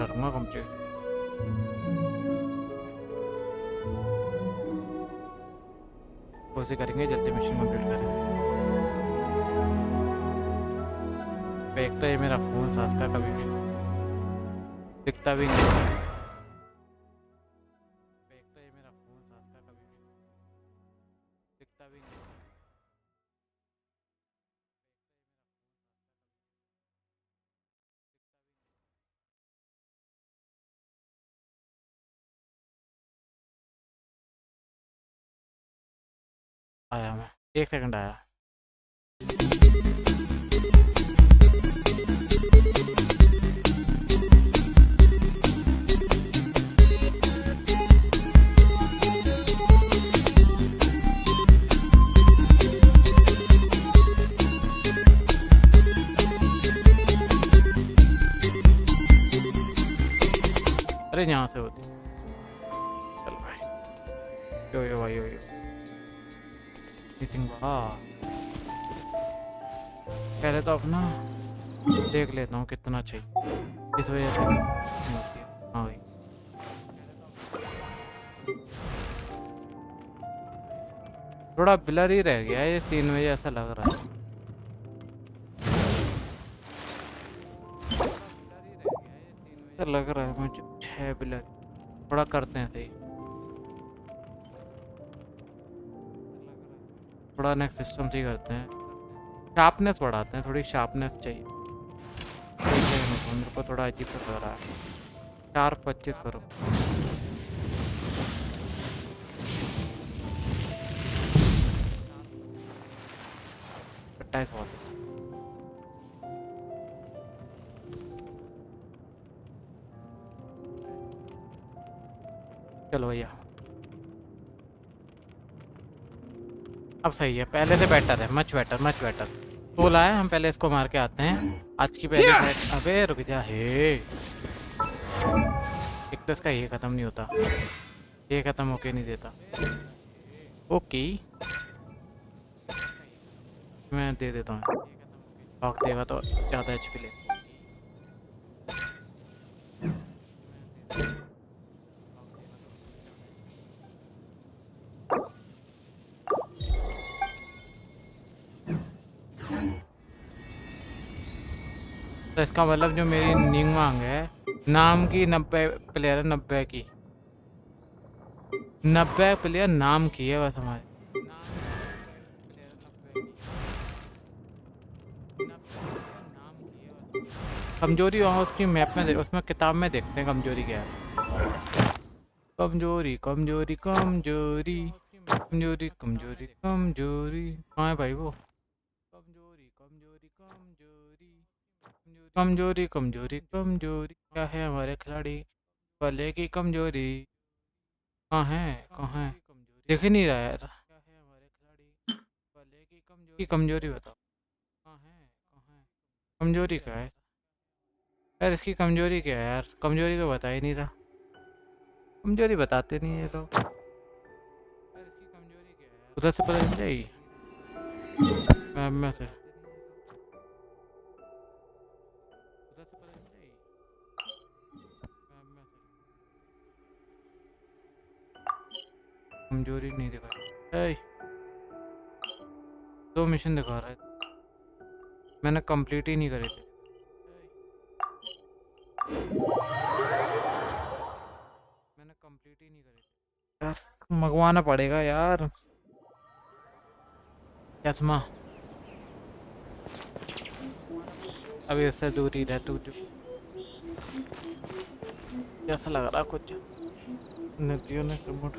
करूँगा कंप्लीट। कोशिश करेंगे जल्दी मिशन कंप्लीट करें। फेंकता है मेरा फ़ोन सास का, कभी भी दिखता भी नहीं। फेंकता है मेरा फ़ोन सास का, कभी भी दिखता भी नहीं। आया मैं, 1 सेकंड आया। अरे यहाँ से होती। चल भाई, यो यो भाई, यो यो मिसिंग। वाह, पहले तो अपना देख लेता हूँ कितना चाहिए, इस वजह से missing होती है। हाँ भाई, थोड़ा ब्लर ही रह गया है ये सीन, मुझे ऐसा लग रहा है। ऐसा लग रहा है मुझे, 6 ब्लर थोड़ा करते हैं सही। थोड़ा नेक्स्ट सिस्टम से ही करते हैं, शार्पनेस बढ़ाते हैं, थोड़ी शार्पनेस चाहिए। मेरे को थोड़ा अजीब सा लग रहा है। 4 25 करो। 28 बहुत है। चलो भैया, अब सही है, पहले से बेटर है, मच बेटर मच बेटर। बोला है, हम पहले इसको मार के आते हैं आज की पहली फाइट। अबे रुक जा, हे एक तो इसका ये ख़त्म नहीं होता, ये ख़त्म होके नहीं देता। ओके, मैं दे देता हूँ, लॉक देगा तो ज़्यादा एचपी ले। तो इसका मतलब जो मेरी निंग मांग है नाम की 90 प्लेयर है, 90 की 90 प्लेयर नाम की है बस हमारे। कमजोरी वहाँ उसकी मैप में उसमें किताब में देखते हैं कमजोरी क्या है। कमजोरी कमजोरी कमजोरी कमजोरी कमजोरी कमजोरी कहाँ है भाई वो? कमजोरी कमजोरी कमजोरी कमजोरी कमजोरी कमजोरी क्या है हमारे खिलाड़ी वाले की कमजोरी? कहाँ है, कहाँ है? देख ही नहीं रहा यार, की कमजोरी बताओ कहाँ है, कहाँ है? कमजोरी क्या है यार, इसकी कमजोरी क्या है यार? कमजोरी तो बता ही नहीं रहा, कमजोरी बताते नहीं है लोग। उधर से पता चल जाएगी मैम में से, उधर से पता चल जाएगी मैम में से। कमजोरी नहीं दिखा रहा। 2 मिशन दिखा रहा है, मैंने कंप्लीट ही नहीं करे थे। मैंने कंप्लीट ही नहीं करे थे यार, मंगवाना पड़ेगा यार चश्मा। अभी इससे दूर ही रह तू, कैसा लग रहा कुछ नदियों ने प्रमोट।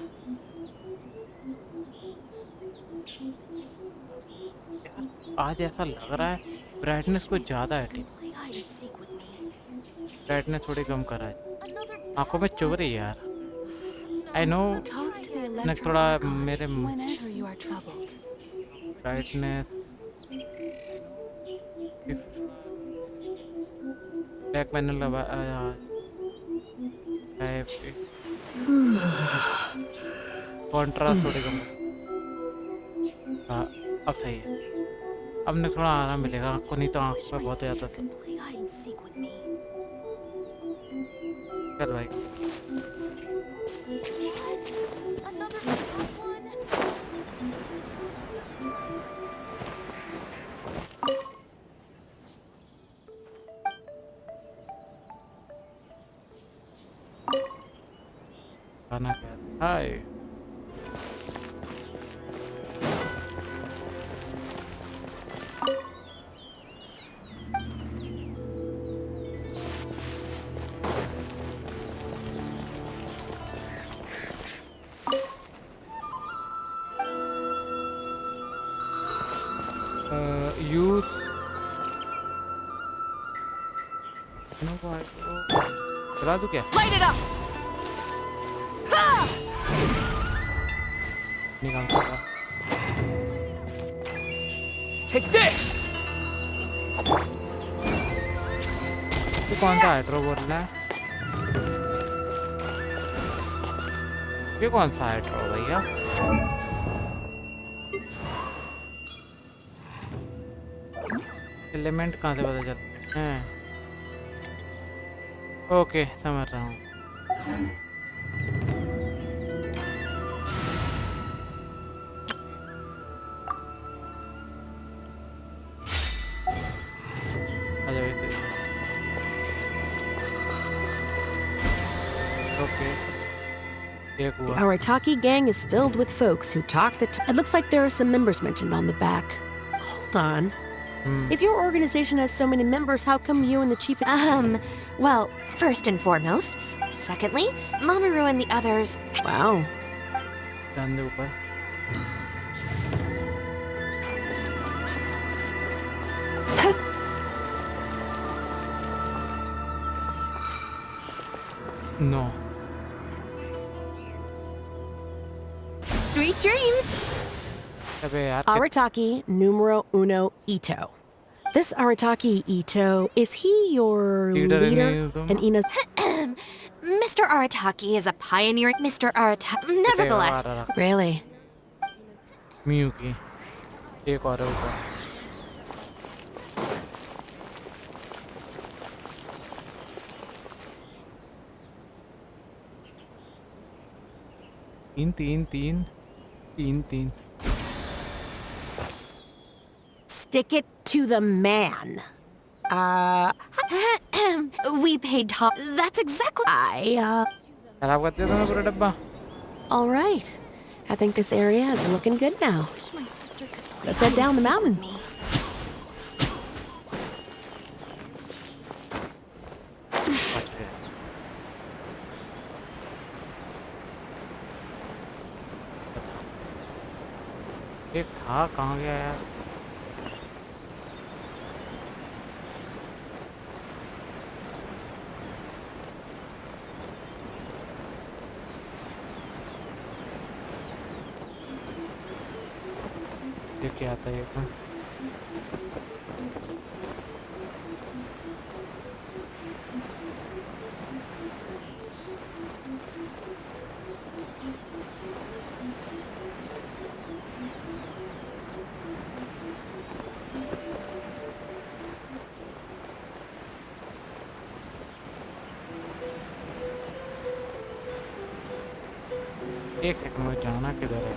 यार आज ऐसा लग रहा है ब्राइटनेस कुछ ज़्यादा है, ठीक ब्राइटनेस थोड़ी कम करा है, आंखों में चुभ रही है यार। आई नो ने थोड़ा मेरे ब्राइटनेस बैक पैनल लगा कॉन्ट्रास्ट थोड़ी कम। हाँ अब सही है, अब ने थोड़ा आराम मिलेगा आँख को, नहीं तो आँख पे बहुत ज़्यादा चल भाई What? Another fat one? खाना क्या हाय यूज चला तू क्या Light it up! निकाल सकता Take this! तू कौन सा हाइड्रो बोल रहा है ये कौन सा हाइड्रो भैया एलिमेंट कहाँ से पता चलता है ओके समझ रहा हूँ The Arataki gang is filled with folks who talk the It looks like there are some members mentioned on the back. Hold on. If your organization has so many members, how come you and the chief... Well, first and foremost. Secondly, Mamoru and the others... Wow. ध्यान दे ऊपर No. Sweet dreams! अबे यार Arataki numero uno Ito. This Arataki Ito, is he your leader? And Ina's... Mr. Arataki is a pioneering... Mr. Arataki... Nevertheless... Really? Miyuki एक और है ऊपर तीन Stick it to the man. We paid top... That's exactly... खराब करते थे ना पूरा डब्बा All right. I think this area is looking good now. Wish my sister could play Let's head down the hide and mountain. seek with me. एक था कहाँ गया यार ये क्या आता है ये का एक सेकंड में जाना किधर है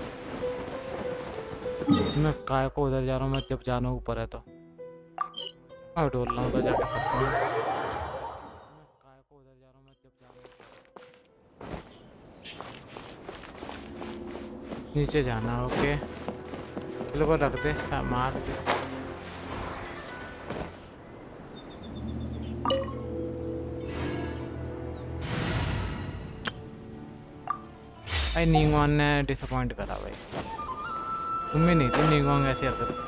मैं काय को उधर जा रहा हूँ मैं जब जाना ऊपर है तो मैं ढोल रहा हूँ तो जाके करता हूँ मैं काय को उधर जा रहा हूँ मैं जब जाना नीचे जाना ओके चलो को रख दे मार दे भाई नींगवान ने डिसअपॉइंट करा भाई तुम्हें नहीं थी नींगवान ऐसे हरकत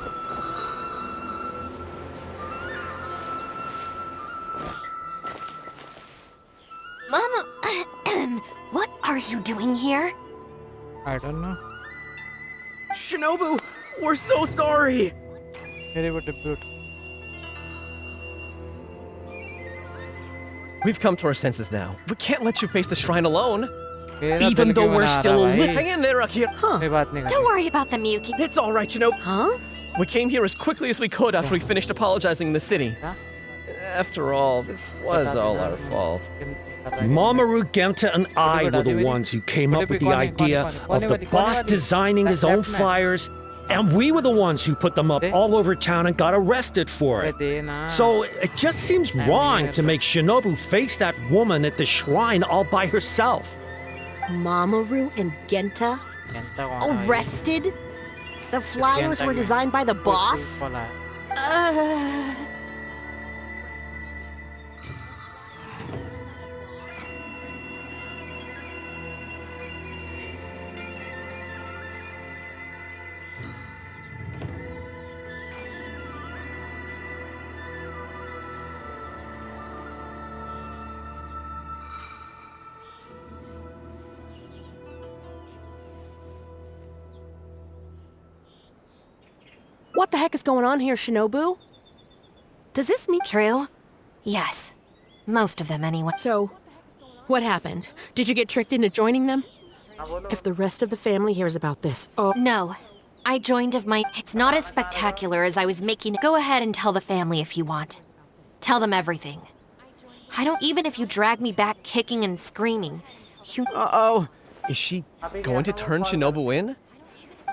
Mama... What are you doing here? I don't know. Shinobu, we're so sorry! Very good debut. We've come to our senses now. We can't let you face the shrine alone. तेरा Even दिल though क्यों we're बना रहा still भाई? hang in there, Akira. Huh. कोई बात नहीं Don't करनी। worry about the Miyuki. It's all right, Shinobu. Huh? We came here as quickly as we could after we finished apologizing in the city. क्या? After all, this was all our fault. Mamoru Genta and I were the ones who came up with the idea of the boss designing his own flyers, and we were the ones who put them up all over town and got arrested for it. So it just seems wrong to make Shinobu face that woman at the shrine all by herself. Mamoru and Genta arrested? The flyers were designed by the boss? What the heck is going on here, Shinobu? Does this mean... True? Yes. Most of them, anyway. So, what happened? Did you get tricked into joining them? If the rest of the family hears about this, oh... No. I joined of my... It's not as spectacular as I was making... Go ahead and tell the family if you want. Tell them everything. I don't... Even if you drag me back kicking and screaming, you... Uh-oh. Is she going to turn Shinobu in?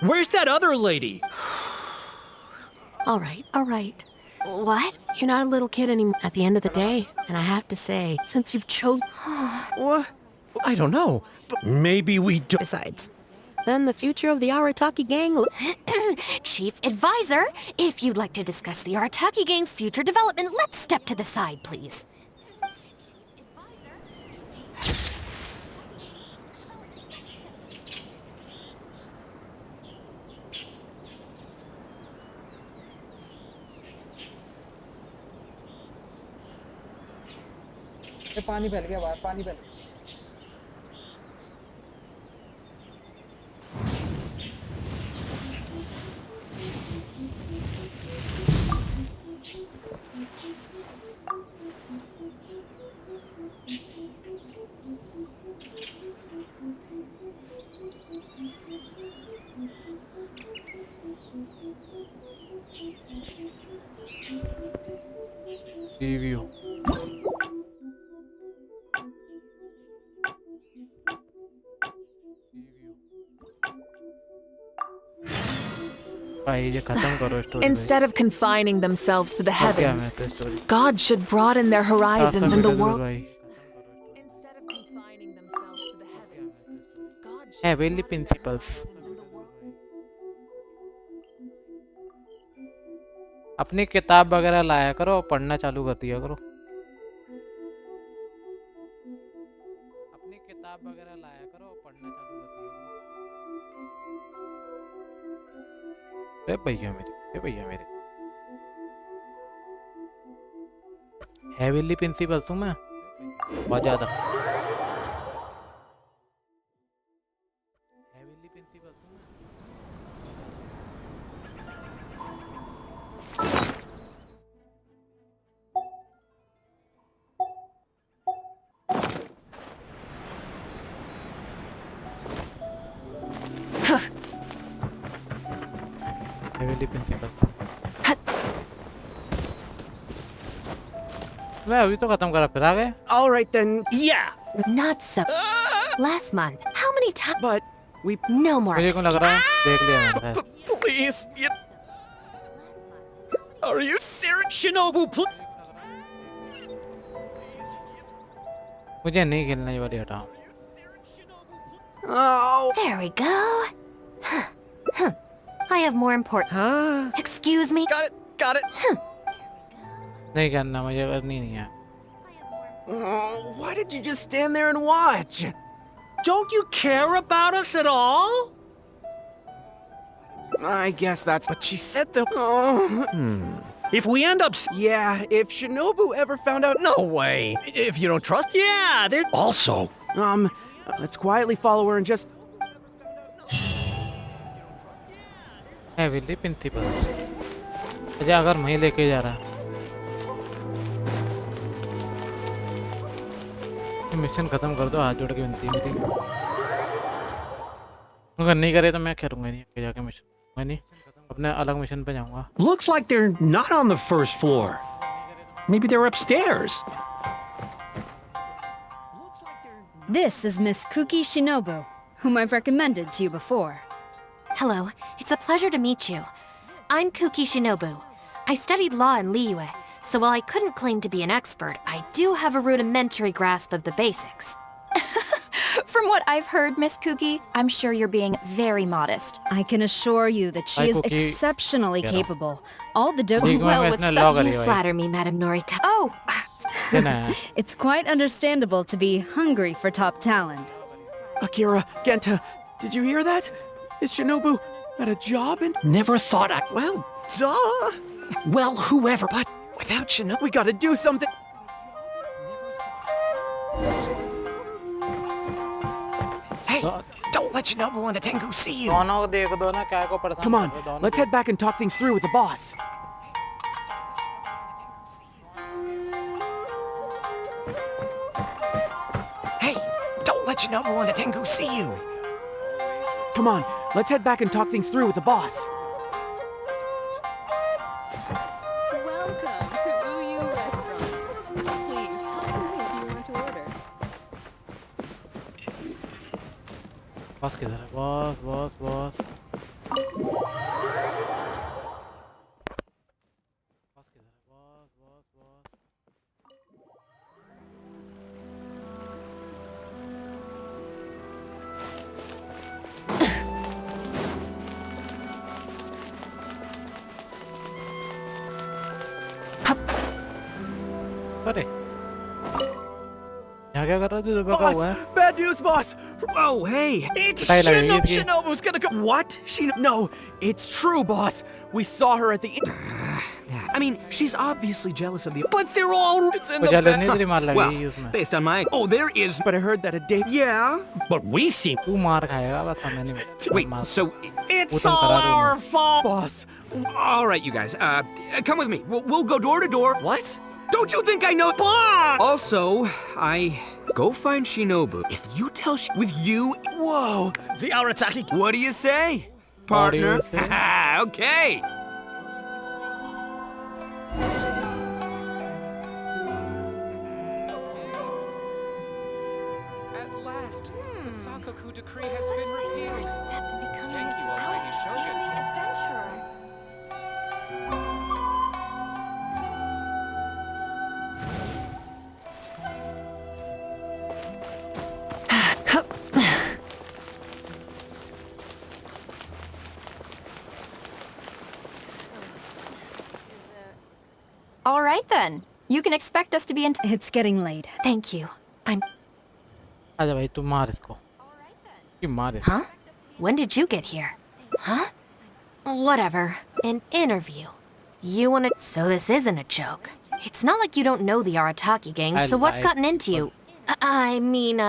Where's that other lady? All right. What? You're not a little kid anymore at the end of the day. And I have to say, since you've chosen... What? I don't know. But Maybe we do. Besides, then the future of the Arataki gang... Chief Advisor, if you'd like to discuss the Arataki Gang's future development, let's step to the side, please. पानी फैल गया बाहर पानी फैल review Instead of confining themselves to the heavens, God should broaden their horizons in the world. Instead of confining themselves to the heavens, God should Heavenly principles. अपनी किताब वगैरह लाया करो, पढ़ना चालू कर दिया करो। अपनी किताब वगैरह लाया करो, पढ़ना चालू कर दिया करो। ए भैया मेरे हेवीली प्रिंसिपल्स हूँ मैं बहुत ज्यादा हेवीली प्रिंसिपल्स हूँ मैं हेवीली प्रिंसिपल्स मैं अभी तो खत्म करा फिर आ गए all right then. Yeah. Not so. Last month, how many times? But we... No more. मुझे क्यों लग रहा है देख लिया मैंने Please. Are you serious? Shinobu, please. मुझे नहीं खेलना ये वाली हटाओ Oh. There we go. I have more important. Huh? Excuse me? Got it. नहीं करना मुझे करनी नहीं है Oh, why did you just stand there and watch? Don't you care about us at all? I guess that's what she said though. Oh. If we end up... Yeah, if Shinobu ever found out... No way. If you don't trust... Yeah, they're... Also... Let's quietly follow her and just... heavily principles अच्छा अगर मैं लेके जा रहा mission खत्म कर दो हाथ जोड़ के विनती मेरी अगर नहीं करे तो मैं करूंगा नहीं आगे जाके मिशन मैं नहीं अपने अलग मिशन पे जाऊंगा Looks like they're not on the first floor. Maybe they're upstairs. This is Miss Kuki Shinobu, whom I've recommended to you before. Hello, it's a pleasure to meet you. I'm Kuki Shinobu. I studied law in Liyue, so while I couldn't claim to be an expert, I do have a rudimentary grasp of the basics. From what I've heard, Miss Kuki, I'm sure you're being very modest. I can assure you that she Hi, is Kuki. exceptionally capable. All the देखो Well, मैं with इतना such law करी you भाई flatter me, Madam Norika. Oh, It's quite understandable to be hungry for top talent. Akira, Genta, did you hear that? Is Shinobu at a job in... Never thought I. Well, duh! Well, whoever. But without Shinobu, we gotta do something... Hey, don't let Shinobu and the Tengu see you! दोनों को देख दो ना क्या को परेशान Come on, कर रहे हो, दोनों let's को। head back and talk things through with the boss. Hey, don't let Shinobu and the Tengu see you! Come on, let's head back and talk things through with the boss. Welcome to Uyu Restaurant. Please talk to me if you want to order. Boss किधर है boss boss boss boss किधर है boss boss boss अरे यहाँ क्या कर रहा है तू दबा हुआ है Boss! Bad news, boss! Whoa, hey! It's पता ही लगा ये भी। Shinobu's gonna come! What? No, it's true, boss! We saw her at the... I mean, she's obviously jealous of the... But they're all... It's in वो the जलन नहीं तेरी मार back. लगी उसमें Based on my... Oh, there is... But I heard that a day... Yeah? But we seem. तू मार खाएगा बस हमें नहीं Wait, मार so It's Utan all kara dun. our fault! Boss! all right, you guys, come with me. We'll go door to door. What? Don't you think I know? Boss! Also, I go find Shinobu. If you tell with you, Whoa! The Arataki... what do you say, What do you partner? say? Okay. At last, the Sakoku decree has been repealed. First step in becoming Thank you, an Almighty Shogun. outstanding adventurer. all right then. You can expect us to be in. It's getting late. Thank you. I'm... आजा भाई तू मार इसको कि मार इसको Huh? When did you get here? Huh? Whatever. An interview. You wanna... So this isn't a joke. It's not like you don't know the Arataki gang, I so what's lied. gotten into you? I mean,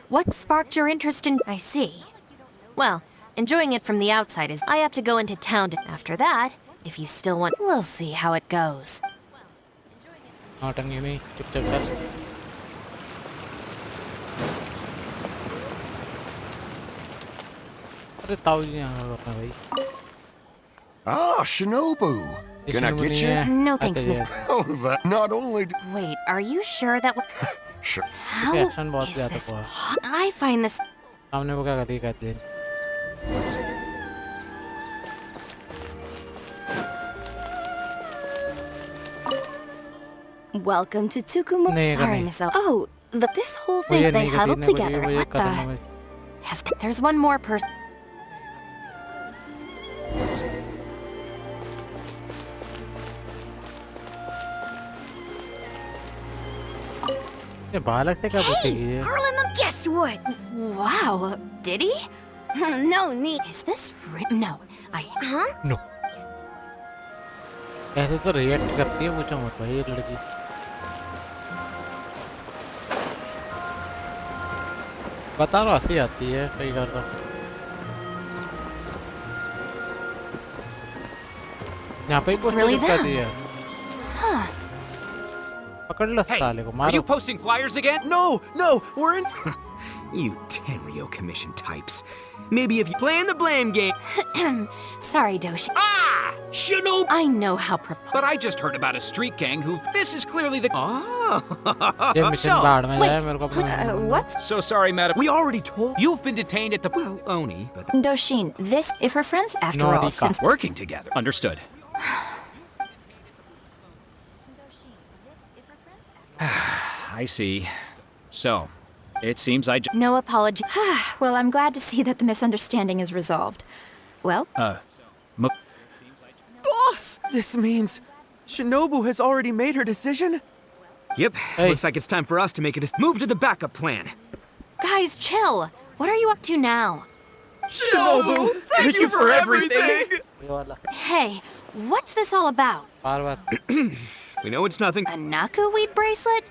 what sparked your interest in... I see. Well, enjoying it from the outside is... I have to go into town to... After that, if you still want... We'll see how it goes. नौटंकी नहीं चुपचाप कर अरे ताऊ जी यहाँ पर भाई Ah, Shinobu. Can I get you? No thanks, Miss... Oh, that not only... Wait, are you sure that... Sure. How action बहुत is ज्यादा this... हुआ I find this... सामने वो क्या कर रही है कहते हैं Welcome to Tsukumo. नहीं Sorry, करनी Miss... O. Oh, this whole मुझे thing they नहीं huddled करनी together. मुझे What करना the? मुझे There's one more person... ये बालक से क्या पूछेगी ये Guess what? Wow, did he? No need. Is this no? Huh? No ऐसे तो रिएक्ट करती है पूछो मत भाई ये लड़की बता रहा हंसी आती है कई बार तो यहाँ पे ही It's पोस्टर really चिपका them. दी है पकड़ लो Hey, साले को are मारो you posting flyers again? No, we're in... You Tenryo Commission types. Maybe if you playing the blame game. Sorry, Doshi. Ah! Shinobu! I know how But I just heard about a street gang who. This is clearly the. ये mission So, बाढ़ में जाए मेरे को अपना What? So sorry, madam. We already told. You've been detained at the. Well, Oni, but. Doshin, this, if her friends, after all, Norika. since Working together. Understood. I see. So, it seems I. no apology. well, I'm glad to see that the misunderstanding is resolved. Well, Boss! This means Shinobu has already made her decision? Yep. Hey. Looks like it's time for us to make a move to the backup plan. Guys, chill. What are you up to now? Shinobu, thank you for everything! ये वाला Hey, what's this all about? Bar bar We know it's nothing. A Naku weed bracelet?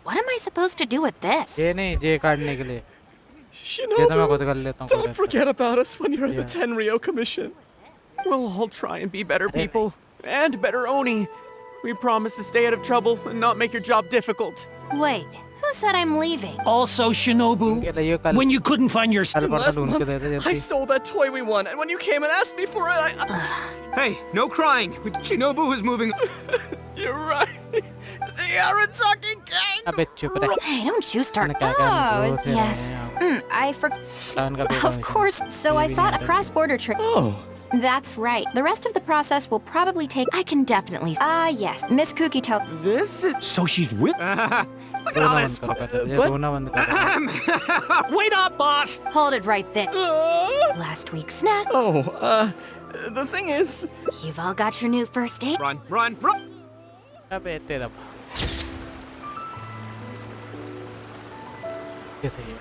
What am I supposed to do with this? ये नहीं जे काटने के लिए ये तो मैं Shinobu, खुद कर लेता हूँ don't forget about us when you're in the Yeah. Tenryo Commission. We'll all try and be better people. And better Oni. We promise to stay out of trouble and not make your job difficult. Wait, who said I'm leaving? Also, Shinobu, ये लिए कल when you couldn't find your कल पढ़ता Last ढूंढ के month, they they I जल्दी stole that toy we won, and when you came and asked me for it, Hey, no crying. Shinobu is moving. You're right. The Arataki gang! अबे चुप रह Hey, don't you start. मैंने क्या क्या oh, वो से yes. I forgot. टान का बेटा Of course. So I thought a cross-border trip. Oh. That's right. The rest of the process will probably take. I can definitely. Yes. Miss Cookie tell. This is... So she's with. Look at all रोना this. बंद करो पहले ये रोना बंद करो Wait up, boss! Hold it right there. Last week's snack. Oh, the thing is... You've all got your new first aid. Run, run, run. अबे तेरा ये सही है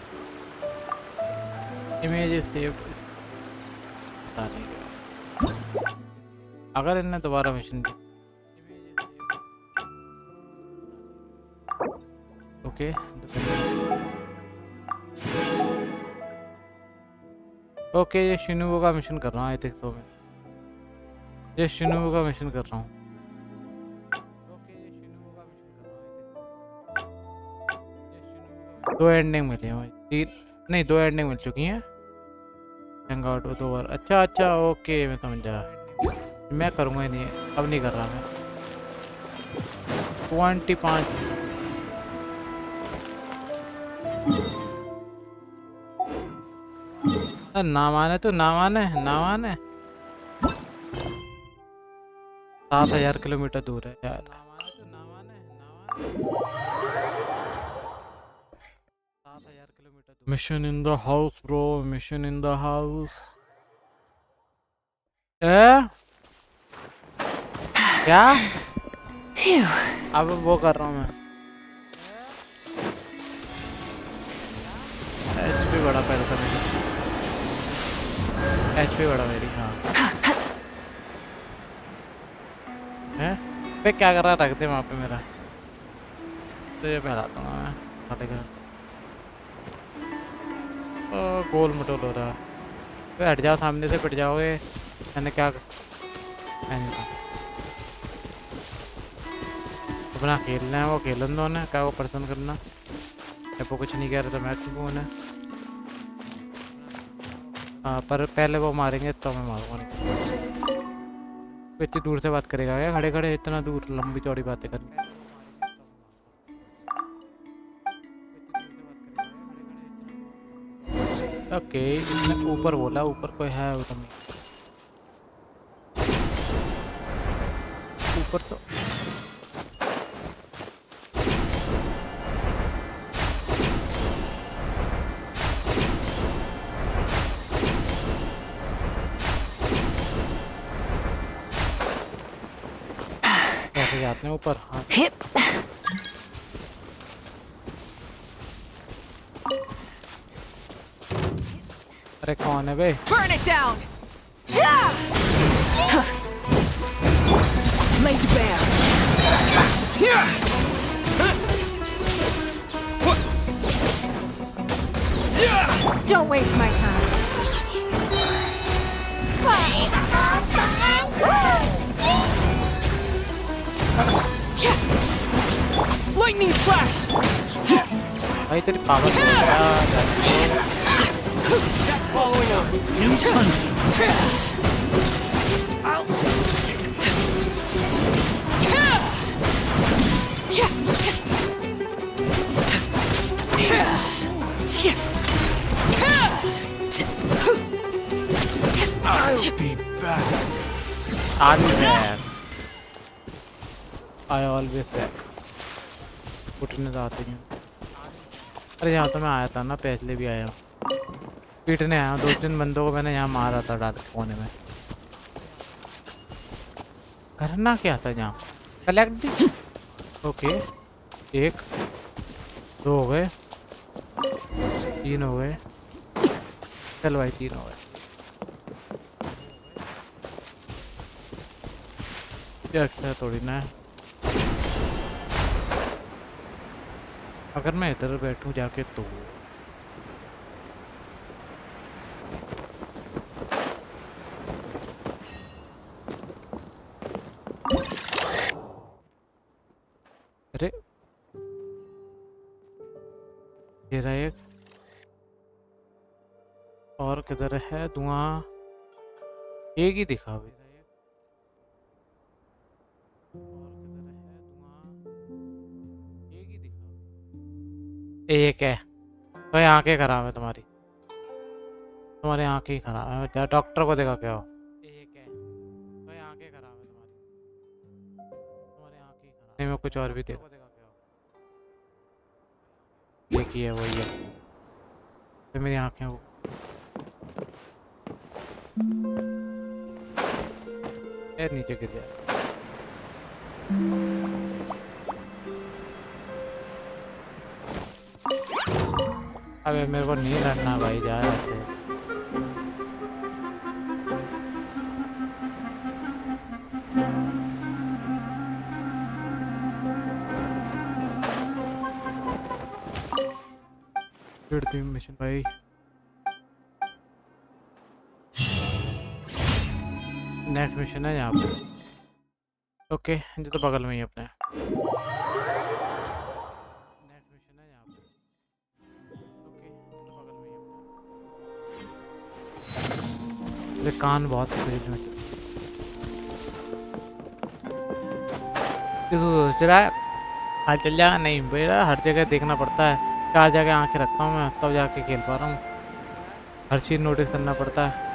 इमेज सेव पता नहीं अगर इनने दोबारा मिशन दी ओके ओके ये शिनुबु का मिशन कर रहा हूँ आई थिंक सो मैं ये शिनुबु का मिशन कर रहा हूँ दो एंडिंग मिली हैं भाई तीन नहीं दो एंडिंग मिल चुकी हैं हैंग आउट दो बार अच्छा अच्छा ओके मैं समझा मैं करूँगा ही नहीं अब नहीं कर रहा मैं 25 ना माने तो ना माने 7000 किलोमीटर दूर है यार Mission in the house, bro. Mission in the house. क्या? Phew. अब वो कर रहा हूँ मैं. HP बड़ा पहले था मेरा. HP बड़ा मेरी हाँ. हैं? पे क्या कर रहा है रख दे वहाँ पे मेरा. तो ये फैलाता हूँ मैं. खाते गोल मटोल हो रहा है तो हट जाओ सामने से पिट जाओगे मैंने क्या अपना खेलना है वो खेलन दो ना क्या वो पसंद करना जब वो कुछ नहीं कह रहा था मैं क्यों होना हाँ पर पहले वो मारेंगे तो मैं मारूंगा नहीं इतनी दूर से बात करेगा क्या खड़े खड़े इतना दूर लंबी चौड़ी बातें करनी ओके इसने ऊपर बोला ऊपर कोई है वो तुम ऊपर तो कैसे जाते हैं ऊपर हाँ अरे कौन है बे Burn it down! Laid bare. Don't waste my time. Lightning flash! भाई तेरी power I'll be back. I'll be back. I always back. उठने जाते हैं। अरे यहाँ तो मैं आया था ना, पहले भी आया। पीटने आया, 2-3 बंदों को मैंने यहाँ मारा था डाल के कोने में। करना क्या था यहाँ? Collect the. ओके, 1 2 हो गए, 3 हो गए। चल भाई 3 हो गए। ये अक्सर थोड़ी ना है। अगर मैं इधर बैठूं जाके तो अरे ये रहा एक और, किधर है धुआं? एक ही दिखा भी। एक है तो आंखें खराब है तुम्हारी, तुम्हारी आंखें ही खराब है। क्या डॉक्टर को देखा क्या हो? एक है तो आंखें खराब है तुम्हारी, तुम्हारी आंखें ही खराब। नहीं मैं कुछ और भी देखा। एक ही है, वही है तो मेरी आंखें वो नीचे गिर जाए। अबे मेरे को नहीं लड़ना भाई, जा ऐसे। मिशन भाई नेक्स्ट मिशन है यहाँ पे। ओके जो तो बगल में ही अपने नेक्स्ट मिशन है यहाँ पे। मेरे कान बहुत तेज में सोच रहा है हाल चल जाएगा। नहीं बेटा, हर जगह देखना पड़ता है, 4 जगह आंखें रखता हूँ मैं, तब जाके खेल पा रहा हूँ। हर चीज़ नोटिस करना पड़ता है।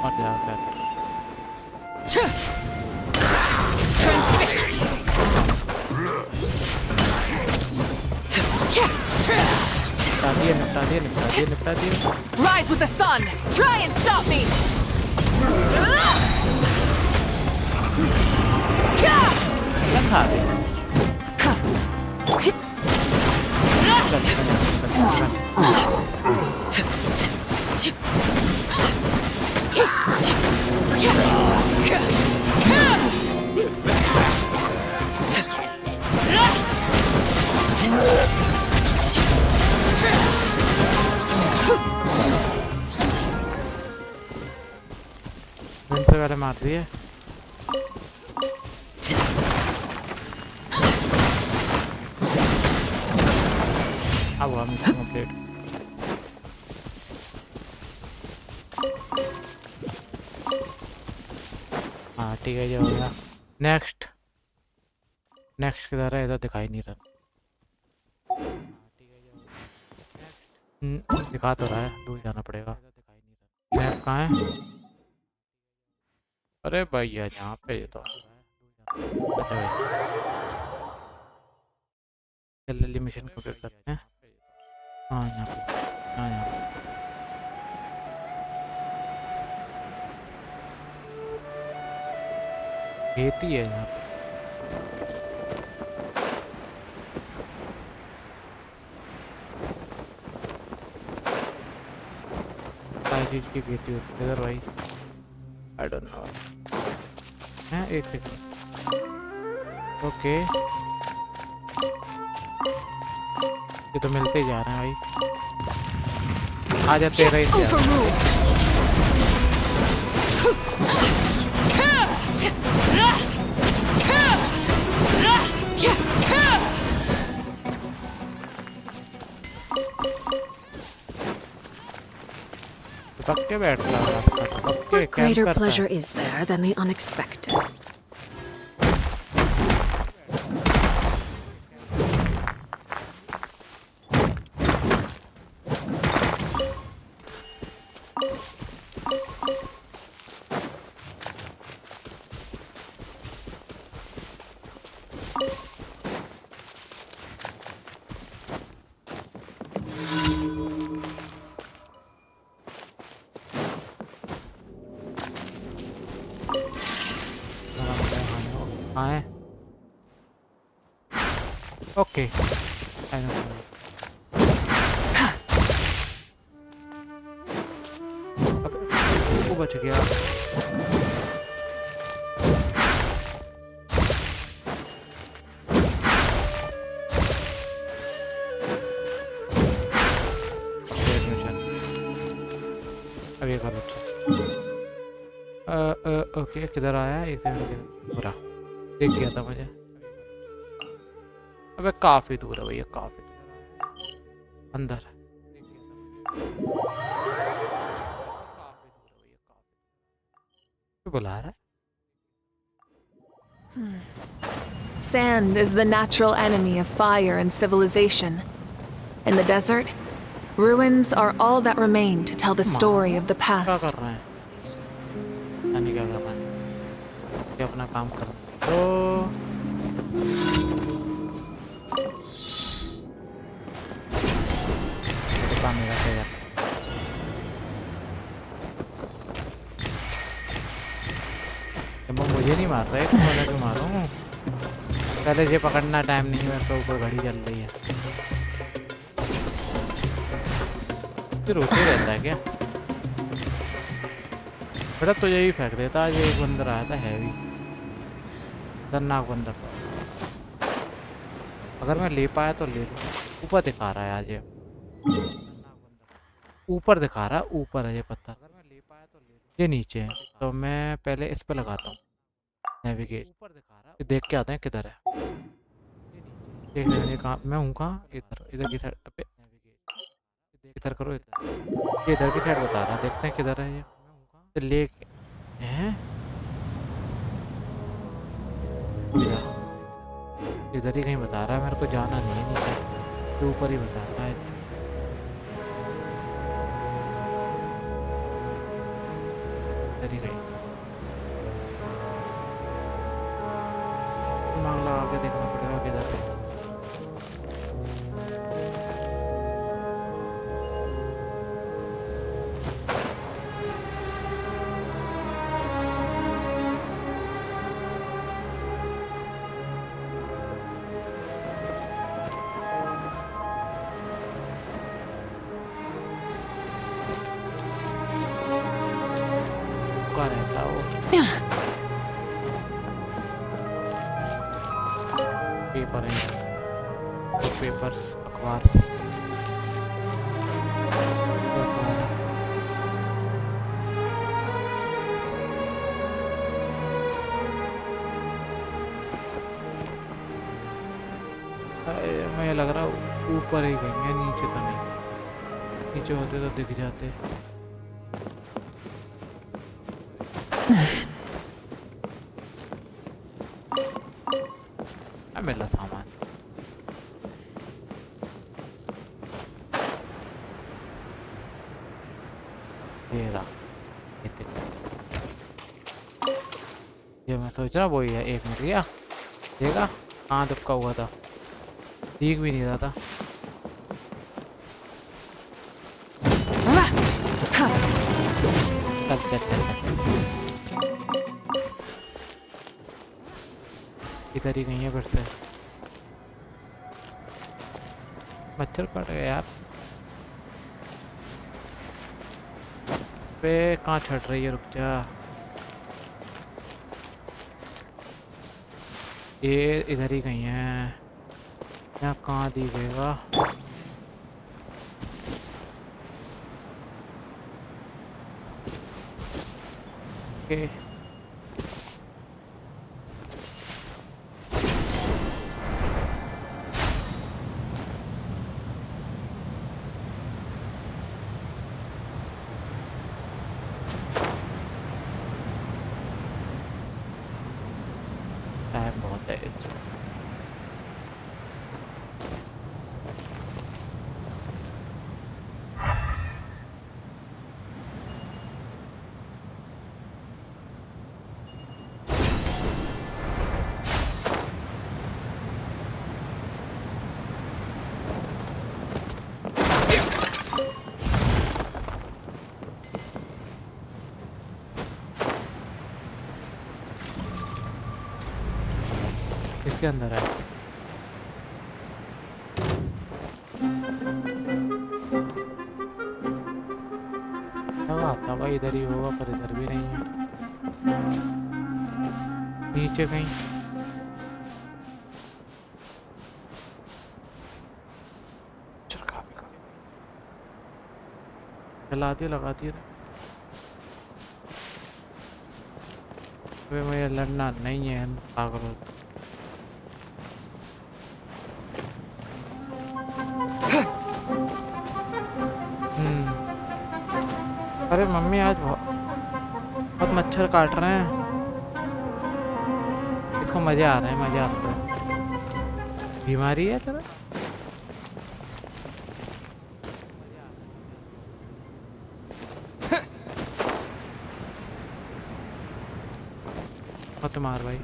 और जाकर निपटा दिए। Rise with the sun! Try and stop me! वाले मार दिए। अब हम कंप्लीट। हाँ ठीक है, जो हो गया। नेक्स्ट किधर है? इधर दिखाई नहीं रहा। दिखा तो रहा है, दूर जाना पड़ेगा। मैप कहाँ है? अरे भैया यहाँ पे ये तो अच्छा भाई, जल्दी मिशन कंप्लीट करते हैं। हाँ यहाँ पे, हाँ यहाँ पे खेती है यहाँ पे। क्या चीज़ की खेती होती है इधर भाई? I don't know. हैं एक सेकंड। ओके ये तो मिलते ही जा रहे हैं भाई। आ जा तेरा ही चिपक के बैठ रहा है रात का, चिपक के What कैंप greater करता pleasure है। is there than the unexpected? हाँ है। Okay I know. वो बच गया। अब ये कर ओके किधर आया एक सेकंड पूरा देख गया था मुझे। अबे काफी दूर है भैया, काफी दूर अंदर है। बुला रहा है। Sand is the natural enemy of fire and civilization. In the desert, ruins are all that remain to tell the story of the क्या past. कर रहे हैं? यानी क्या कर रहे हैं? ये अपना काम कर तो काम मेरा क्या मुझे नहीं मार रहा है, तुम वाला क्यों मारूं? पहले ये पकड़ना टाइम नहीं है, मेरे को ऊपर घड़ी चल रही है। फिर रोते रहता है क्या? बेटा तो यही फेंक देता। आज एक बंदर आया था हैवी खतरनाक बंदर। अगर मैं ले पाया तो ले लूँ। ऊपर दिखा रहा है आज ये, ऊपर दिखा रहा है, ऊपर है ये पत्थर। अगर मैं ले पाया तो ले लूँ। ये नीचे है तो मैं पहले इस पे लगाता हूँ नेविगेट। ऊपर दिखा रहा है, देख के आते हैं किधर है। देख रहे कहाँ मैं हूँ, कहाँ? इधर, इधर की साइड पे नेविगेट इधर करो। इधर ये इधर की साइड बता रहा है, देखते हैं किधर है ये। ले हैं इधर ही कहीं बता रहा है, मेरे को जाना नहीं है नीचे, तो ऊपर ही बताता है। इधर ही कहीं दिमाग लगा के देखना पड़ेगा किधर है। रहता वो पेपर है, पेपर्स अखबार मैं लग रहा ऊपर ही गएंगे, नीचे तो नहीं। नीचे होते तो दिख जाते। मिला सामान ये रहा। ये मैं सोच रहा वही है। एक मिनट गया देखा कहाँ दुबका हुआ था, दिख भी नहीं रहा था। चल चल चल इधर ही नहीं है फिर से। मच्छर काट गया यार। पे कहाँ छट रही है, रुक जा। ये इधर ही कहीं है, यहाँ कहाँ दिखेगा? ओके टाइम बहुत है इसके अंदर है। लगा था भाई इधर ही होगा पर इधर भी नहीं है। नीचे कहीं चलाती लगाती है। मुझे लड़ना नहीं है पागल हो। अरे मम्मी आज बहुत मच्छर काट रहे हैं। इसको मजे आ रहे हैं, मजे आता है। बीमारी है तेरा? मत मार भाई।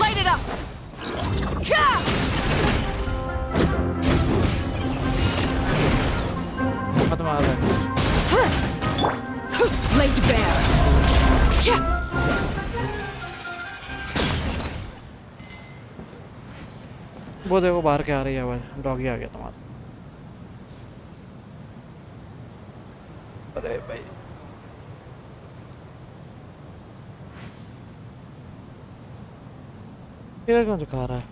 Light it up! मत मार भाई। Laid bare. वो देखो बाहर के आ रही है आवाज। डॉगी आ गया तुम्हारा। अरे भाई ये कौन दिखा रहा है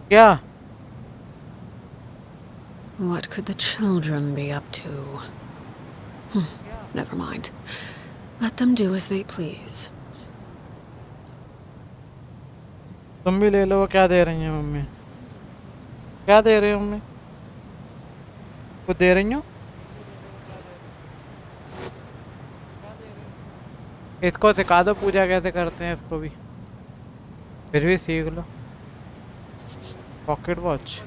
क्या? What could the children be up to? Never mind. Let them do as they please. तुम भी ले लो। वो क्या दे रही हैं मम्मी? क्या दे रही हो मम्मी? कुछ दे रही हो? इसको सिखा दो पूजा कैसे करते हैं इसको भी। फिर भी सीख लो। पॉकेट वॉच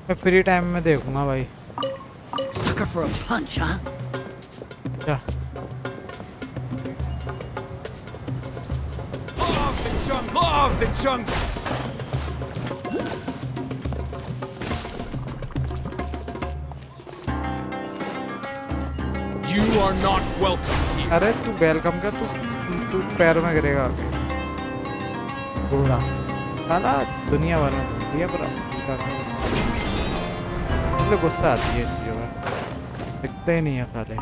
मैं फ्री टाइम में देखूंगा भाई। Sucker for a punch, huh? क्या? Love the jungle! You are not welcome here. अरे तू वेलकम कर। तू पैर में गिरेगा आगे। बूढ़ा साला दुनिया भर में ये पूरा इसलिए गुस्सा आती है इस चीज़ों में। दिखते ही नहीं है साले।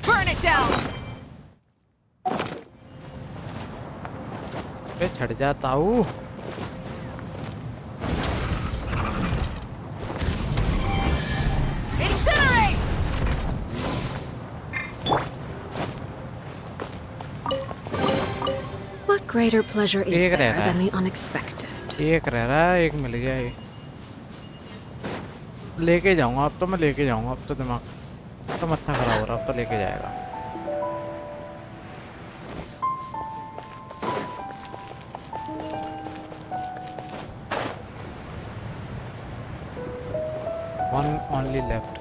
Burn it down! पे छड़ जाता हूँ। Incinerate! What greater pleasure is एक रह there रहा than है। the unexpected? एक रह रहा है, एक मिल गया। ये लेके जाऊंगा अब तो। मैं लेके जाऊंगा अब तो। दिमाग तो मत्था खराब हो रहा। अब तो लेके जाएगा। One only left.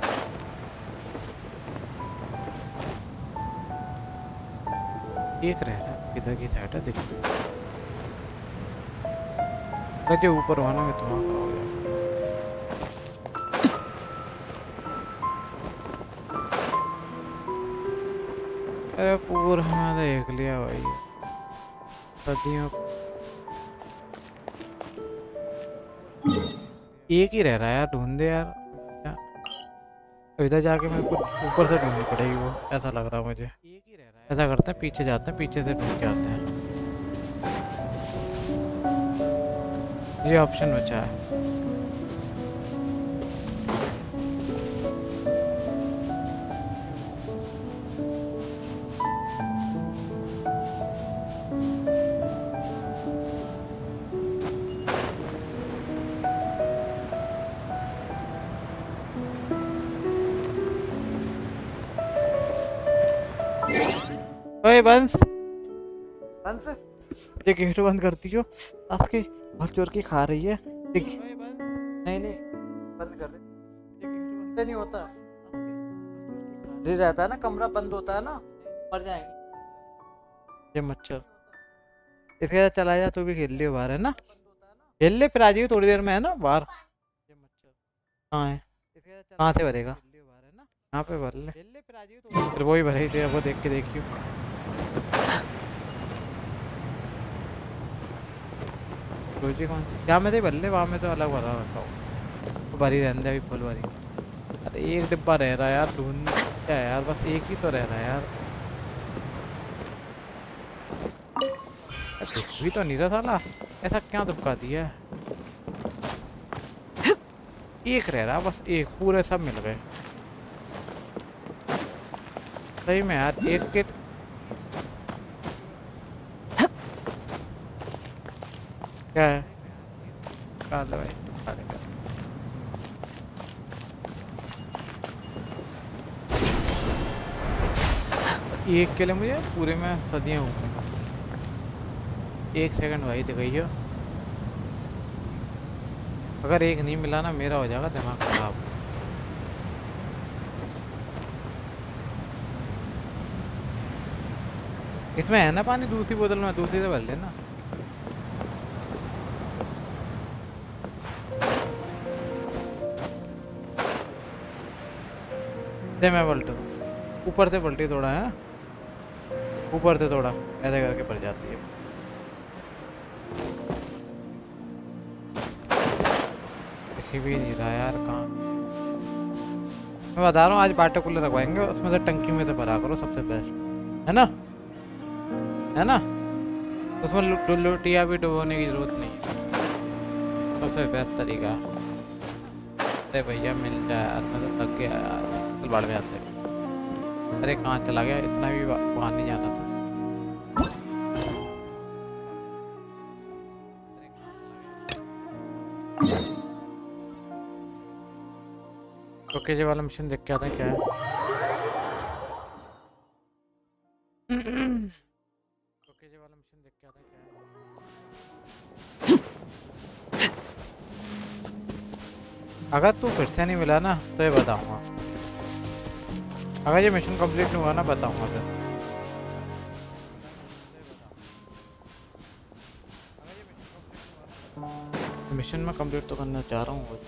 एक रह रहा है। किधर की साइड है देखो। लगे ऊपर होना में तो वहाँ हो गया। अरे पूरा हमारा देख लिया भाई। सदियों एक ही रह रहा है यार। ढूंढ दे यार। क्या? तो इधर जाके मेरे को ऊपर से ढूंढनी पड़ेगी वो, ऐसा लग रहा है मुझे। ऐसा करते हैं, पीछे जाते हैं, पीछे से ढूंढ के आते हैं। ये ऑप्शन बचा है। ओए बंस, बंस, ये गेट बंद करती हो? आज के भर चोर की खा रही है। नहीं नहीं, बंद कर दे। ये गेट बंद नहीं होता, रहता है ना, कमरा बंद होता है ना, मर जाएंगे। ये मच्छर, इसके साथ चला जा, तू भी खेल लियो बाहर, है ना? खेल ले, फिर आ जाइए थोड़ी देर में, है ना? बाहर ये मच्छर कहाँ है? कहाँ से भरेगा? यहाँ पे भर ले, फिर वही भरे थे, वो देख के देखियो। रोजी कौन सी? क्या में से भर ले, वहाँ में तो अलग भरा रखा हो, तो भरी रहने दे अभी फुल भरी। अरे एक डिब्बा रह रहा है यार, ढूंढ क्या है यार, बस एक ही तो रह रहा है यार। भी तो नहीं रहा साला, ऐसा क्या दुबका दिया है? एक रह रहा बस, एक, पूरे सब मिल गए सही में यार। एक के क्या है? काले भाई, काले का एक के लिए मुझे पूरे में सदियां हो गई। एक सेकंड भाई दिखाइए, अगर एक नहीं मिला ना, मेरा हो जाएगा दिमाग खराब। इसमें है ना पानी, दूसरी बोतल में, दूसरी से भर लेना। दे मैं पलटू, ऊपर से पलटी थोड़ा है, ऊपर से थोड़ा ऐसे करके पड़ जाती है। दिख भी नहीं रहा यार कहाँ। मैं बता रहा हूँ, आज वाटर कूलर रखवाएंगे, उसमें से टंकी में से भरा करो, सबसे बेस्ट है ना, है ना? उसमें लोटिया भी डुबोने की जरूरत नहीं है, सबसे बेस्ट तरीका। अरे भैया मिल जाए यार, मैं तो थक गया यार, कल बाढ़ में आते। अरे कहाँ चला गया, इतना भी वहाँ नहीं जाना था। ओके जी, वाला मिशन देख के आता है क्या है। ओके जी, वाला मिशन देख के आता है क्या है। अगर तू फिर से नहीं मिला ना तो ये बताऊंगा, अगर ये मिशन कंप्लीट नहीं हुआ ना बताऊंगा फिर। मिशन में कंप्लीट तो करना चाह रहा हूँ।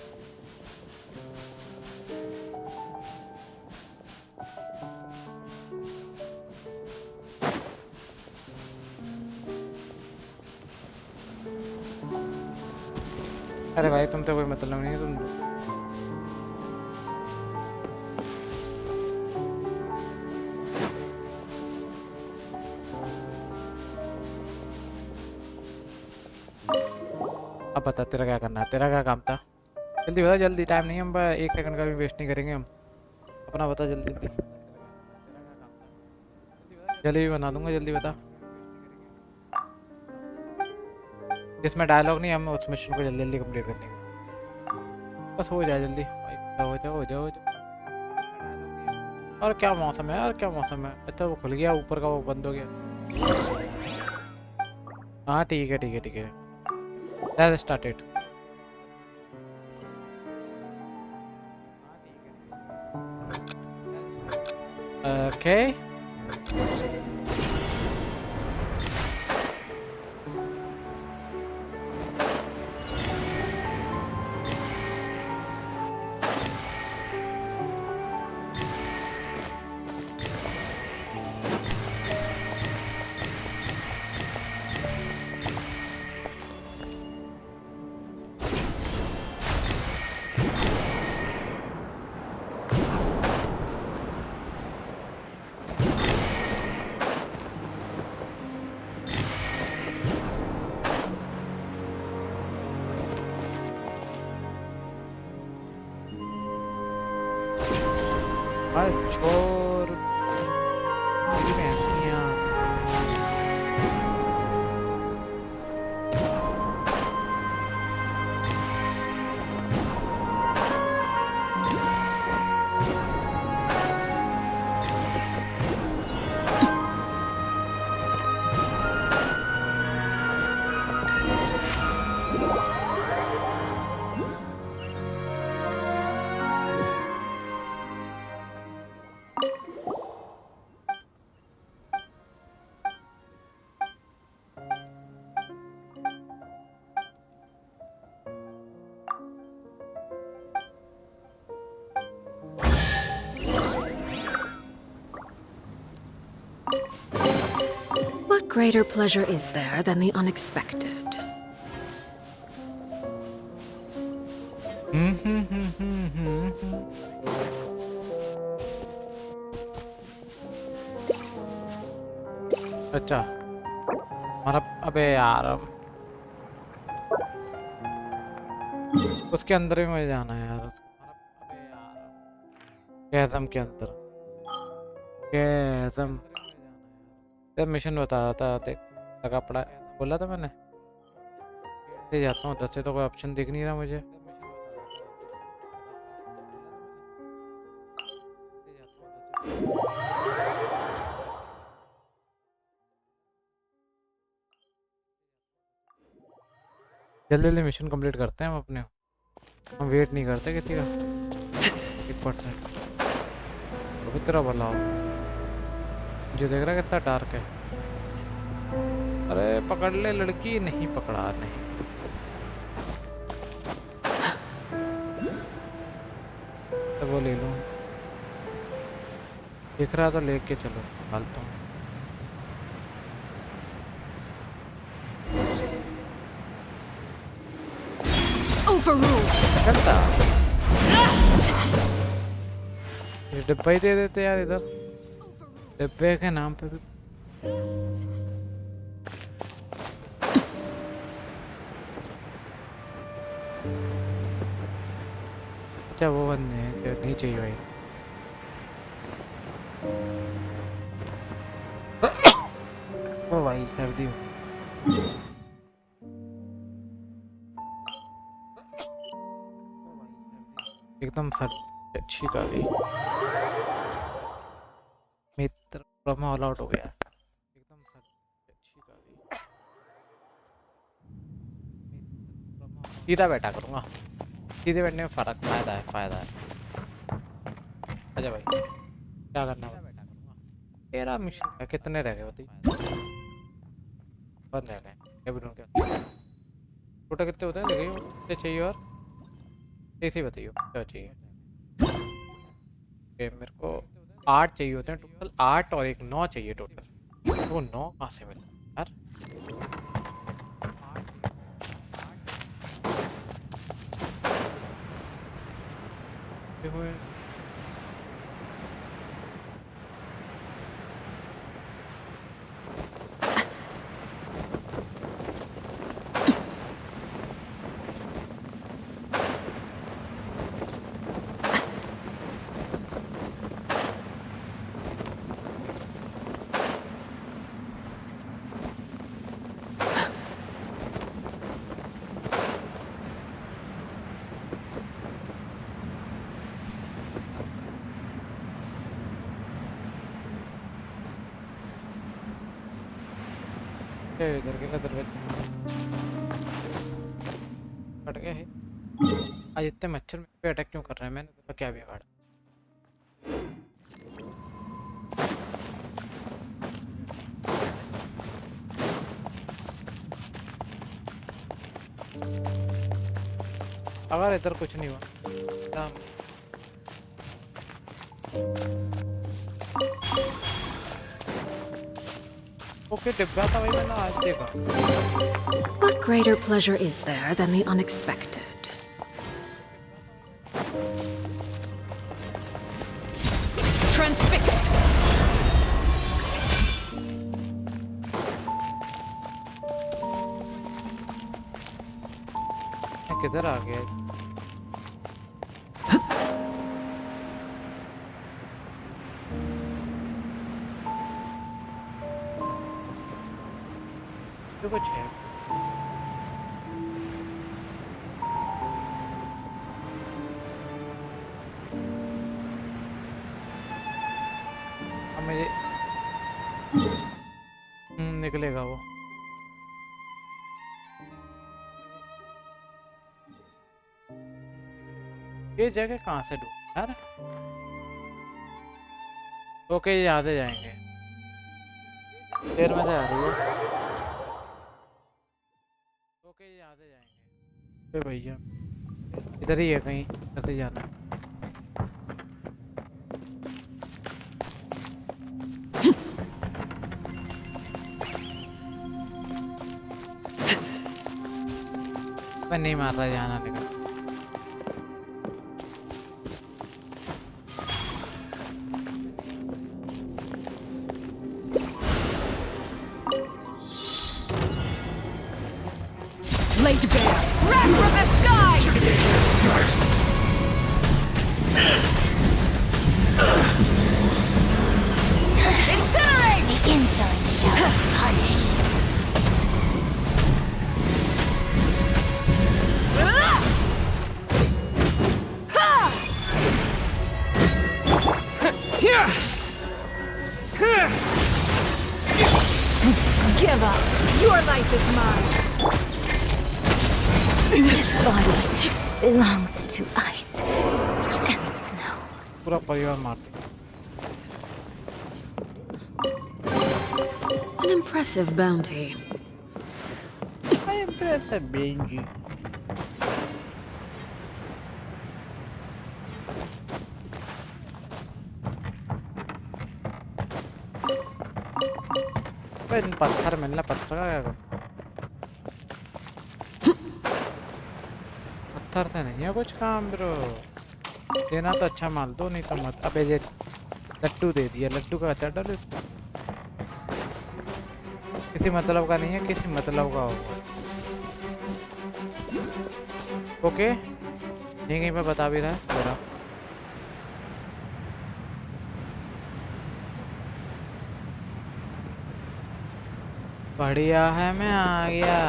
अरे भाई तुम तो कोई मतलब नहीं है, तुम अब बता तेरा क्या करना है, तेरा क्या काम था? जल्दी बता, जल्दी, टाइम नहीं है, हम 1 सेकंड का भी वेस्ट नहीं करेंगे हम, अपना बता जल्दी जल्दी। जल्दी भी बना दूंगा, जल्दी बता। इसमें डायलॉग नहीं, हम उस मिशन को जल्दी जल्दी कंप्लीट कर देंगे, बस हो जाए जल्दी। हो जाओ हो जाओ हो जाओ। और क्या मौसम है यार, क्या मौसम है। अच्छा वो खुल गया ऊपर का, वो बंद हो गया। हाँ ठीक है ठीक है ठीक है, लेट्स स्टार्ट इट। ओके चोर What greater pleasure is there than the unexpected? अच्छा हमारा अबे यार उसके अंदर ही मुझे जाना है यार अबे यार कैज़म के अंदर कैज़म मिशन बता रहा था देख लगा पड़ा बोला था मैंने से जाता हूँ 10 से तो कोई ऑप्शन दिख नहीं रहा मुझे जल्दी जल्दी मिशन कंप्लीट करते हैं हम अपने हम वेट नहीं करते किसी का 1% तो भी तेरा भला हो जो देख रहा है कितना डार्क है अरे पकड़ ले लड़की नहीं पकड़ा नहीं तो वो ले लूँ दिख रहा तो लेके चलो फालतू चलता ये डिब्बा ही दे देते यार इधर डिब्बे के नाम पे भी अच्छा वो बनने नहीं चाहिए भाई ओ भाई सर्दी एकदम सर्दी अच्छी काली मित्र प्रोमो ऑल आउट हो गया एकदम सर्दी अच्छी काली सीधा बैठा करूँगा सीधे बैठने में फायदा है आजा भाई क्या करना है तेरा मिशन है कितने रह गए बताइए बंद रह गए क्या टोटल कितने होते हैं देखिए कितने चाहिए और ऐसे बताइए क्या चाहिए मेरे को 8 चाहिए होते हैं टोटल 8 और एक 9 चाहिए टोटल वो 9 कहाँ से मिले यार हुए इधर के दरवाजे कट गया है आज इतने मच्छर पे अटैक क्यों कर रहे हैं मैंने तो क्या बिगाड़ा अगर इधर कुछ नहीं हुआ ओके डिब्बा था भाई मैंने आज देखा What greater pleasure is there than the unexpected? Transfixed! किधर आ गया तो कुछ है। अब मुझे निकलेगा वो। ये जगह कहाँ से ढूंढ यार। ओके यहाँ से जाएंगे। देर में से आ रही है। ओके यहाँ से जाएंगे। भैया इधर ही है कहीं, इधर से जाना है। मैं नहीं मार रहा, जाना निकल। Laid bare. Wrath from the sky! Incinerate! The insolent shall be punished. Give up. Your life is mine. This body belongs to ice and snow. पूरा परिवार मारते। An impressive bounty. बेंजी पत्थर मिलना, पत्थर का क्या करूं? पत्थर से नहीं है कुछ काम ब्रो। देना तो अच्छा माल दो, नहीं तो मत। अबे ये लड्डू दे दिया, लड्डू का अचार डालो इसमें। किसी मतलब का नहीं है, किसी मतलब का होगा। ओके नहीं, कहीं पे बता भी रहा है थोड़ा। बढ़िया है, मैं आ गया।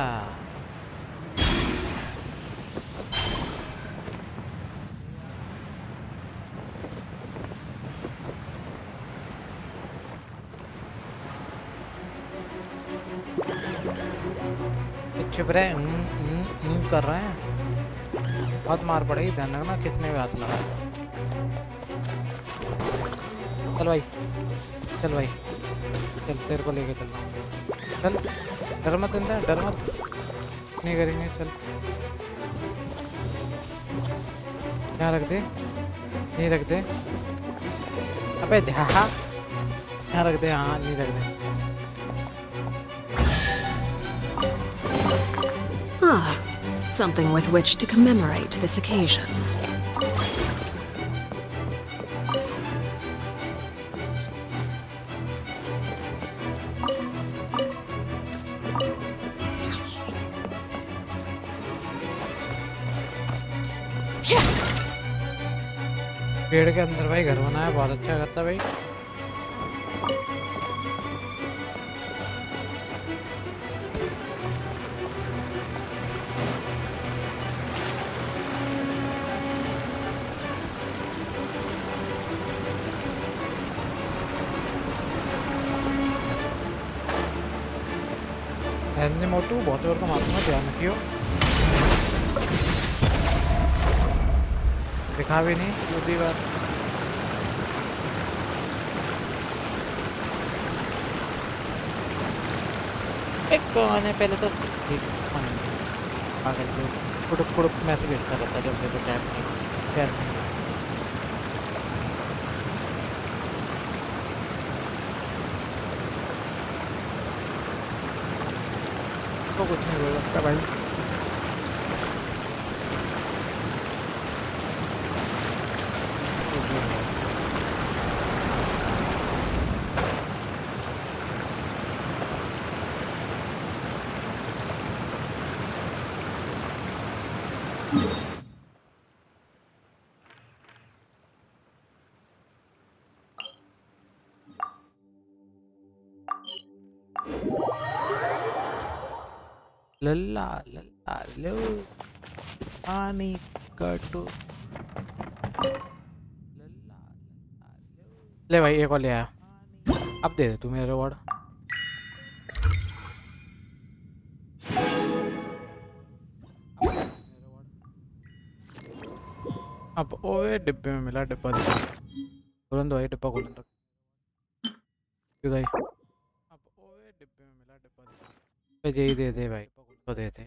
चुप रहे, कर रहे हैं। बहुत मार पड़ेगी, ध्यान रखना किसने भी हाथ लगाया। चल भाई, चल भाई, चल तेरे को लेके चल रहा हूँ। चल, डर मत, इंसान डर मत, नहीं करेंगे। चल यहाँ रख दे, नहीं रख दे। अबे हाँ, यहाँ रख दे। हाँ नहीं रख दे। Ah, something with which to commemorate this occasion. पेड़ के अंदर भाई घर बनाया, बहुत अच्छा घर था भाई। मोटू बहुत जोर का मारूंगा, ध्यान रखियो। दिखा भी नहीं दूसरी बार। एक कौन है पहले तो ठीक पागल जो कुड़ुक कुड़ुक मैसेज भेजता रहता है जब देखो टैप नहीं खैर नहीं। तो कुछ नहीं बोल सकता भाई। लल्ला लल्ला लो पानी कटो लल्ला लल्ला लो। ले भाई एक और ले आया। अब दे दे तू मेरा रिवॉर्ड। अब ओए डिब्बे में मिला। डिब्बा दे तुरंत भाई डिब्बा खोल दो भाई। अब ओए डिब्बे में मिला। डिब्बा दे यही दे दे भाई तो दे दे।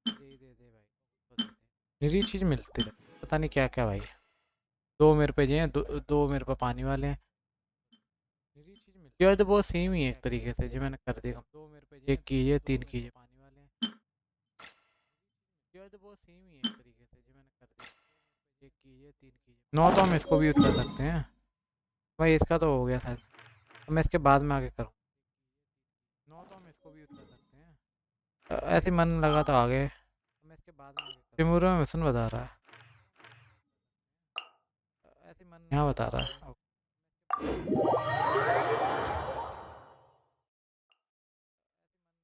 यही दे दे भाई तो दे दे। निरी चीज मिलती है पता नहीं क्या क्या भाई। दो मेरे पे ये हैं दो मेरे पे पानी वाले हैं। निरी चीज मिलती है तो बहुत सेम ही है एक तरीके से जो मैंने कर दिया। दो मेरे पे एक कीजिए 3 कीजिए पानी वाले हैं। तो बहुत सेम ही है एक तरीके से जो मैंने कर दिया। एक कीजिए 3 कीजिए 9 तो हम इसको भी यूज कर सकते हैं भाई। इसका तो हो गया शायद। अब मैं इसके बाद में आगे करूँ। 9 तो हम इसको भी यूज कर सकते हैं। ऐसे मन लगा तो आगे मैं इसके बाद में तिमूरा में मिशन बता रहा है। ऐसे मन यहाँ बता रहा है।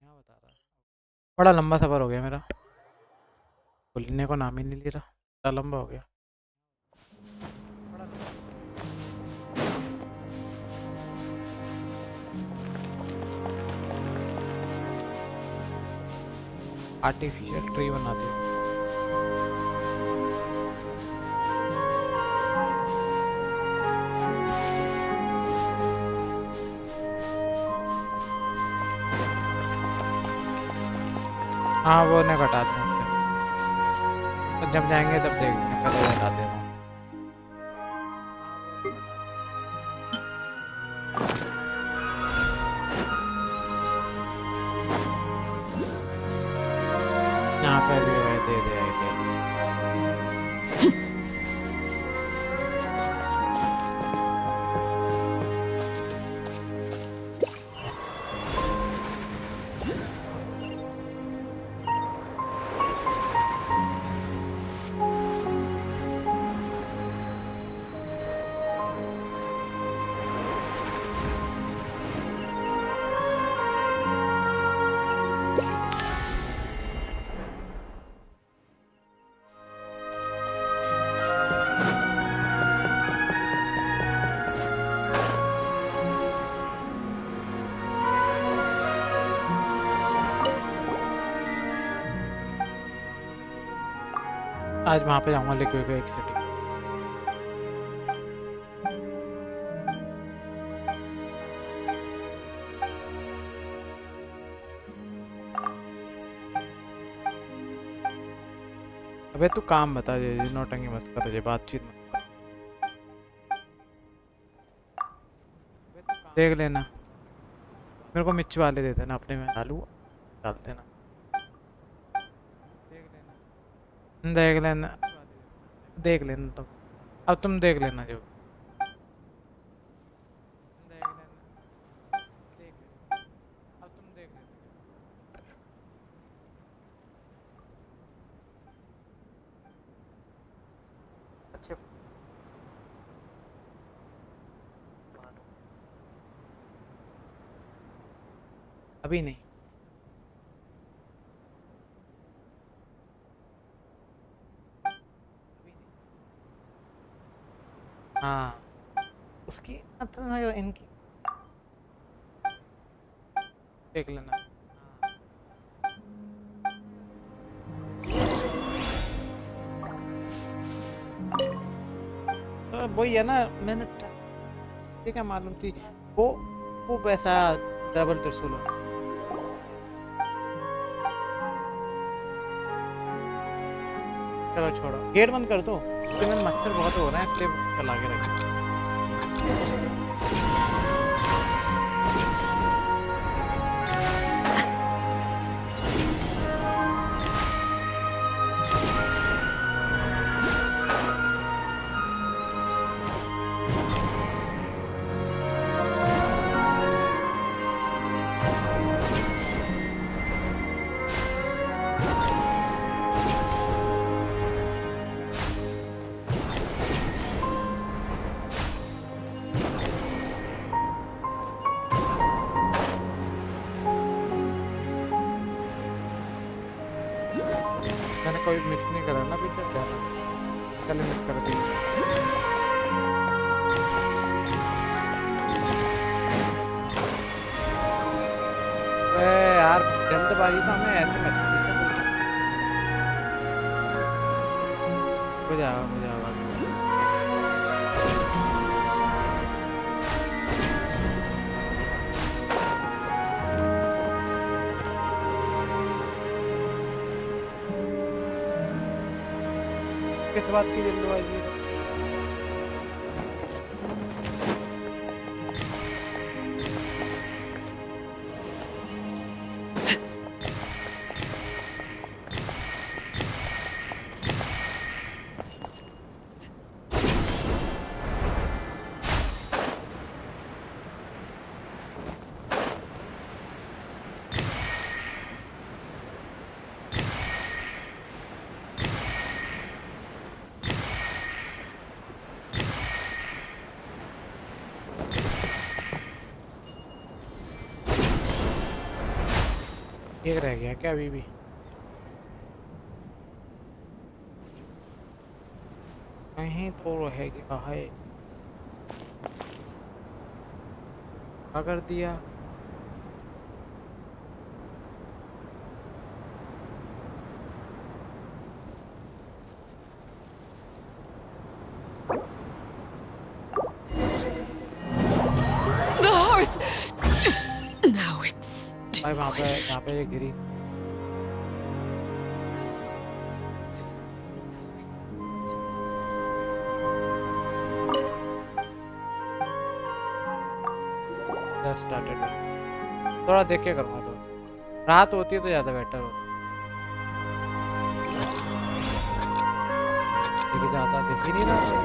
यहाँ बता रहा है। बड़ा लंबा सफ़र हो गया मेरा। खुलने को नाम ही नहीं ले रहा। बड़ा लंबा हो गया। आर्टिफिशियल ट्री बना दिया। हाँ वो ने घटा दें उसके। तो जब जाएंगे तब देखेंगे पहले हटा दे रहा हूँ। यहाँ पे भी दे दे आएंगे। आज वहाँ पे जाऊँगा लिक्विड एक सिटी। अबे तू काम बता दे नौटंकी मत कर ये बातचीत मत कर। देख लेना मेरे को मिर्च वाले दे देना अपने में आलू डाल देना। देख लेना देख लेना तुम। अब तुम देख लेना जो देख लेना देख लेना। अब तुम देख लेना। अच्छे अभी नहीं। हाँ उसकी इनकी देख लेना। तो वही है ना मैंने ठीक है मालूम थी वो वैसा डबल त्रिशूल। चलो छोड़ो गेट बंद कर दो क्योंकि मैंने मच्छर बहुत हो रहे हैं इसलिए चला के रखा। मैंने कोई मिस नहीं करा ना पीछे जाना, चले मिस कर दी। यार जल्दबाजी था, मैं ऐसे मैसेज नहीं कर, हो जाएगा हो जाएगा। किस बात की जल्दबाजी है? एक रह गया क्या अभी भी? कहीं तो रहेगा है, अगर दिया The hearth! Now it's भाई वहाँ पे ये गिरी। स्टार्टेड थोड़ा देख के करूँगा, तो रात होती है तो ज़्यादा बेटर होता, लेकिन ज़्यादा दिख ही नहीं रहा।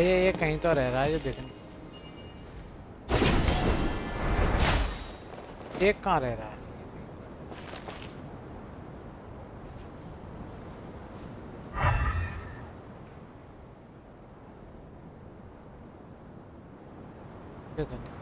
ये कहीं तो रह रहा है, ये देखने एक कहाँ रह रहा है? ये तो नहीं।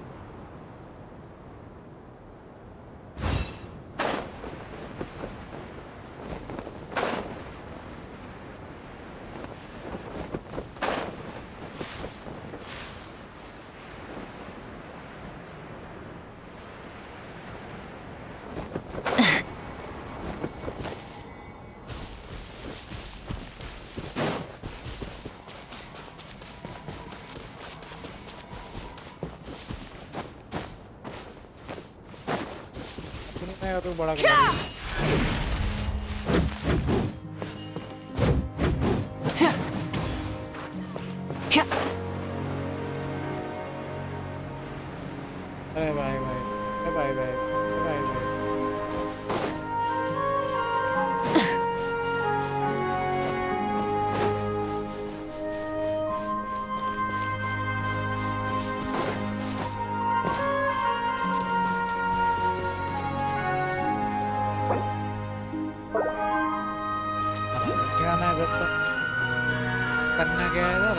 तो बड़ा अरे भाई भाई भाई भाई भाई भाई करना क्या है इधर?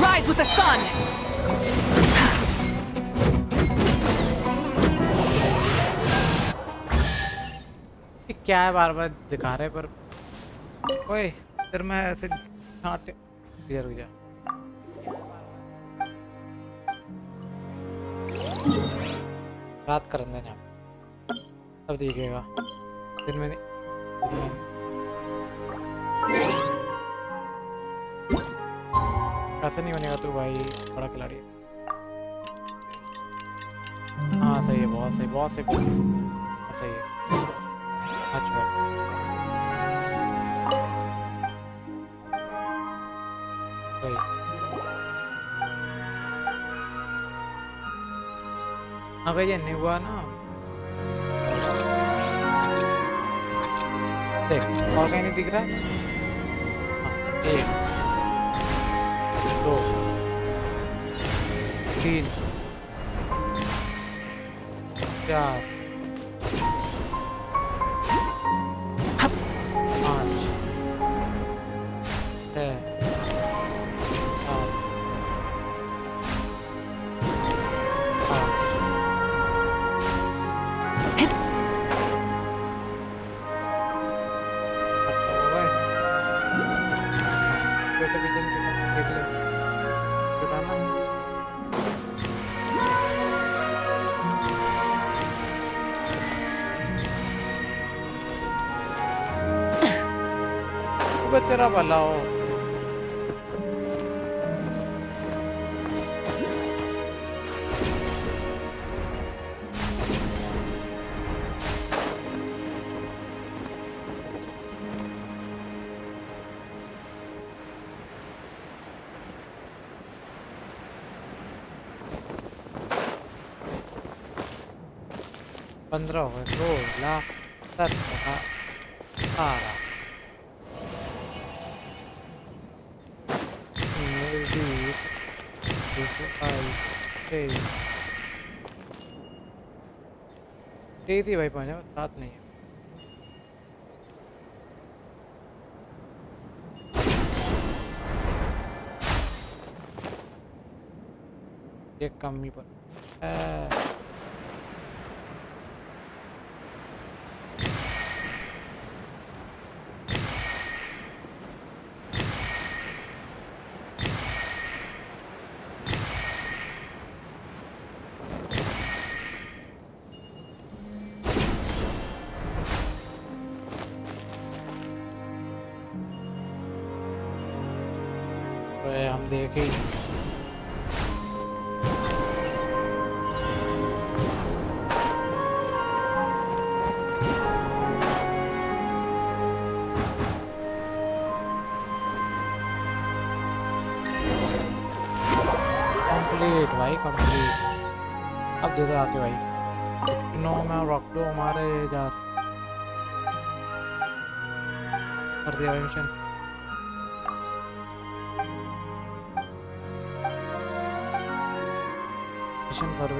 rise with the sun! ये क्या है बार बार दिखा रहे पर ओए इधर मैं ऐसे छाट इधर रुक जा रात कर देना तब दिखेगा दिन में नहीं ऐसा नहीं बनेगा तू भाई बड़ा खिलाड़ी है हाँ सही है बहुत सही बहुत सही बहुत सही है अच्छा सही अगर ये नहीं हुआ ना देख और कहीं नहीं दिख रहा हाँ तो 1 2 3 4 5 6 तेरा भला हो पंद्रह हो 16 थी भाई पहुंचा 7 नहीं है एक कम ही पर हम देखे ही कंप्लीट भाई कंप्लीट अब दे दो आके भाई नो मैं रख दो हमारे यार कर दिया भाई मिशन मिशन कर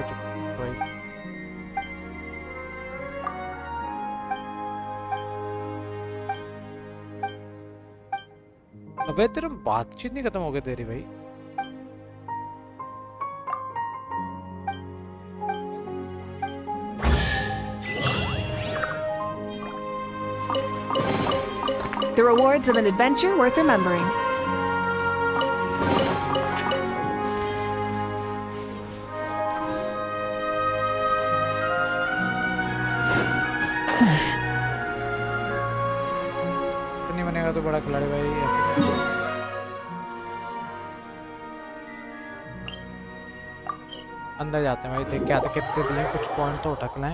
भाई अबे तेरा बातचीत नहीं खत्म हो गई तेरी भाई The rewards of an adventure worth remembering. नहीं बनेगा तो बड़ा खिलाड़ी भाई ऐसे अंदर जाते हैं भाई देख के आते कितने दिए कुछ पॉइंट तो उठक लें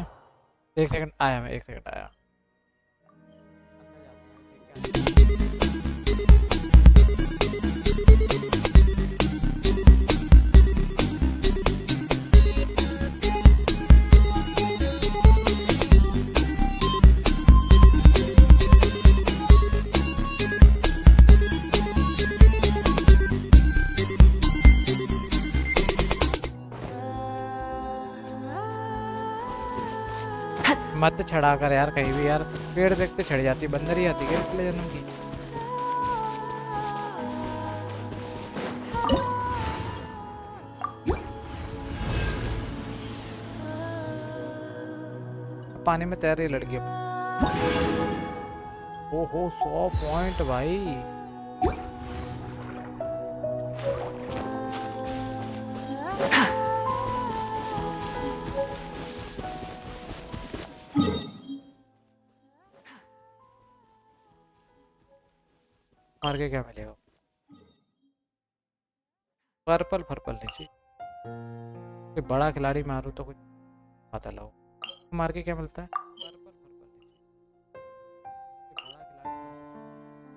1 सेकंड आया मैं 1 सेकंड आया मत छड़ा कर यार कहीं भी यार पेड़ देखते छड़ जाती बंदर ही आती है पिछले जन्म की पानी में तैर रही लड़की। ओहो 100 पॉइंट भाई। मार के क्या मिलेगा? पर्पल पर्पल नहीं, कोई बड़ा खिलाड़ी मारूं तो कुछ पता लो। मार के क्या मिलता है? पर्पल पर्पल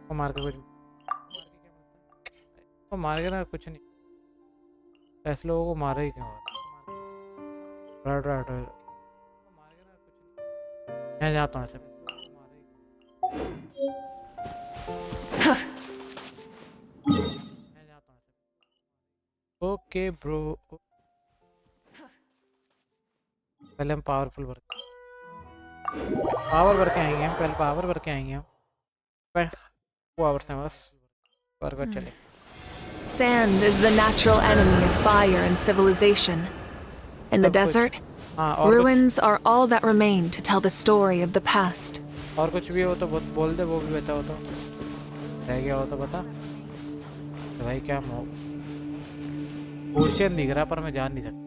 को मार के कुछ क्या मिलता है? को मार के ना कुछ नहीं, ऐसे लोगों को मारा ही क्यों? मार के ना कुछ नहीं। मैं जाता हूँ ऐसे। ओके ब्रो, पहले हम पावर वर्क आएंगे हम, पहले पावर वर्क आएंगे हम, पर 2 आवर्स में बस वर्क चले। Sand is the natural enemy of fire and civilization. In the desert, ruins are all that remain to tell the story of the past. और कुछ भी हो तो बोल दे, वो भी बताओ तो रह गया हो तो बता। तो भाई क्या ओशियन दिख रहा पर मैं जान नहीं सकता।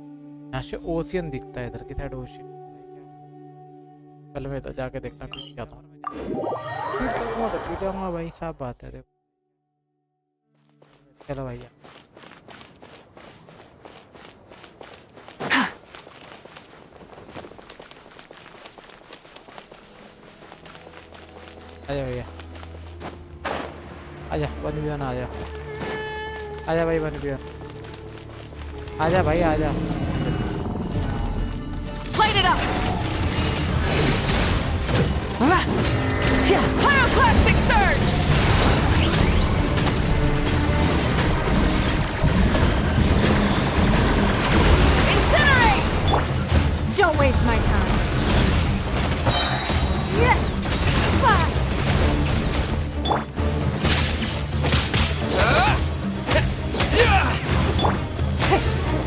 यहाँ से ओशियन दिखता है, इधर की साइड ओशियन। कल मैं तो जाके देखना कुछ क्या था। तो भाई साफ बात है, देखो। चलो भैया आजा भैया, आजा वन भी वन, आजा आजा भाई वन भी वन, आजा भाई आजा। Light it up! Pyroclastic surge! Incinerate! Don't waste my time.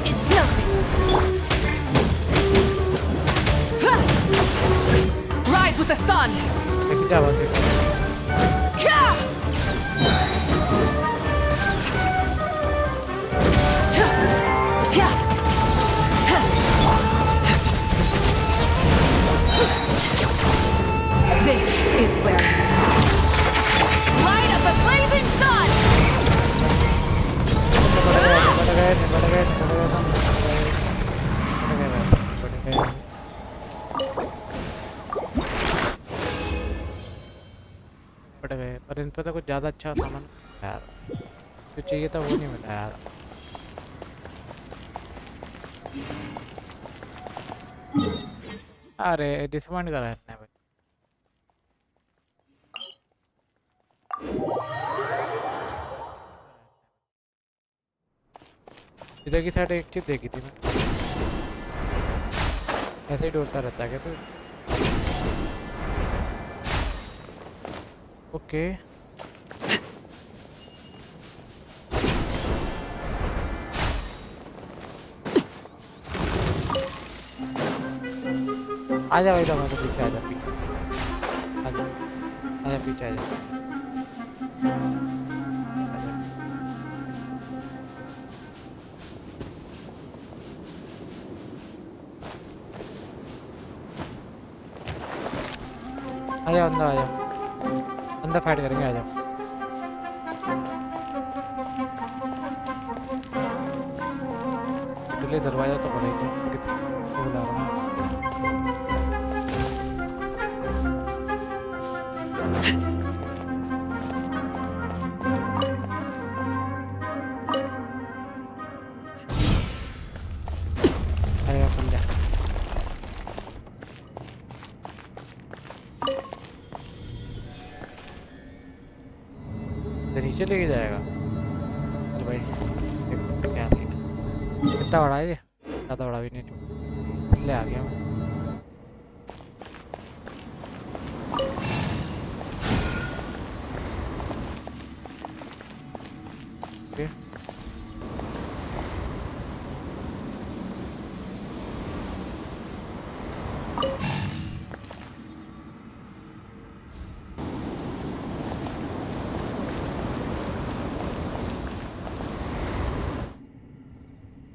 It's nothing. Rise with the sun! क्या बात है? This is where light up the blazing sun! पर इन पे तो कुछ ज़्यादा अच्छा सामान यार, जो चाहिए था वो नहीं मिला यार। अरे डिसअपॉइंट कर रहा है भाई। इधर की साइड एक चीज देखी थी मैं, ऐसे ही डोलता रहता है क्या तू? ओके आजा भाई, तो पीछे आजा, आजा आजा पीछे आजा। आजा अंदर, आजा अंदर फाइट करेंगे, आजा। डिले दरवाजा तो खोलेंगे, बुला रहा हूँ। आया खुल जा। नीचे लेके जाएगा। अरे भाई क्या कितना बड़ा है ये? ज़्यादा बड़ा भी नहीं, इसलिए आ गया मैं।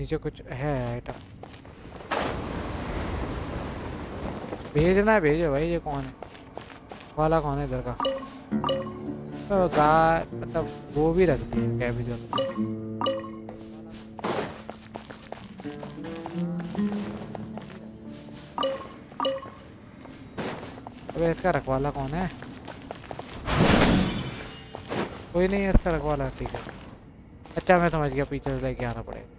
नीचे कुछ है आइटम। भेजना है, भेजो भाई। ये कौन है वाला, कौन है इधर का? तो गाय मतलब वो भी रखती है कैबिजल। अबे इसका रखवाला कौन है? कोई नहीं है इसका रखवाला, ठीक है। अच्छा मैं समझ गया, पीछे से लेके आना पड़ेगा।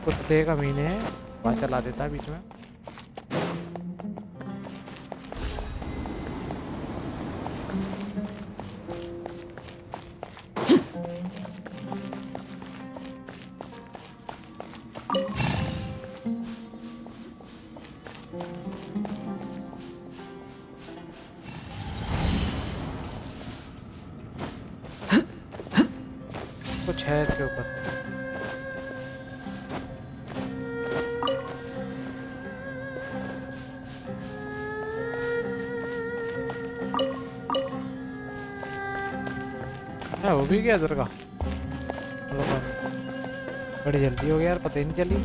कुत्ते कमीने बात चला देता है बीच में। कुछ है इसके ऊपर। है वो भी गया इधर का। चलो बड़ी जल्दी हो गया यार, पता ही नहीं चली।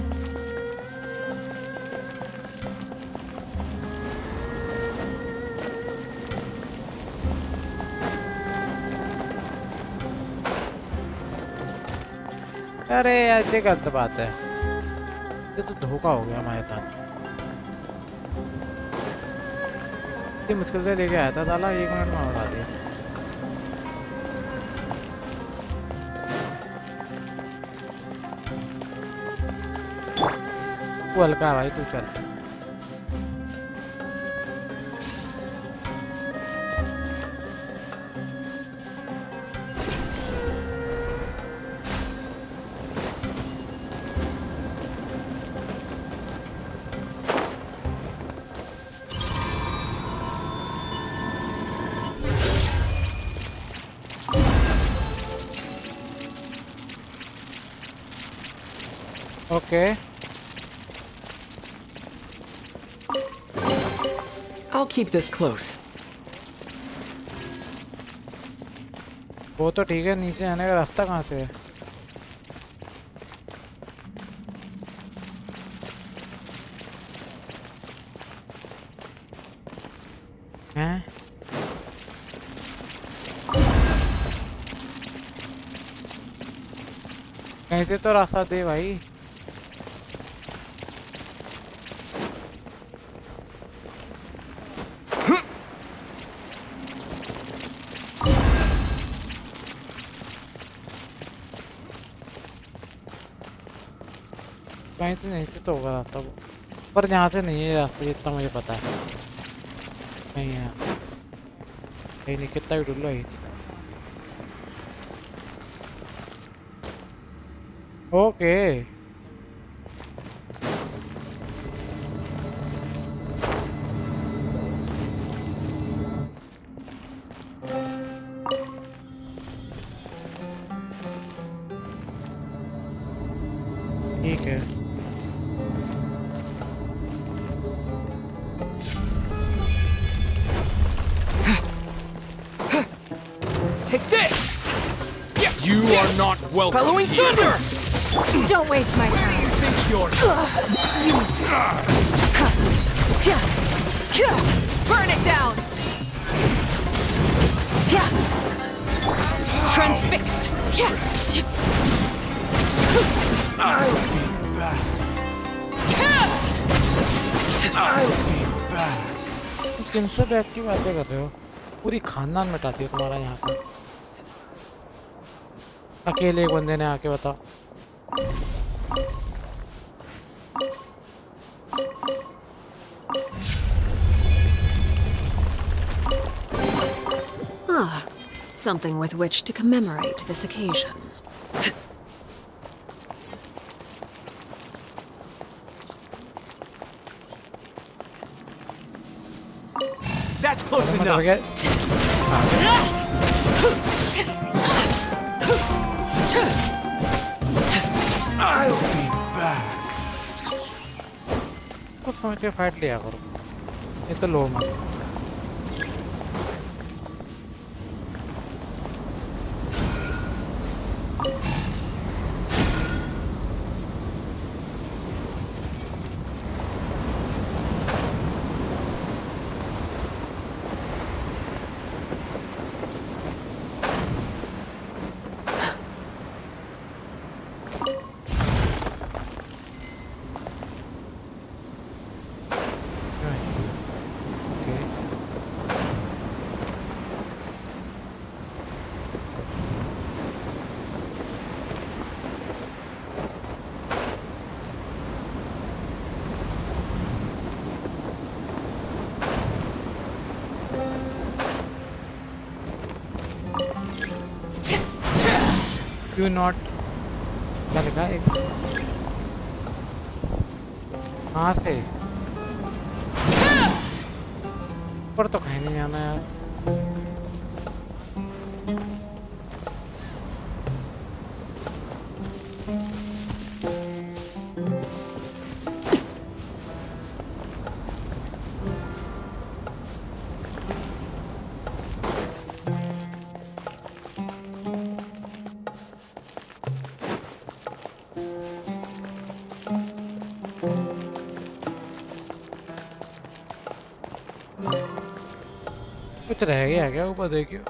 अरे यार ये गलत बात है, ये तो धोखा हो गया हमारे साथ। इतनी मुश्किल से लेके आया था साला, 1 मिनट में उड़ा दिया। तू हल्का है भाई, तू चल। Okay. I'll keep this close. वो तो ठीक है, नीचे आने का रास्ता कहाँ से है? हैं? कहीं से तो रास्ता दे भाई। कहीं से नहीं से तो होगा रास्ता वो, पर यहाँ से नहीं है रास्ता, जितना मुझे पता है। नहीं है कहीं नहीं, कितना भी ढूंढ लो। ओके ठीक है। Take this! You are not welcome. Following thunder! Don't waste my time. Burn it down! Transfixed! I'll be back. I'll be back. सिमसे बैठ की बातें कर रहे हो? पूरी खानदान मिटाती है तुम्हारा यहाँ पे। अकेले एक बंदे ने आके बता। Ah, something with which to commemorate this occasion. That's close मतलब enough. क्या? I'll be back. कुछ समझ के फाइट लिया करो, ये तो लो मत। क्यों नॉट क्या लिखा है एक कहाँ से ऊपर तो कहीं नहीं जाना यार कुछ रह गया क्या ऊपर देखियो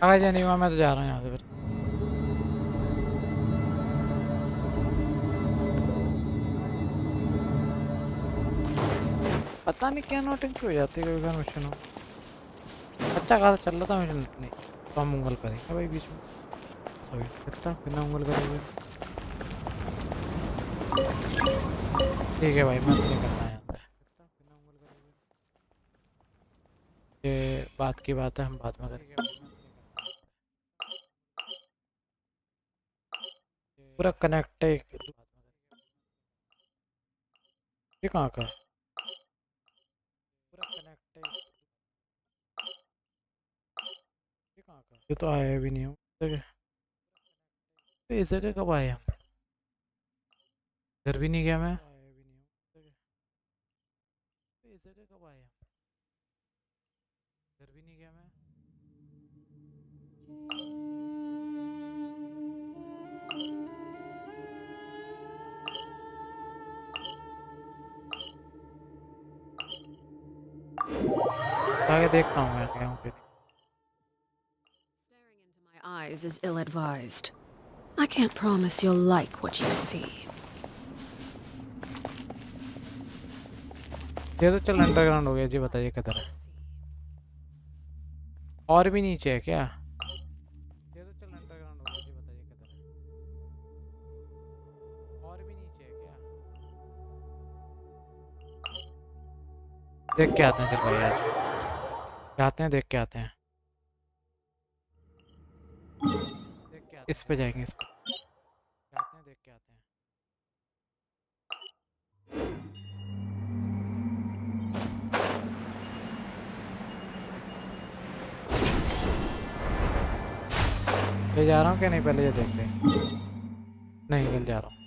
आगे जा नहीं हुआ मैं तो जा रहा हूँ यहाँ से फिर पता नहीं क्या नोटिंग हो जाती है कभी कभी मिशन हो अच्छा खासा चल रहा था मिशन नहीं तो हम उंगल करेंगे भाई बीच में सही कितना बिना उंगल करेंगे ठीक है भाई मैं तो नहीं करना यहाँ पे ये बात की बात है हम बाद में करेंगे पूरा कनेक्ट है ये कहाँ का है पूरा कनेक्ट है ये कहाँ का ये तो आया भी नहीं हूँ तो इस जगह कब आए हम इधर भी नहीं गया मैं इस जगह कब आए हम इधर भी नहीं गया मैं आगे देखता हूँ मैं क्या हूँ फिर Staring into my eyes is ill-advised. I can't promise you'll like what you see. ये तो चल अंडरग्राउंड हो गया जी बताइए किधर है और भी नीचे है क्या ये तो चल अंडरग्राउंड हो गया जी बताइए किधर है और भी नीचे है क्या देख के आते हैं चल भाई आज जाते हैं देख के आते हैं इस पे जाएंगे इस पे जाते हैं देख के आते हैं ले जा रहा हूँ क्या नहीं पहले ये देखते हैं नहीं मिल जा रहा हूँ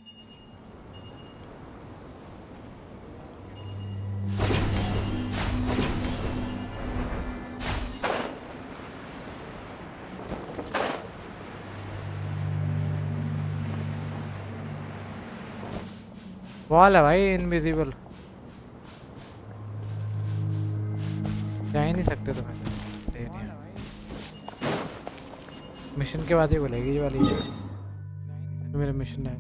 वॉल है भाई इनविजिबल जा ही नहीं सकते तुम ऐसे मिशन के बाद ही बोलेगी ये वाली है तो मेरा मिशन है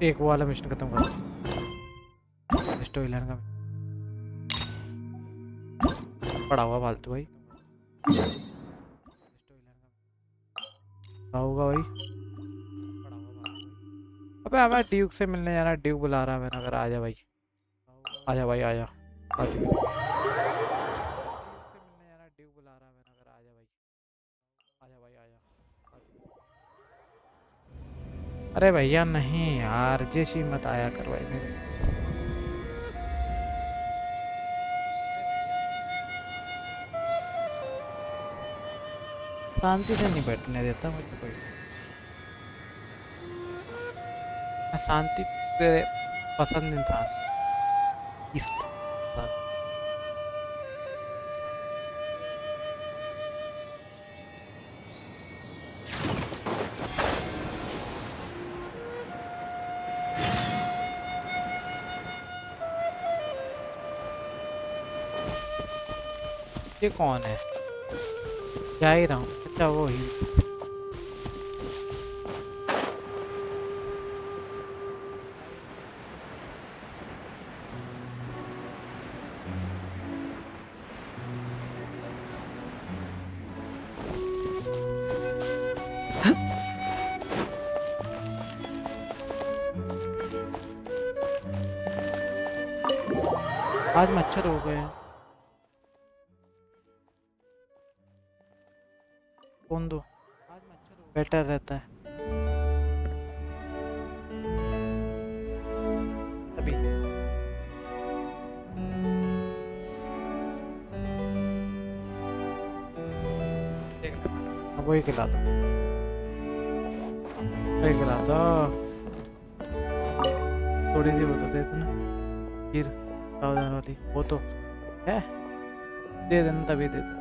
एक वाला मिशन खत्म कर स्टोरी लाइन का पड़ा हुआ फालतू भाई होगा भाई अबे हमें ड्यूक से मिलने जाना ड्यूक बुला रहा है मैंने अगर आजा भाई आजा भाई आजा अरे भैया नहीं यार जैसी मत आया कर भाई मेरे शांति से नहीं बैठने देता मुझे कोई शांति तेरे पसंद इंसान ईस्ट ये कौन है? जा ही रहा हूँ। अच्छा वो ही आज मच्छर हो गए हैं। कौन दो बेटर रहता है अभी। अब वही खिला दो, वही खिला दो। थोड़ी सी वो तो दे देना खीर सावधान वाली, वो तो है, दे देना तभी दे देना।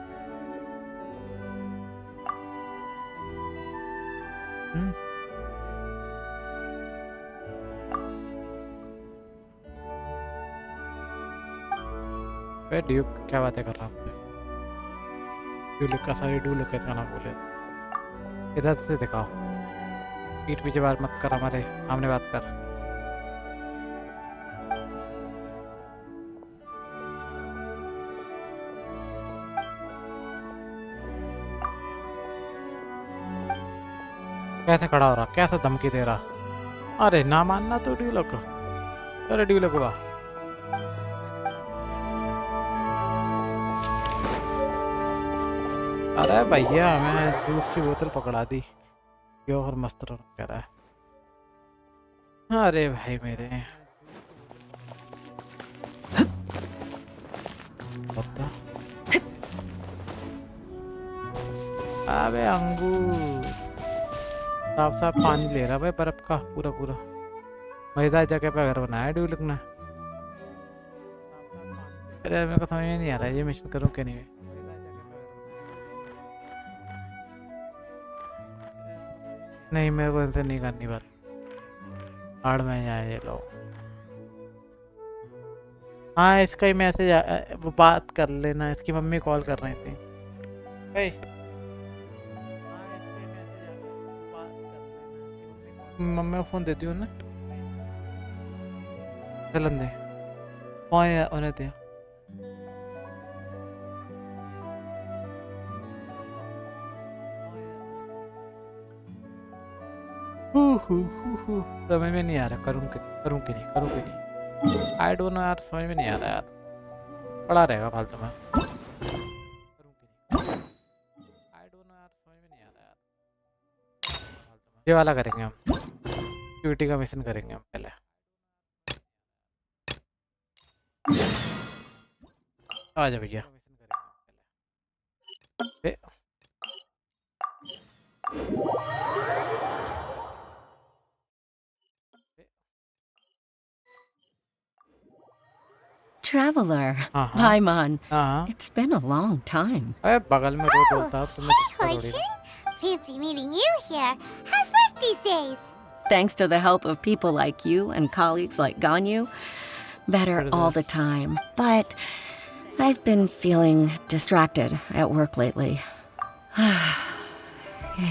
ड्यूक क्या बातें कर रहा हूँ? ड्यूलिक का सारी ड्यूलिक कैसे नाम बोले? इधर से दिखाओ, पीठ पीछे बात मत कर, हमारे सामने बात कर। कैसे खड़ा हो रहा, कैसे धमकी दे रहा? अरे ना मानना तो ड्यूलिक, अरे ड्यूलिक हुआ। अरे भैया मैं जूस की बोतल पकड़ा दी, क्यों और मस्त कह रहा है। अरे भाई मेरे अबे अंगूर साफ साफ पानी ले रहा भाई, बर्फ का पूरा पूरा। मजेदार जगह पे घर बनाया ड्यूलिक ने। अरे मेरे को समझ में नहीं आ रहा है ये मिशन करूँ क्या नहीं। नहीं मेरे को इनसे नहीं करनी बात, आड़ में जाए ये लोग। हाँ इसका ही मैसेज वो बात कर लेना, इसकी मम्मी कॉल कर रही थी भाई। मम्मी को फोन देती हूँ ना, चलन दे फोन उन्हें दे। समझ में नहीं आ रहा करूँ कि नहीं। आई डोंट नो यार, समझ में नहीं आ रहा यार, पड़ा रहेगा फालतू में। आई डोंट नो यार, समझ में नहीं आ रहा यार। ये वाला करेंगे हम, सिक्योरिटी का मिशन करेंगे हम पहले। आ जा भैया। Traveler, Paimon, it's been a long time. बगल में रोड बोलता है तुम्हें। Fancy meeting you here. How's work these days? Thanks to the help of people like you and colleagues like Ganyu, better all the time. But I've been feeling distracted at work lately.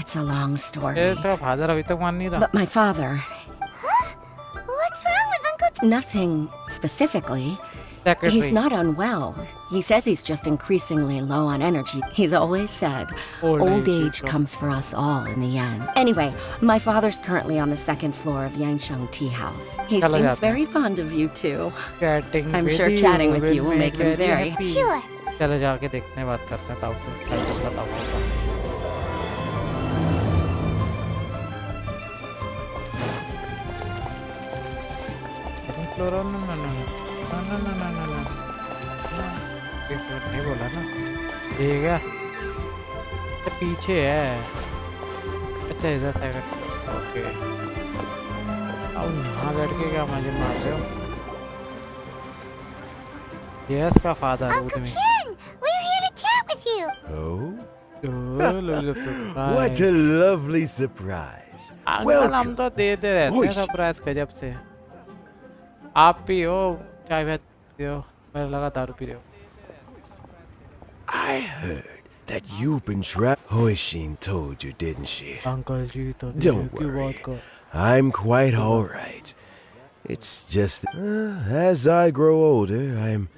It's a long story. But my father... Huh? What's wrong with Uncle Nothing specifically. He's not unwell. He says he's just increasingly low on energy. He's always said, old age comes for us all in the end. Anyway, my father's currently on the second floor of Yangsheng Tea House. He seems very fond of you too. I'm sure chatting with you will make him very happy. Sure. चलो जाके देखते हैं, बात करते हैं ताऊ से, क्या कुछ बताओ होगा। नहीं बोला ना, ठीक है पीछे है। अच्छा इधर से ओके अब यहाँ बैठ के क्या मजे मार रहे हो? यस का father Uncle Chen, we're here to chat with you. Oh? Oh, What a lovely surprise. Uncle हम Welcome. तो देते रहते हैं Oish. सरप्राइज गजब से। आप पियो चाय पियो, मेरा लगा दारू पी रहे हो। I heard that you've been trapped. Hoishin told you, didn't she? Uncle ji तो Don't की बात worry. कर। I'm quite all right. It's just as I grow older, I'm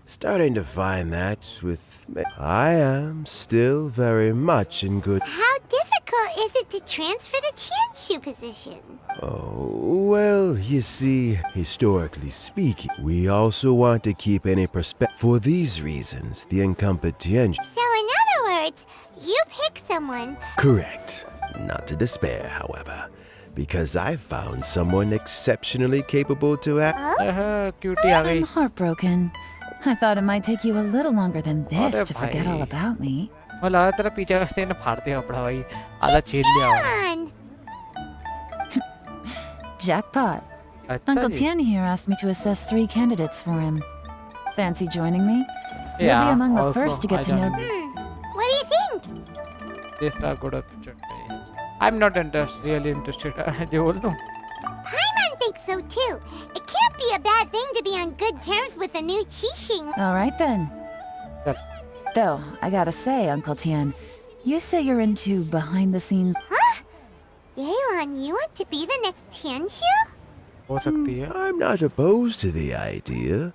starting to find that I am still very much in good. How difficult is it to transfer the Tianshu position? Oh, well, you see, historically speaking, we also want to keep any perspective. For these reasons, the incompetient. So, in other words, you pick someone. Correct. Not to despair, however, because I found someone exceptionally capable to act. Cutie आ गई। I'm heartbroken. I thought it might take you a little longer than अरे this to forget all भाई। about me. वो लगा तेरा पीछे का से ना फाड़ दिया कपड़ा भाई, आधा छीन लिया होगा। Come on. Jackpot. अच्छा Uncle ji. Tian here asked me to assess 3 candidates for him. Fancy joining me? You'll Yeah, be among the also, first to get I to know. don't What do you think? This is a good option. I'm not really interested. जो बोल दूँ? Paimon thinks so too. It can't be a bad thing to be on good terms with a new Qixing. All right then. चल। Though, I gotta say, Uncle Tian, you say you're into behind the scenes. Huh? Yelan, you want to be the next Tianshu? हो सकती है। I'm not opposed to the idea,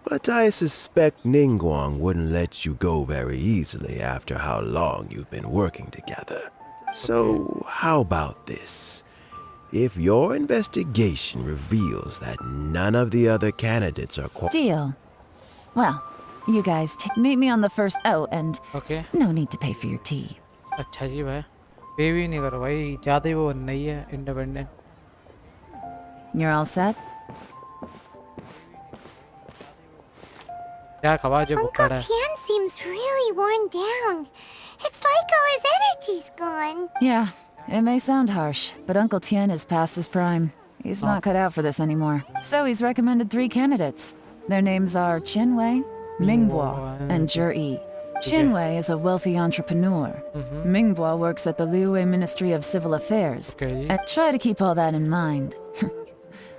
but I suspect Ningguang wouldn't let you go very easily after how long you've been working together. So, how about this? If your investigation reveals that none of the other candidates are Deal. Well, you guys meet me on the first. Oh, and Okay. no need to pay for your tea. अच्छा जी भाई, पे भी नहीं करो भाई, ज़्यादा ही वो नहीं है इंडिपेंडेंट। You're all set? क्या खबर जो Uncle बुखार है? Tian seems really worn down. It's like all his energy's gone. Yeah, it may sound harsh, but Uncle Tian is past his prime. He's not cut out for this anymore. So he's recommended 3 candidates. Their names are Qinwei, Mingbo, and Zhi. Qinwei is a wealthy entrepreneur. Mingbo works at the Liuwei Ministry of Civil Affairs. Okay. And try to keep all that in mind.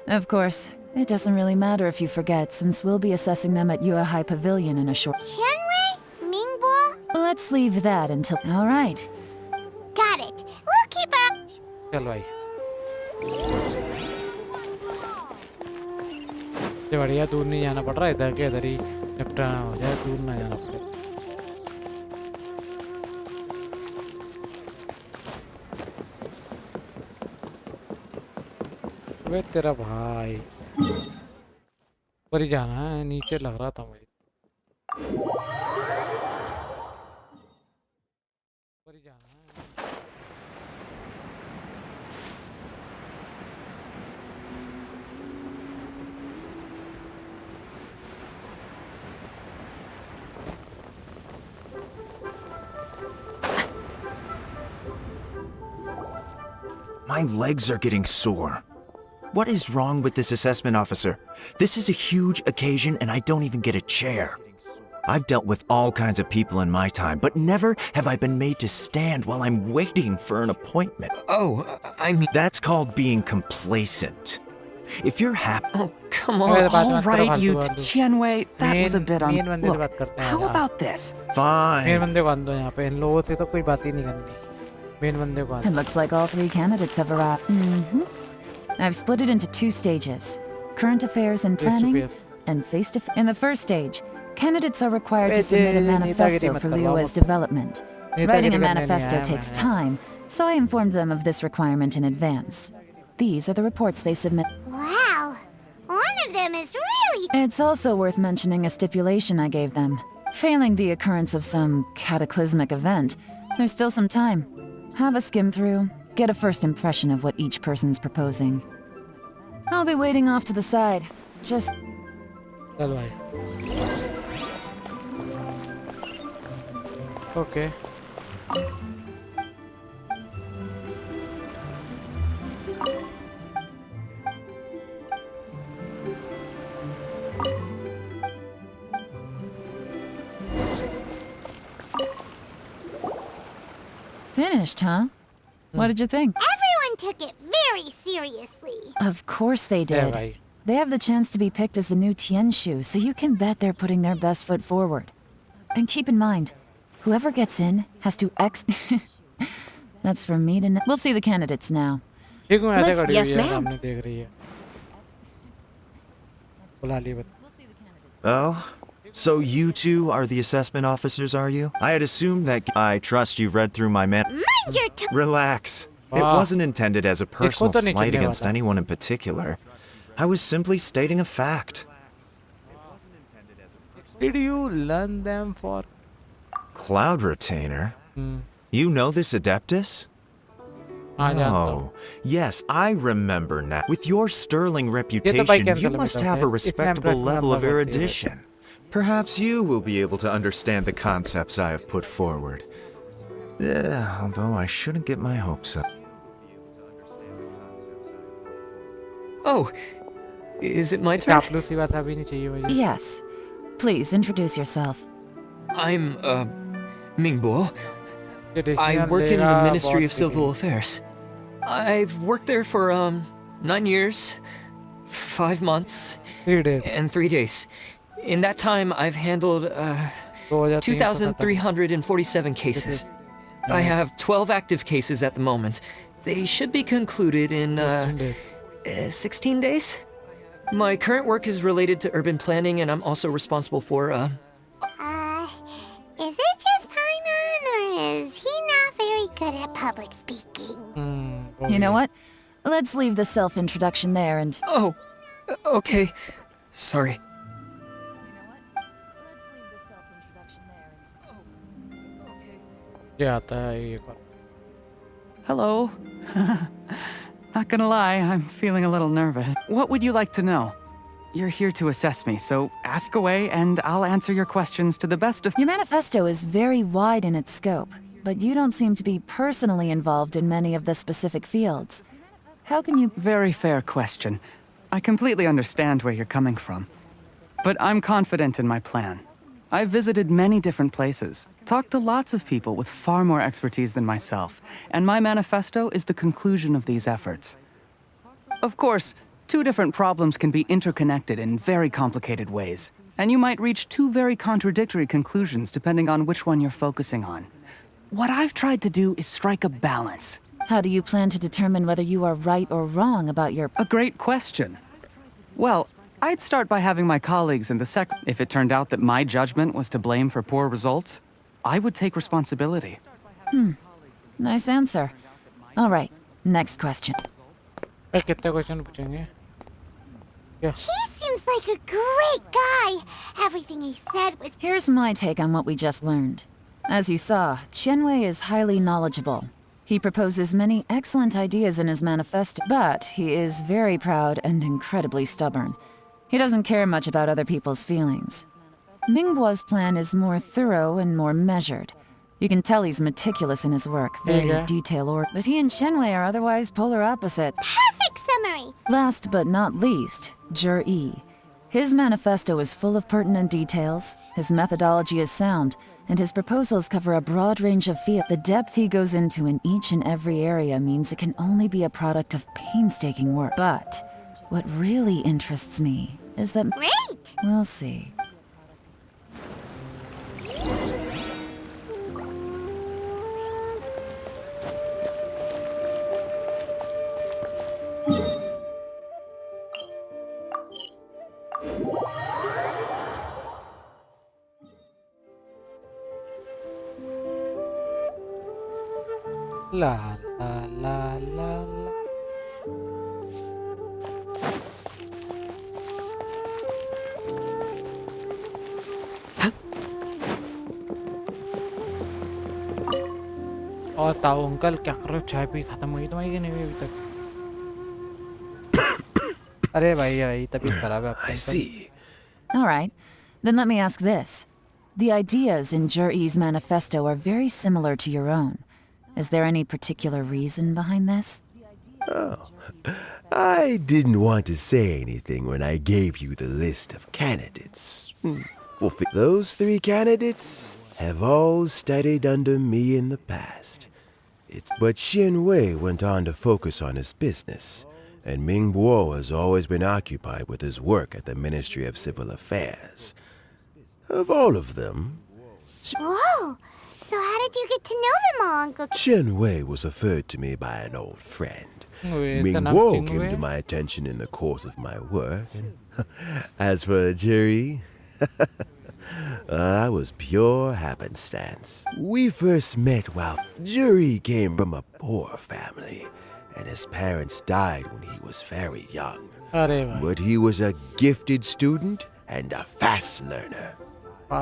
Of course, it doesn't really matter if you forget, since we'll be assessing them at Yuehai Pavilion in a short... Qianwei? Mingbo? Let's leave that until... All right. Got it. We'll keep up. चल भाई। ये बढ़िया, दूर नहीं जाना पड़ रहा, इधर के इधर ही निपटाना हो जाए, दूर ना जाना पड़े। वे तेरा भाई ऊपर ही जाना है, नीचे लग रहा था मुझे। ऊपर ही जाना है। My legs are getting sore. What is wrong with this assessment officer? This is a huge occasion and I don't even get a chair. I've dealt with all kinds of people in my time, but never have I been made to stand while I'm waiting for an appointment. Oh, I mean... That's called being complacent. If you're happy... Oh, come on. All right, you Tianwei, that was a bit on... main बंदे से Look, बात करते हैं। how about this? Main Fine. बंदे को आन दो यहाँ पे, इन लोगों से तो कोई बात ही नहीं करनी। मेन बंदे को आन It looks like all 3 candidates have arrived. I've split it into 2 stages. Current affairs and planning, face. and face-to-face. In the first stage, candidates are required to submit a manifesto for Liue's development. Writing a manifesto takes time, so I informed them of this requirement in advance. These are the reports they submit. Wow. One of them is really... It's also worth mentioning a stipulation I gave them. Failing the occurrence of some cataclysmic event, there's still some time. Have a skim through, get a first impression of what each person's proposing. I'll be waiting off to the side. Just... चल भाई। Okay. Finished, huh? What did you think? Everyone took it very seriously. Of course they did. भाई They have the chance to be picked as the new Tianshu, so you can bet they're putting their best foot forward. And keep in mind, whoever gets in has to That's for me to know. We'll see the candidates now. ठीक हूँ ऐसे Let's- खड़ी yes, हुई है ma'am. सामने देख रही है बुला ली बता Oh, so you two are the assessment officers, are you? I had assumed that. I trust you've read through my man. Mind your tongue. Relax. It Wow. wasn't intended as a personal तो नहीं slight चलने against वाला। anyone in particular. I was simply stating a fact. Did you learn them for Cloud Retainer? You know this Adeptus? हाँ जानता हूँ Oh, yes, I remember now. With your sterling reputation, cancel you में must था, have a okay? respectable इसमें level of impressive erudition. Perhaps you will be able to understand the concepts I have put forward. Yeah, although I shouldn't get my hopes up. Oh, is it my turn? चापलूसी बात अभी नहीं चाहिए मुझे Yes. Please introduce yourself. I'm, Mingbo. ये I decision work in the लेगा Ministry of बहुत Civil Affairs. I've worked there for, 9 years, 5 months, 3 days and 3 days. In that time, I've handled, 2,347 cases. I have 12 active cases at the moment. They should be concluded in, 16 days? My current work is related to urban planning, and I'm also responsible for, Is it just Paimon, or is he not very good at public speaking? You know what? Let's leave the self-introduction there and... Oh, okay. Sorry. ये आता है ये कर Hello. Not gonna lie, I'm feeling a little nervous. What would you like to know? You're here to assess me, so ask away and I'll answer your questions to the best of... Your manifesto is very wide in its scope, but you don't seem to be personally involved in many of the specific fields. How can you... Very fair question. I completely understand where you're coming from. But I'm confident in my plan. I've visited many different places, talked to lots of people with far more expertise than myself, and my manifesto is the conclusion of these efforts. Of course, two different problems can be interconnected in very complicated ways, and you might reach two very contradictory conclusions depending on which one you're focusing on. What I've tried to do is strike a balance. How do you plan to determine whether you are right or wrong about your... A great question. Well, I'd start by having my colleagues in the If it turned out that my judgment was to blame for poor results, I would take responsibility. Nice answer. All right, next question. कितने question पूछेंगे क्या He seems like a great guy. Everything he said was... Here's my take on what we just learned. As you saw, Qianwei is highly knowledgeable. He proposes many excellent ideas in his manifesto, but he is very proud and incredibly stubborn. He doesn't care much about other people's feelings. Mingbo's plan is more thorough and more measured. You can tell he's meticulous in his work, very detail-oriented. But he and Qianwei are otherwise polar opposites. Perfect summary. Last but not least, Yi. His manifesto is full of pertinent details, his methodology is sound, and his proposals cover a broad range of fields. The depth he goes into in each and every area means it can only be a product of painstaking work. But what really interests me is that... Great. We'll see. ला ला ला ला ला और ताऊ uncle क्या कर रहे हो चाय P खत्म हुई तुम्हारी कि नहीं हुई अभी तक अरे भाई तबीयत खराब है आपकी I see. All right, then let me ask this. The ideas in Yi's manifesto are very similar to your own. Is there any particular reason behind this? Oh, I didn't want to say anything when I gave you the list of candidates. Those 3 candidates have all studied under me in the past. But Xin Wei went on to focus on his business, and Ming Guo has always been occupied with his work at the Ministry of Civil Affairs. Of all of them, Whoa! So how did you get to know them all, Uncle? Chen Wei was referred to me by an old friend. Wait, Ming the name Guo Ching came Wei? to my attention in the course of my work, and as for Jerry, that was pure happenstance. We first met while Jerry came from a poor family, and his parents died when he was very young. अरे भाई But he was a gifted student and a fast learner.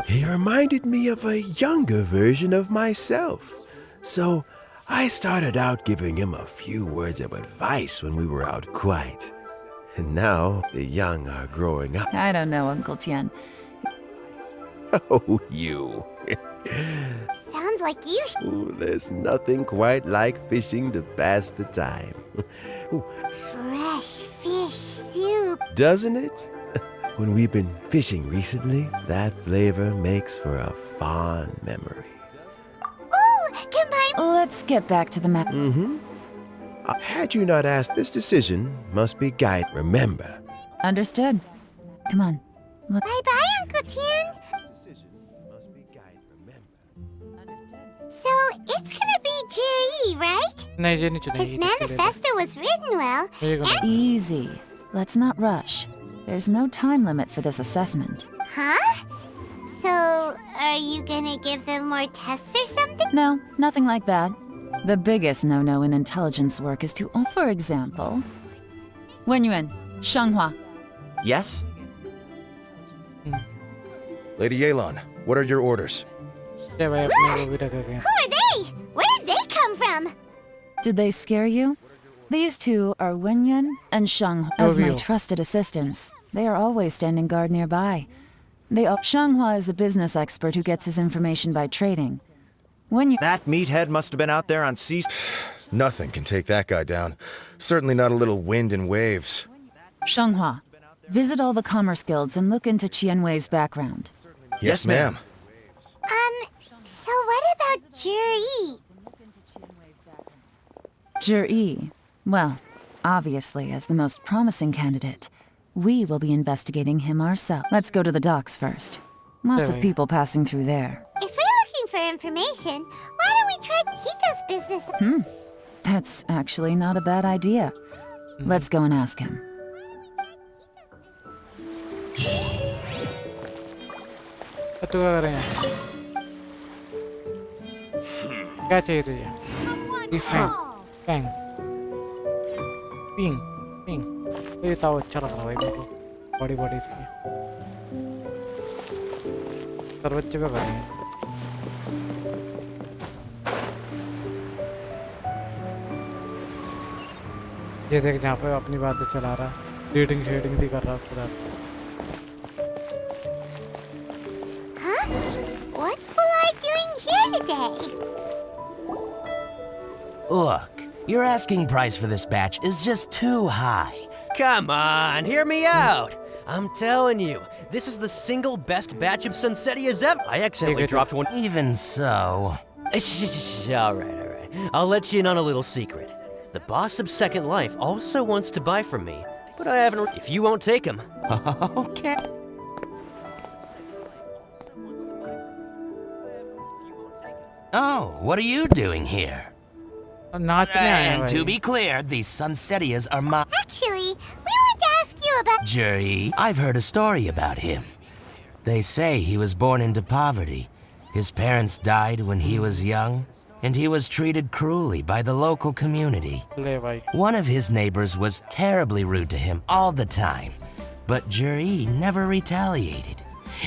He reminded me of a younger version of myself. So I started out giving him a few words of advice when we were out quiet. And now the young are growing up. I don't know, Uncle Tian. Oh, you. Sounds like you. Ooh, there's nothing quite like fishing to pass the time. Ooh, Fresh fish soup. doesn't it? When we've been fishing recently, that flavor makes for a fond memory. Ooh, combine. Let's get back to the map. Mm-hmm. Had you not asked, this decision must be guided. Remember. Understood. Come on. Look. Bye-bye, Uncle Tian. So it's gonna be Jerry, right? नहीं ये नहीं His चलेगी manifesto was written well. and- Easy. Let's not rush. There's no time limit for this assessment. Huh? So, are you gonna give them more tests or something? No, nothing like that. The biggest no-no in intelligence work is to, for example, Wen Yuan, Shanghua. Yes? Lady Yelan, what are your orders? ये भाई अपने को भी रखेंगे Who are they? Where did they come from? Did they scare you? These two are Wenyuan and Shanghua. As my Obvio. trusted assistants, they are always standing guard nearby. Shanghua is a business expert who gets his information by trading. That meathead must have been out there on sea. Nothing can take that guy down. Certainly not a little wind and waves. Shanghua, visit all the commerce guilds and look into Qianwei's background. Yes, ma'am. So what about Jerry? Zhi, well, obviously as the most promising candidate, we will be investigating him ourselves. Let's go to the docks first. Lots of people passing through there. If we're looking for information, why don't we try Hito's business? That's actually not a bad idea. Let's go and ask him. तो तू क्या करेंगे क्या चाहिए तुझे पैंग ping ping ये ताव अच्छा लग रहा भाई मेरे को बड़ी बड़ी इसकी सर्वोच्च पे करेंगे ये देख जहाँ पे अपनी बातें चला रहा रीडिंग शेडिंग भी कर रहा है उसके साथ What's Bulai doing here today? Look, your asking price for this batch is just too high. Come on, hear me out. I'm telling you, this is the single best batch of Sunsetias ever. I accidentally dropped one. Even so. All right. I'll let you in on a little secret. The boss of Second Life also wants to buy from me, but I haven't. If you won't take him, Okay. Oh, what are you doing here? And to be clear, these Sunsetias are my... Actually, we want to ask you about. Jerry, I've heard a story about him. They say he was born into poverty. His parents died when he was young, and he was treated cruelly by the local community. One of his neighbors was terribly rude to him all the time, but Jerry never retaliated.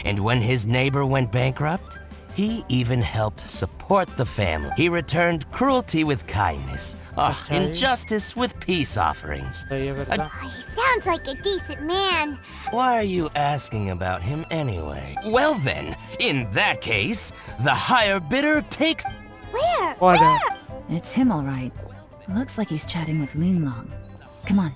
And when his neighbor went bankrupt, he even helped support the family. He returned cruelty with kindness, injustice with peace offerings. He sounds like a decent man. Why are you asking about him anyway? Well then, in that case, the higher bidder takes... Where? It's him, all right. Looks like he's chatting with Linlong. Come on,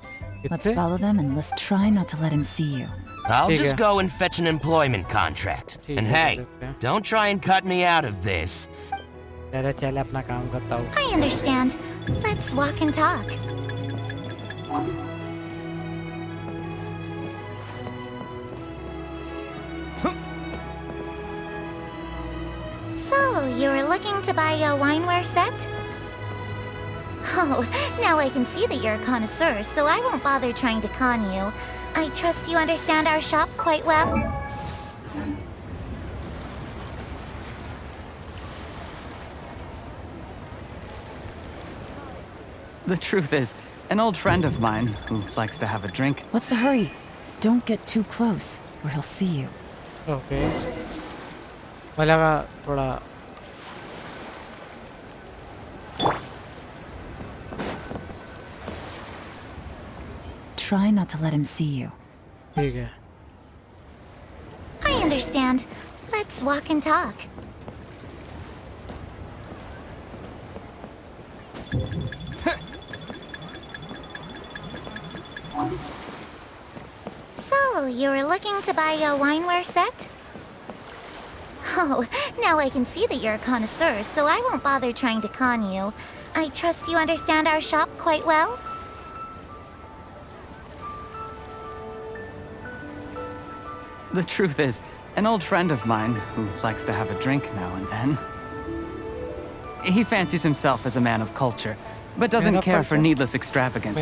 let's follow them and let's try not to let him see you. I'll just go and fetch an employment contract. And hey, don't try and cut me out of this. चले चले अपना काम करता हूँ. I understand. Let's walk and talk. So, you were looking to buy a wineware set? Oh, now I can see that you're a connoisseur, so I won't bother trying to con you. I trust you understand our shop quite well. The truth is, an old friend of mine who likes to have a drink. What's the hurry? Don't get too close, or he'll see you. Okay. मैं लगा थोड़ा Try not to let him see you. ठीक है. I understand. Let's walk and talk. So, you were looking to buy a wineware set? Oh, now I can see that you're a connoisseur, so I won't bother trying to con you. I trust you understand our shop quite well? The truth is, an old friend of mine who likes to have a drink now and then. He fancies himself as a man of culture, but doesn't care for needless extravagance.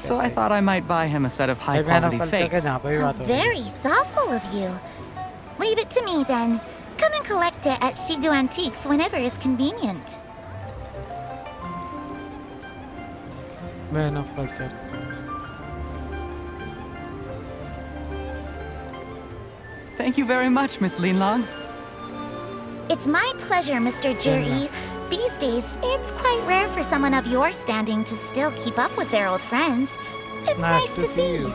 So I thought I might buy him a set of high-quality fakes. How very thoughtful of you. Leave it to me, then. Come and collect it at Shigu Antiques whenever is convenient. Man of culture. Thank you very much, Miss Linlong. It's my pleasure, Mr. Juri. These days, it's quite rare for someone of your standing to still keep up with their old friends. It's nice to see you.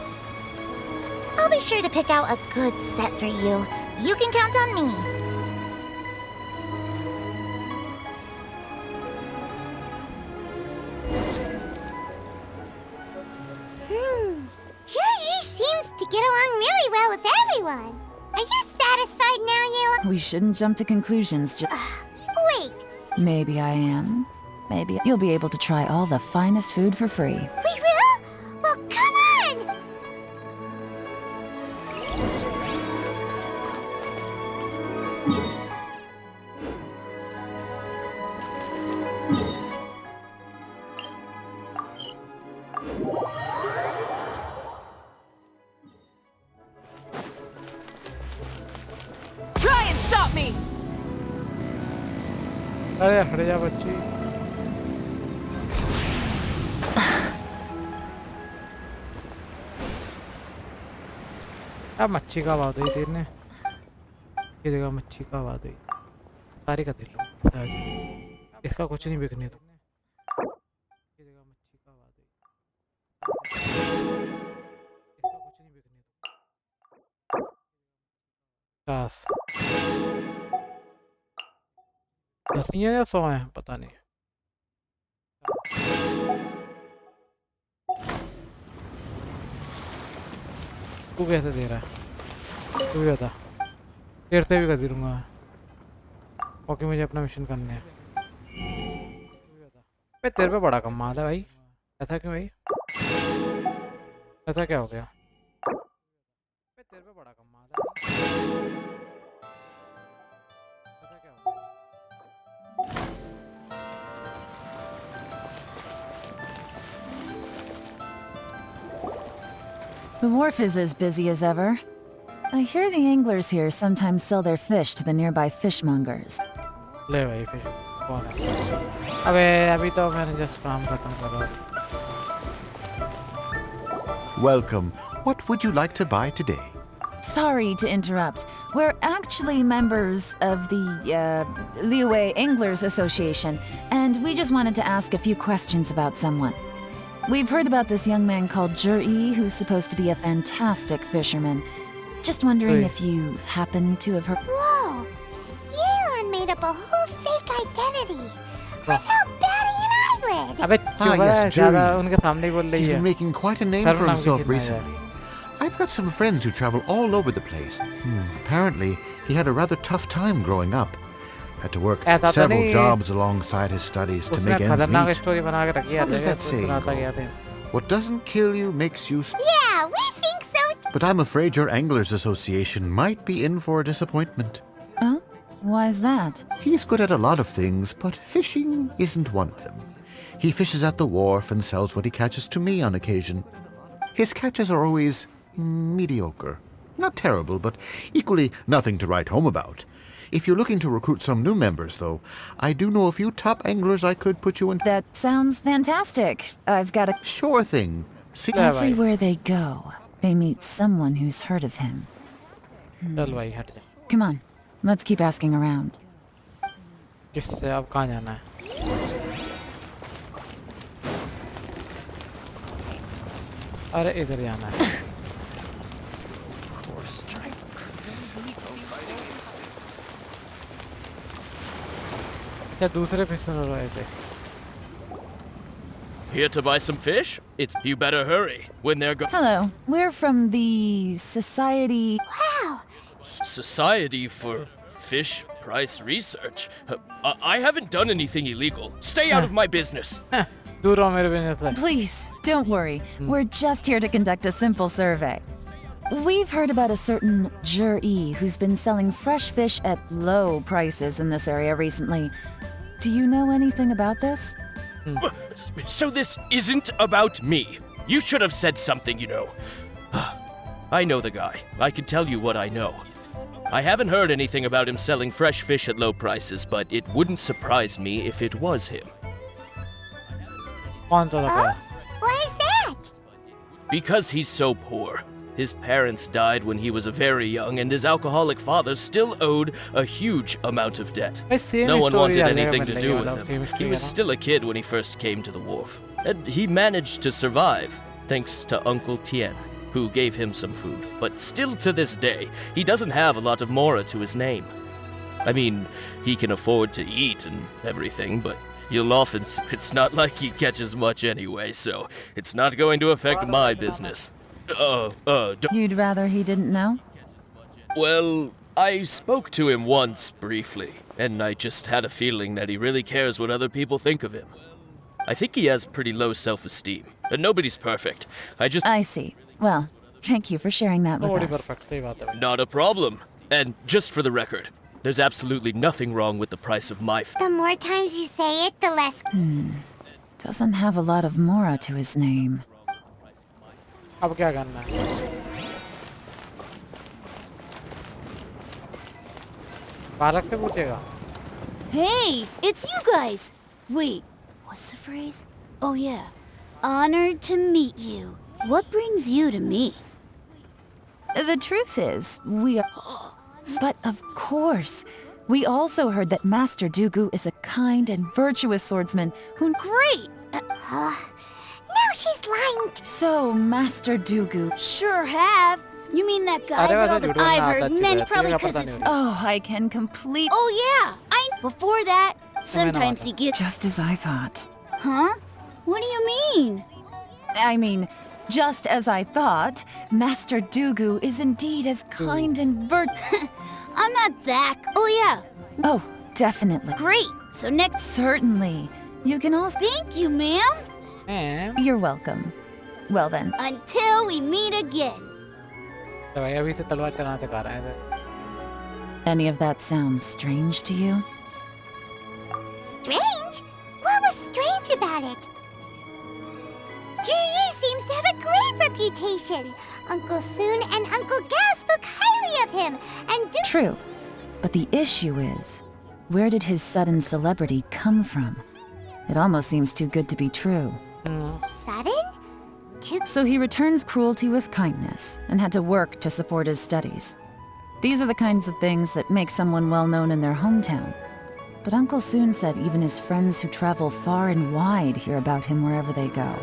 I'll be sure to pick out a good set for you. You can count on me. Juri seems to get along really well with everyone. Are you satisfied now, Yela? We shouldn't jump to conclusions. Wait. Maybe I am. Maybe you'll be able to try all the finest food for free. We will? Well, come on! Try and stop me! अरे हट जा बच्ची. अब मच्छी का आवाज हुई तेरे ने. ये देखा मच्छी का आवाज हुई. सारी का दिल. इसका कुछ नहीं बिकने दो. ये देखा मच्छी का आवाज हुई. इसका कुछ नहीं बिकने दो. बस. 10 या 100 हैं पता नहीं. तू कैसे दे रहा है? तू भी बता. तेरे से भी कर दूंगा क्योंकि मुझे अपना मिशन करने है. भाई तेरे पे बड़ा कमाल है भाई. ऐसा क्यों भाई? ऐसा क्या हो गया? भाई तेरे पे बड़ा कमाल है. ऐसा क्या हो गया? The wharf is as busy as ever. I hear the anglers here sometimes sell their fish to the nearby fishmongers. ले भाई फिश कौन है? अबे अभी तो मैंने जस्ट काम खत्म करा. Welcome. What would you like to buy today? Sorry to interrupt. We're actually members of the Liyue Anglers Association, and we just wanted to ask a few questions about someone. We've heard about this young man called Juri, who's supposed to be a fantastic fisherman. Just wondering if you happen to have heard. Whoa! Yelan made up a whole fake identity without batting an eyelid. अबे चुप है. ज़्यादा उनके सामने ही बोल रही He's है. been making quite a name for himself recently. I've got some friends who travel all over the place. Apparently, he had a rather tough time growing up. Had to work ऐसा तो several नहीं jobs alongside his studies to उसमें make ends खतरनाक meet. Story बना के रखी है How does that कुछ saying बनाता go? गया था What doesn't kill you makes you... Yeah, we think so. But I'm afraid your Anglers Association might be in for a disappointment. Oh? Why is that? He's good at a lot of things, but fishing isn't one of them. He fishes at the wharf and sells what he catches to me on occasion. His catches are always mediocre. Not terrible, but equally nothing to write home about. If you're looking to recruit some new members, though, I do know a few top anglers I could put you in. That sounds fantastic. I've got a... Sure thing. See? Everywhere they go, they meet someone who's heard of him. चल भाई हट जा Come on, let's keep asking around. किससे अब कहाँ जाना है अरे इधर जाना है क्या दूसरे फिश हो रहे थे Here to buy some fish? You better hurry when they're gone. Hello, we're from the Society... Wow! Society for Fish Price Research. I haven't done anything illegal. Stay out of my business. दूर रहो मेरे business से Please, don't worry. We're just here to conduct a simple survey. We've heard about a certain Jur-E who's been selling fresh fish at low prices in this area recently. Do you know anything about this? So this isn't about me. You should have said something, you know. I know the guy. I can tell you what I know. I haven't heard anything about him selling fresh fish at low prices, but it wouldn't surprise me if it was him. कौन सा लगा Why is that? Because he's so poor. His parents died when he was very young, and his alcoholic father still owed a huge amount of debt. same No one story wanted है, anything to मतलब do ये with वाला him. same He story was है ना? still a kid when he first came to the wharf. And he managed to survive, thanks to Uncle Tien, who gave him some food. But still to this day, he doesn't have a lot of mora to his name. I mean, he can afford to eat and everything, but you'll often see it's not like he catches much anyway, so it's not going to affect my business. You'd rather he didn't know? Well, I spoke to him once briefly, and I just had a feeling that he really cares what other people think of him. I think he has pretty low self-esteem, and nobody's perfect. I see. Well, thank you for sharing that with Nobody us. perfect सही बात है Not a problem. And just for the record, there's absolutely nothing wrong with the price of my The more times you say it, the less. Doesn't have a lot of mora to his name. अब क्या करना है बालक से पूछेगा Hey, it's you guys! Wait, what's the phrase? Oh yeah. Honored to meet you. What brings you to me? The truth is, we are... But of course, we also heard that Master Dooku is a kind and virtuous swordsman who... Great! Now she's lying. So, Master Dooku... Sure have. You mean that guy that all the... I've heard many probably because it's... Oh, I can complete... Oh yeah! Before that, sometimes he gets... Just as I thought. Huh? What do you mean? I mean, just as I thought, Master Dooku is indeed as kind and I'm not that... Oh yeah. Oh, definitely. Great! So next... Certainly. You can also... Thank you, ma'am! You're welcome. Well then. Until we meet again. तो भाई अभी से तलवार चलाना सिखा रहा है Any of that sound strange to you? Strange? What was strange about it? Jur-E seems to have a great reputation. Uncle Soon and Uncle Gas spoke highly of him, and True. But the issue is, where did his sudden celebrity come from? It almost seems too good to be true. Sudden? So he returns cruelty with kindness and had to work to support his studies. These are the kinds of things that make someone well known in their hometown. But Uncle Soon said even his friends who travel far and wide hear about him wherever they go.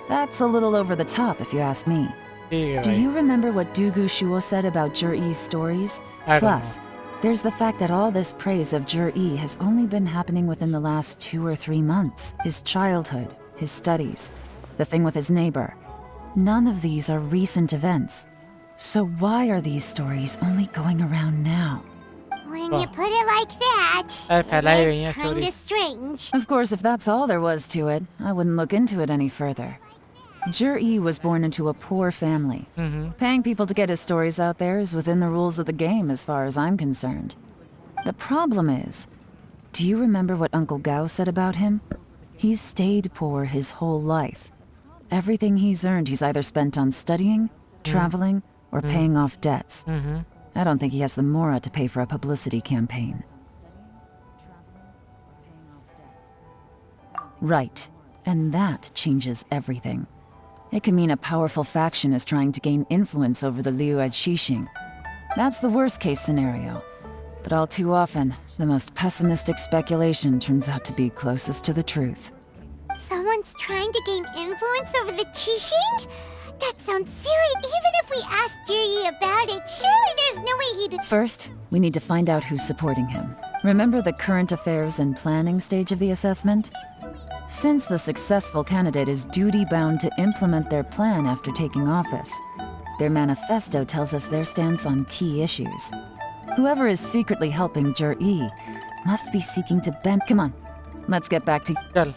That's a little over the top, if you ask me. Do you remember what Doogu Shuo said about Jur-E's stories? I don't Plus, there's the fact that all this praise of Jur-E has only been happening within the last 2 or 3 months. His childhood, his studies, the thing with his neighbor. None of these are recent events. So why are these stories only going around now? When you put it like that, it is kinda strange. Of course, if that's all there was to it, I wouldn't look into it any further. Jur-E was born into a poor family. Paying people to get his stories out there is within the rules of the game as far as I'm concerned. The problem is, do you remember what Uncle Gao said about him? He's stayed poor his whole life. Everything he's earned he's either spent on studying, traveling, or paying off debts. I don't think he has the mora to pay for a publicity campaign. Right, and that changes everything. It can mean a powerful faction is trying to gain influence over the Liu Xixing. That's the worst case scenario. But all too often, the most pessimistic speculation turns out to be closest to the truth. Someone's trying to gain influence over the Qixing? That sounds serious. Even if we asked Jiri about it, surely there's no way he'd... First, we need to find out who's supporting him. Remember the current affairs and planning stage of the assessment? Since the successful candidate is duty-bound to implement their plan after taking office, their manifesto tells us their stance on key issues. Whoever is secretly helping Jur-E must be seeking to bend... Come on, let's get back to... Chal.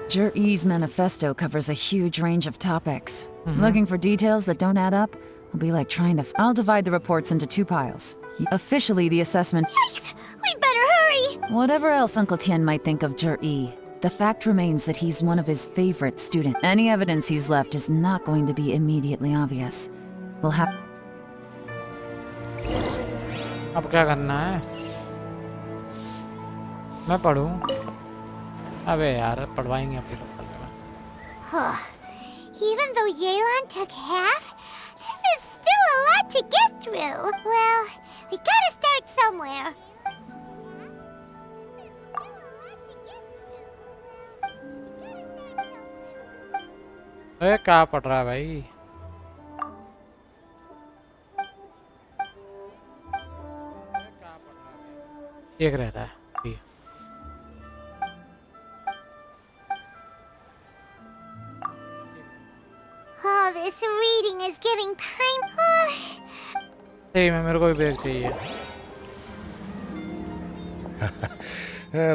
Jur-E's manifesto covers a huge range of topics. Looking for details that don't add up will be like trying to... I'll divide the reports into 2 piles. Officially, the assessment... Yikes! We better hurry! Whatever else Uncle Tien might think of Jur-E, the fact remains that he's one of his favorite students. Any evidence he's left is not going to be immediately obvious. We'll have... अब क्या करना है? मैं पढ़ूं? अबे यार पढ़वाएंगे अपने लोग कल में. Even though Yelan took half, this is still a lot to get through. Well, we gotta start somewhere. अरे क्या पढ़ रहा है भाई? एक रहता है. Oh, this reading is giving time. सही में मेरे को भी ब्रेक चाहिए.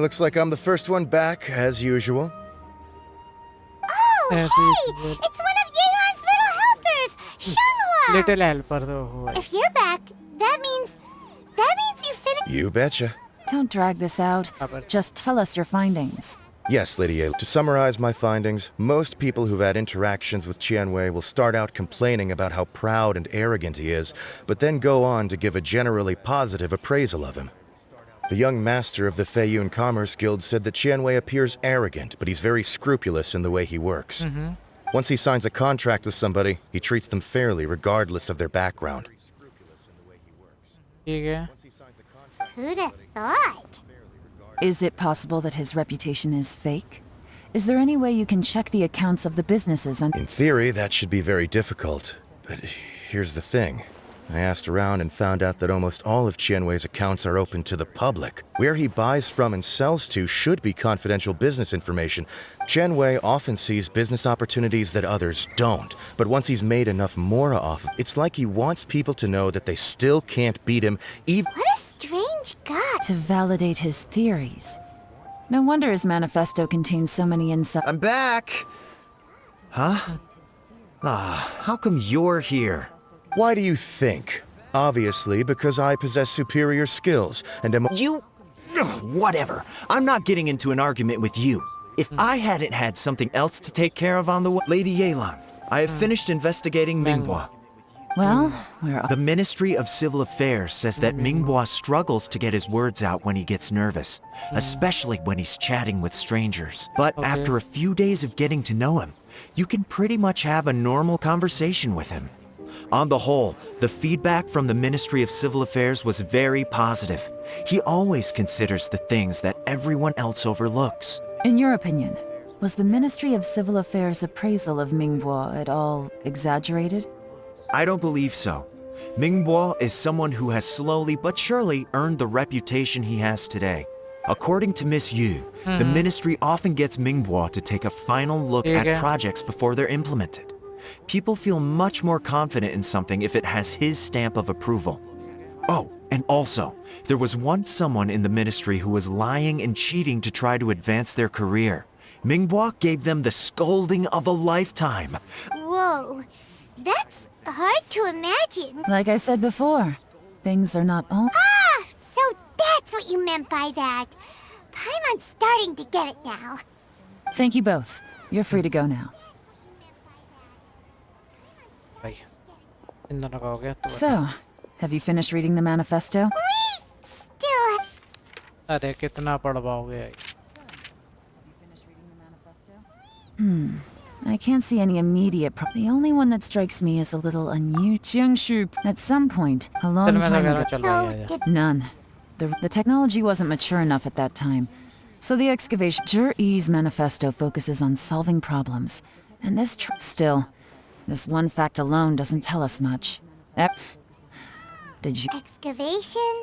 Looks like I'm the first one back, as usual. Oh, hey! It's one of Yelan's little helpers, Shenghua! Little helper though. If you're back, that means you finished. You betcha. Don't drag this out. Just tell us your findings. Yes, Lady A. To summarize my findings, most people who've had interactions with Qianwei will start out complaining about how proud and arrogant he is, but then go on to give a generally positive appraisal of him. The young master of the Feiyun Commerce Guild said that Qianwei appears arrogant, but he's very scrupulous in the way he works. Once he signs a contract with somebody, he treats them fairly regardless of their background. Who'd have thought? Is it possible that his reputation is fake? Is there any way you can check the accounts of the businesses and... In theory, that should be very difficult. But here's the thing. I asked around and found out that almost all of Qianwei's accounts are open to the public. Where he buys from and sells to should be confidential business information. Qianwei often sees business opportunities that others don't. But once he's made enough mora off, it's like he wants people to know that they still can't beat him, even... What a strange god! To validate his theories. No wonder his manifesto contains so many insights. I'm back! Huh? How come you're here? Why do you think? Obviously, because I possess superior skills, and am... You... Whatever. I'm not getting into an argument with you. If I hadn't had something else to take care of on the way... Lady Yelan, I have finished investigating Minghua. Well, The Ministry of Civil Affairs says that Minghua struggles to get his words out when he gets nervous, especially when he's chatting with strangers. But after a few days of getting to know him, you can pretty much have a normal conversation with him. On the whole, the feedback from the Ministry of Civil Affairs was very positive. He always considers the things that everyone else overlooks. In your opinion, was the Ministry of Civil Affairs appraisal of Mingbo at all exaggerated? I don't believe so. Mingbo is someone who has slowly but surely earned the reputation he has today. According to Miss Yu, the ministry often gets Mingbo to take a final look at projects before they're implemented. People feel much more confident in something if it has his stamp of approval. Oh, and also, there was once someone in the ministry who was lying and cheating to try to advance their career. Mingbo gave them the scolding of a lifetime. Whoa, that's hard to imagine. Like I said before, things are not all. Ah, so that's what you meant by that. Paimon's starting to get it now. Thank you both. You're free to go now. So, have you finished reading the manifesto? Still. अरे कितना पढ़ पाओगे? I can't see any immediate The only one that strikes me as a little unusual. At some point, a long time ago. None. The technology wasn't mature enough at that time. So the excavation. Zhi-Yi's manifesto focuses on solving problems. And this still, this one fact alone doesn't tell us much. Did you... Excavation?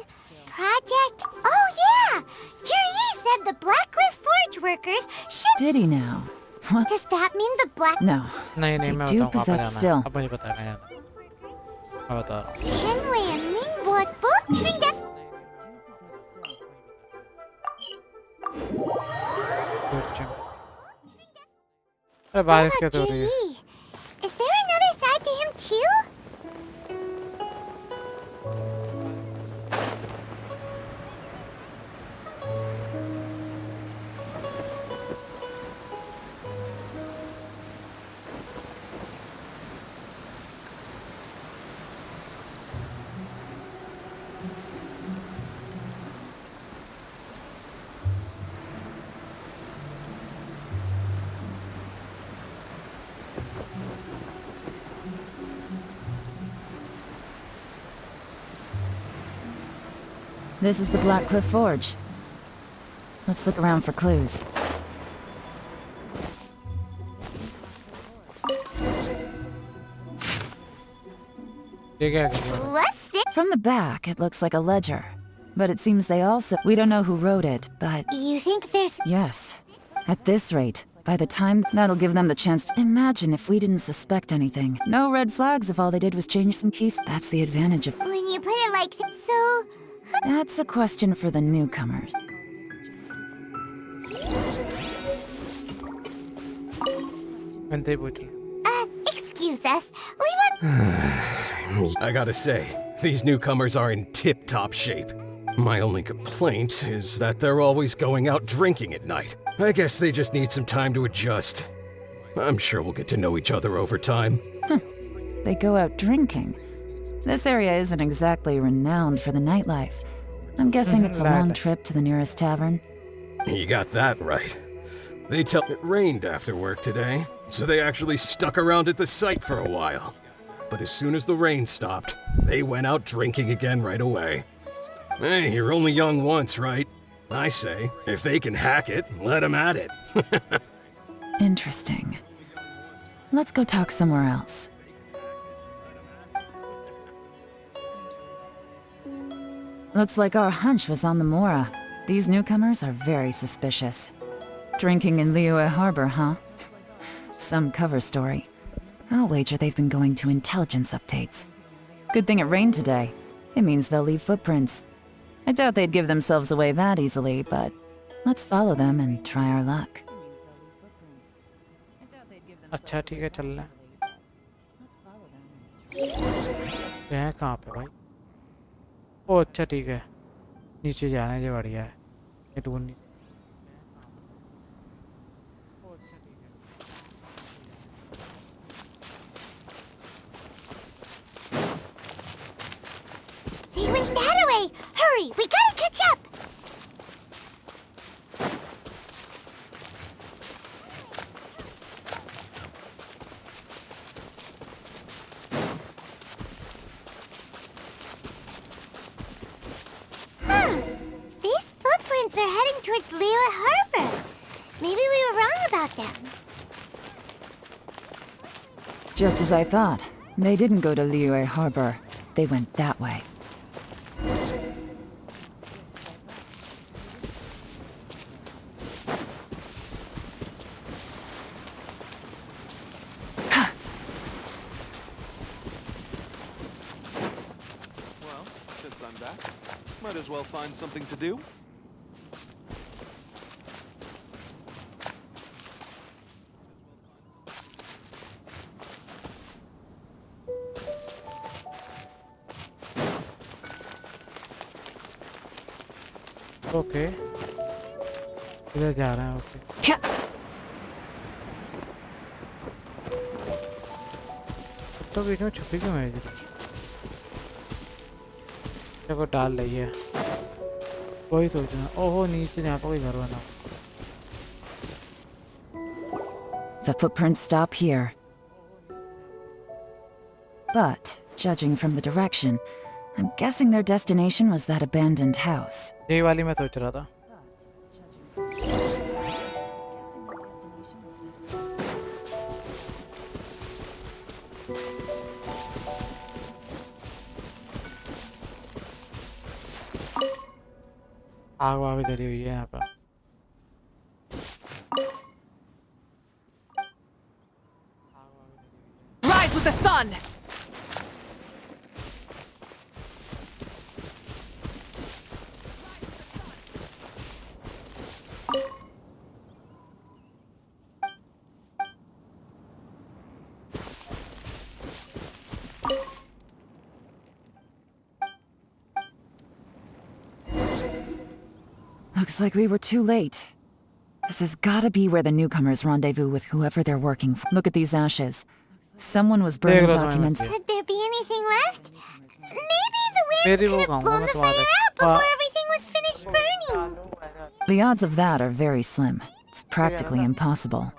Project? Oh yeah! Zhi-Yi said the Blackcliff Forge workers should... Did he now? What? Does that mean the Black... No. नहीं They मैं do बताऊंगा possess still. अब मुझे पता है मैं जाना मैं बता रहा हूँ Shenwei and Mingbo both turned out... अरे बारिश क्या हो रही है Is there another side to him too? This is the Blackcliff Forge. Let's look around for clues. What's this? From the back, it looks like a ledger. But it seems they also... We don't know who wrote it, but... You think there's... Yes. At this rate, by the time, that'll give them the chance to... Imagine if we didn't suspect anything. No red flags if all they did was change some keys. That's the advantage of... When you put it like that, so... That's a question for the newcomers. Excuse us. We want... I gotta say, these newcomers are in tip-top shape. My only complaint is that they're always going out drinking at night. I guess they just need some time to adjust. I'm sure we'll get to know each other over time. They go out drinking. This area isn't exactly renowned for the nightlife. I'm guessing it's a long trip to the nearest tavern. You got that right. They tell it rained after work today, so they actually stuck around at the site for a while. But as soon as the rain stopped, they went out drinking again right away. Hey, you're only young once, right? I say, if they can hack it, let them at it. Interesting. Let's go talk somewhere else. Looks like our hunch was on the Mora. These newcomers are very suspicious. Drinking in Liyue Harbor, huh? Some cover story. I'll wager they've been going to intelligence updates. Good thing it rained today. It means they'll leave footprints. I doubt they'd give themselves away that easily, but let's follow them and try our luck. अच्छा ठीक है चलना है कहाँ पे भाई ओ अच्छा ठीक है नीचे जाना है जो बढ़िया है ये तो नहीं They went that way! Hurry, we gotta catch up! These footprints are heading towards Liyue Harbor. Maybe about them. Just as I thought. They didn't go to Liyue Harbor. They went that way. Well, since I'm back, might as well find something to do. Okay इधर जा रहा है okay तो बीच में छुपी क्यों है देखो डाल रही है वही सोचना ओहो नीचे यहाँ पर कोई घर बना The footprints stop here. But, judging from the direction, I'm guessing their destination was that abandoned house. यही वाली मैं सोच रहा था आग वाग जली हुई है यहाँ पर Rise with the sun! Looks like we were too late. This has gotta be where the newcomers rendezvous with whoever they're working for. Look at these ashes. Someone was burning documents. Could there be anything left? Maybe the wind could have blown the fire out before everything was finished burning. The odds of that are very slim. It's practically impossible.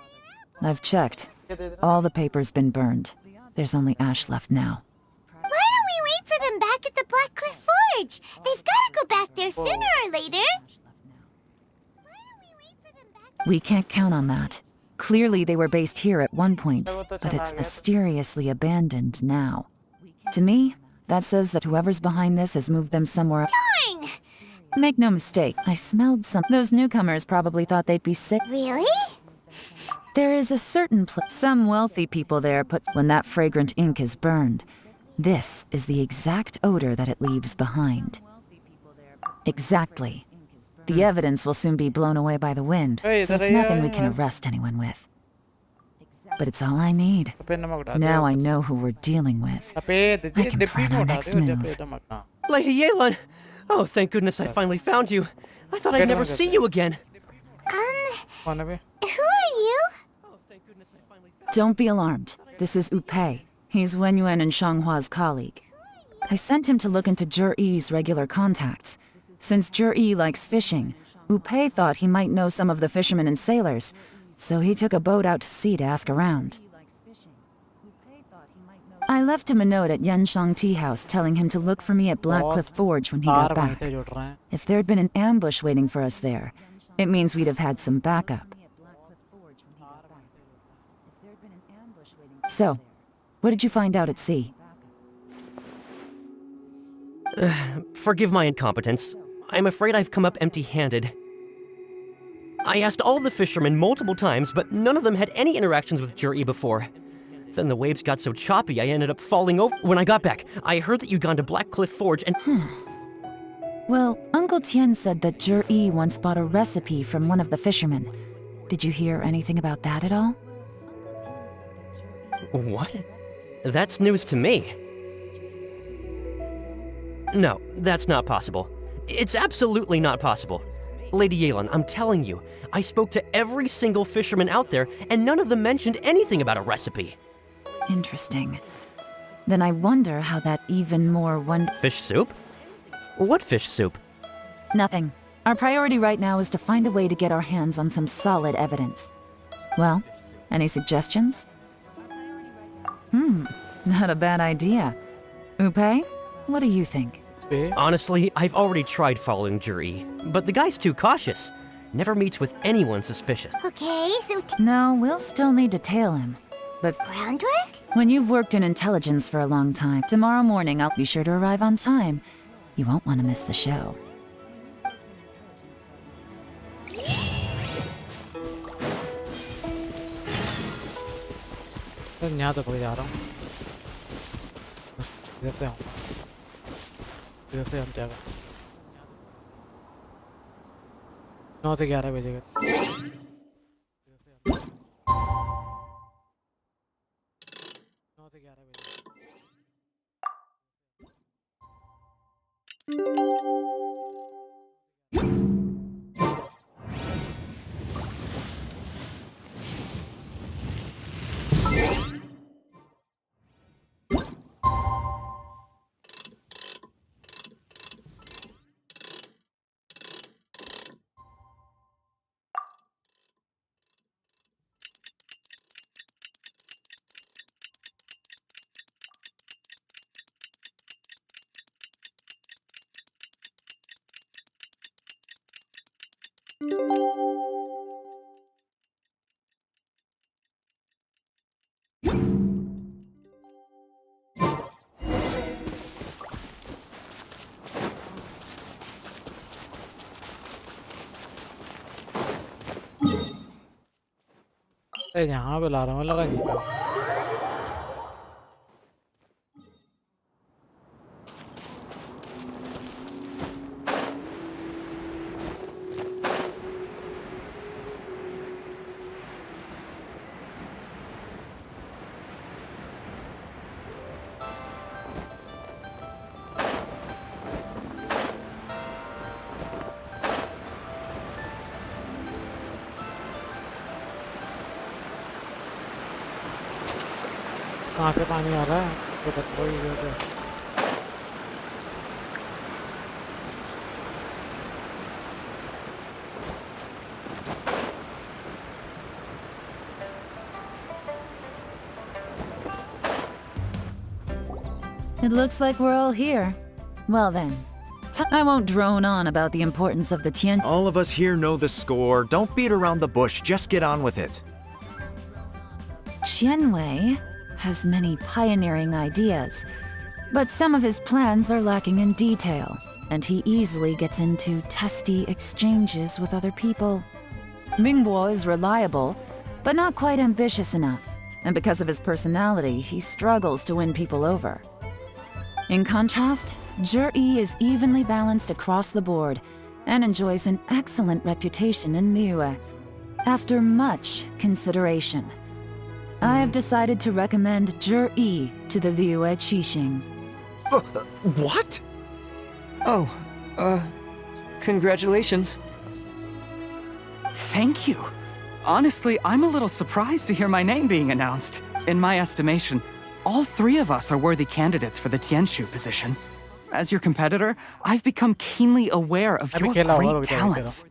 I've checked. All the paper's been burned. There's only ash left now. Why don't we wait for them back at the Black Cliff Forge? They've got to go back there sooner or later. We can't count on that. Clearly they were based here at one point, but it's mysteriously abandoned now. To me, that says that whoever's behind this has moved them somewhere. Darn! Make no mistake, I smelled some. Those newcomers probably thought they'd be sick. Really? There is a certain some wealthy people there put when that fragrant ink is burned. This is the exact odor that it leaves behind. Exactly. The evidence will soon be blown away by the wind, so it's nothing we can arrest anyone with. But it's all I need. Now I know who we're dealing with. I can plan our next move. Lady Yelan! Oh, thank goodness I finally found you. I thought I'd never see you again. Who are you? Don't be alarmed. This is Upei. He's Wenyuan and Shanghua's colleague. I sent him to look into Zhi-Yi's regular contacts. Since Zhi-Yi likes fishing, Upei thought he might know some of the fishermen and sailors, so he took a boat out to sea to ask around. I left him a note at Yanshang Tea House telling him to look for me at Black Cliff Forge when he got back. If there'd been an ambush waiting for us there, it means we'd have had some backup. So, what did you find out at sea? Forgive my incompetence. I'm afraid I've come up empty-handed. I asked all the fishermen multiple times, but none of them had any interactions with Zhi-Yi before. Then the waves got so choppy I ended up falling over. When I got back, I heard that you'd gone to Black Cliff Forge and... Well, Uncle Tien said that Zhi-Yi once bought a recipe from one of the fishermen. Did you hear anything about that at all? What? That's news to me. No, that's not possible. It's absolutely not possible. Lady Yelan, I'm telling you, I spoke to every single fisherman out there, and none of them mentioned anything about a recipe. Interesting. Then I wonder how that even more Fish soup? What fish soup? Nothing. Our priority right now is to find a way to get our hands on some solid evidence. Well, any suggestions? Not a bad idea. Upei, what do you think? Honestly, I've already tried following Zhi-Yi, but the guy's too cautious. never meets with anyone suspicious. Okay, so No, we'll still need to tail him. But groundwork? when you've worked in intelligence for a long time, tomorrow morning I'll be sure to arrive on time. You won't want to miss the show. यहाँ तक जा रहा हूँ इधर से आऊँगा इधर से हम जाएगा 9 से 11 बजे 9 से 11 बजे यहाँ पे ला रहा हूँ लगा नहीं कहाँ से पानी आ रहा है तो बताओ ये It looks like we're all here. Well then, I won't drone on about the importance of the Tian. All of us here know the score. Don't beat around the bush, just get on with it. Qianwei has many pioneering ideas, but some of his plans are lacking in detail, and he easily gets into testy exchanges with other people. Mingbo is reliable, but not quite ambitious enough, and because of his personality, he struggles to win people over. In contrast, Zhi is evenly balanced across the board and enjoys an excellent reputation in Liyue. After much consideration, I have decided to recommend Zhi to the Liyue Qixing. What? Oh, congratulations. Thank you. Honestly, I'm a little surprised to hear my name being announced. In my estimation, all three of us are worthy candidates for the Tianshu position. As your competitor, I've become keenly aware of your great talents.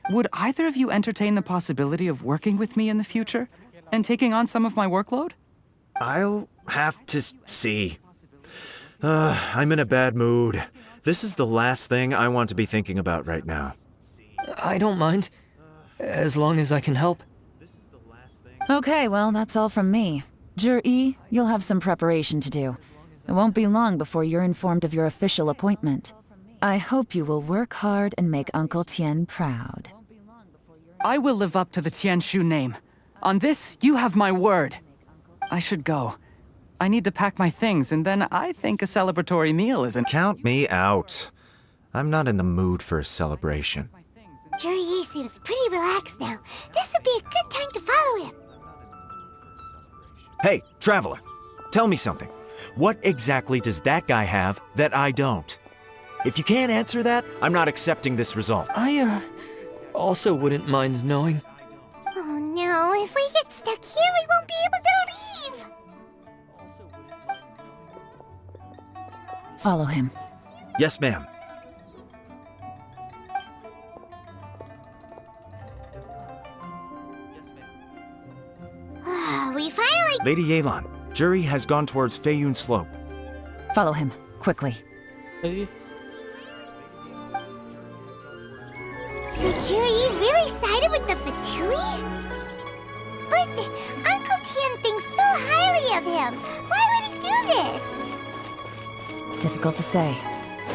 Would either of you entertain the possibility of working with me in the future and taking on some of my workload? I'll have to see. I'm in a bad mood. This is the last thing I want to be thinking about right now. I don't mind, as long as I can help. Okay, well, that's all from me. Zhi, you'll have some preparation to do. It won't be long before you're informed of your official appointment. I hope you will work hard and make Uncle Tian proud. I will live up to the Tianshu name. On this, you have my word. I should go. I need to pack my things, and then I think a celebratory meal isn't— Count me out. I'm not in the mood for a celebration. Zhi seems pretty relaxed now. This would be a good time to follow him. Hey, traveler, tell me something. What exactly does that guy have that I don't? If you can't answer that, I'm not accepting this result. I, also wouldn't mind knowing. Oh no, if we get stuck here, we won't be able to leave! Follow him. Yes, ma'am. We finally— Lady Yelan, Zhi has gone towards Feiyun Slope. Follow him, quickly. Juri really sided with the Fatui? But Uncle Tien thinks so highly of him. Why would he do this? Difficult to say,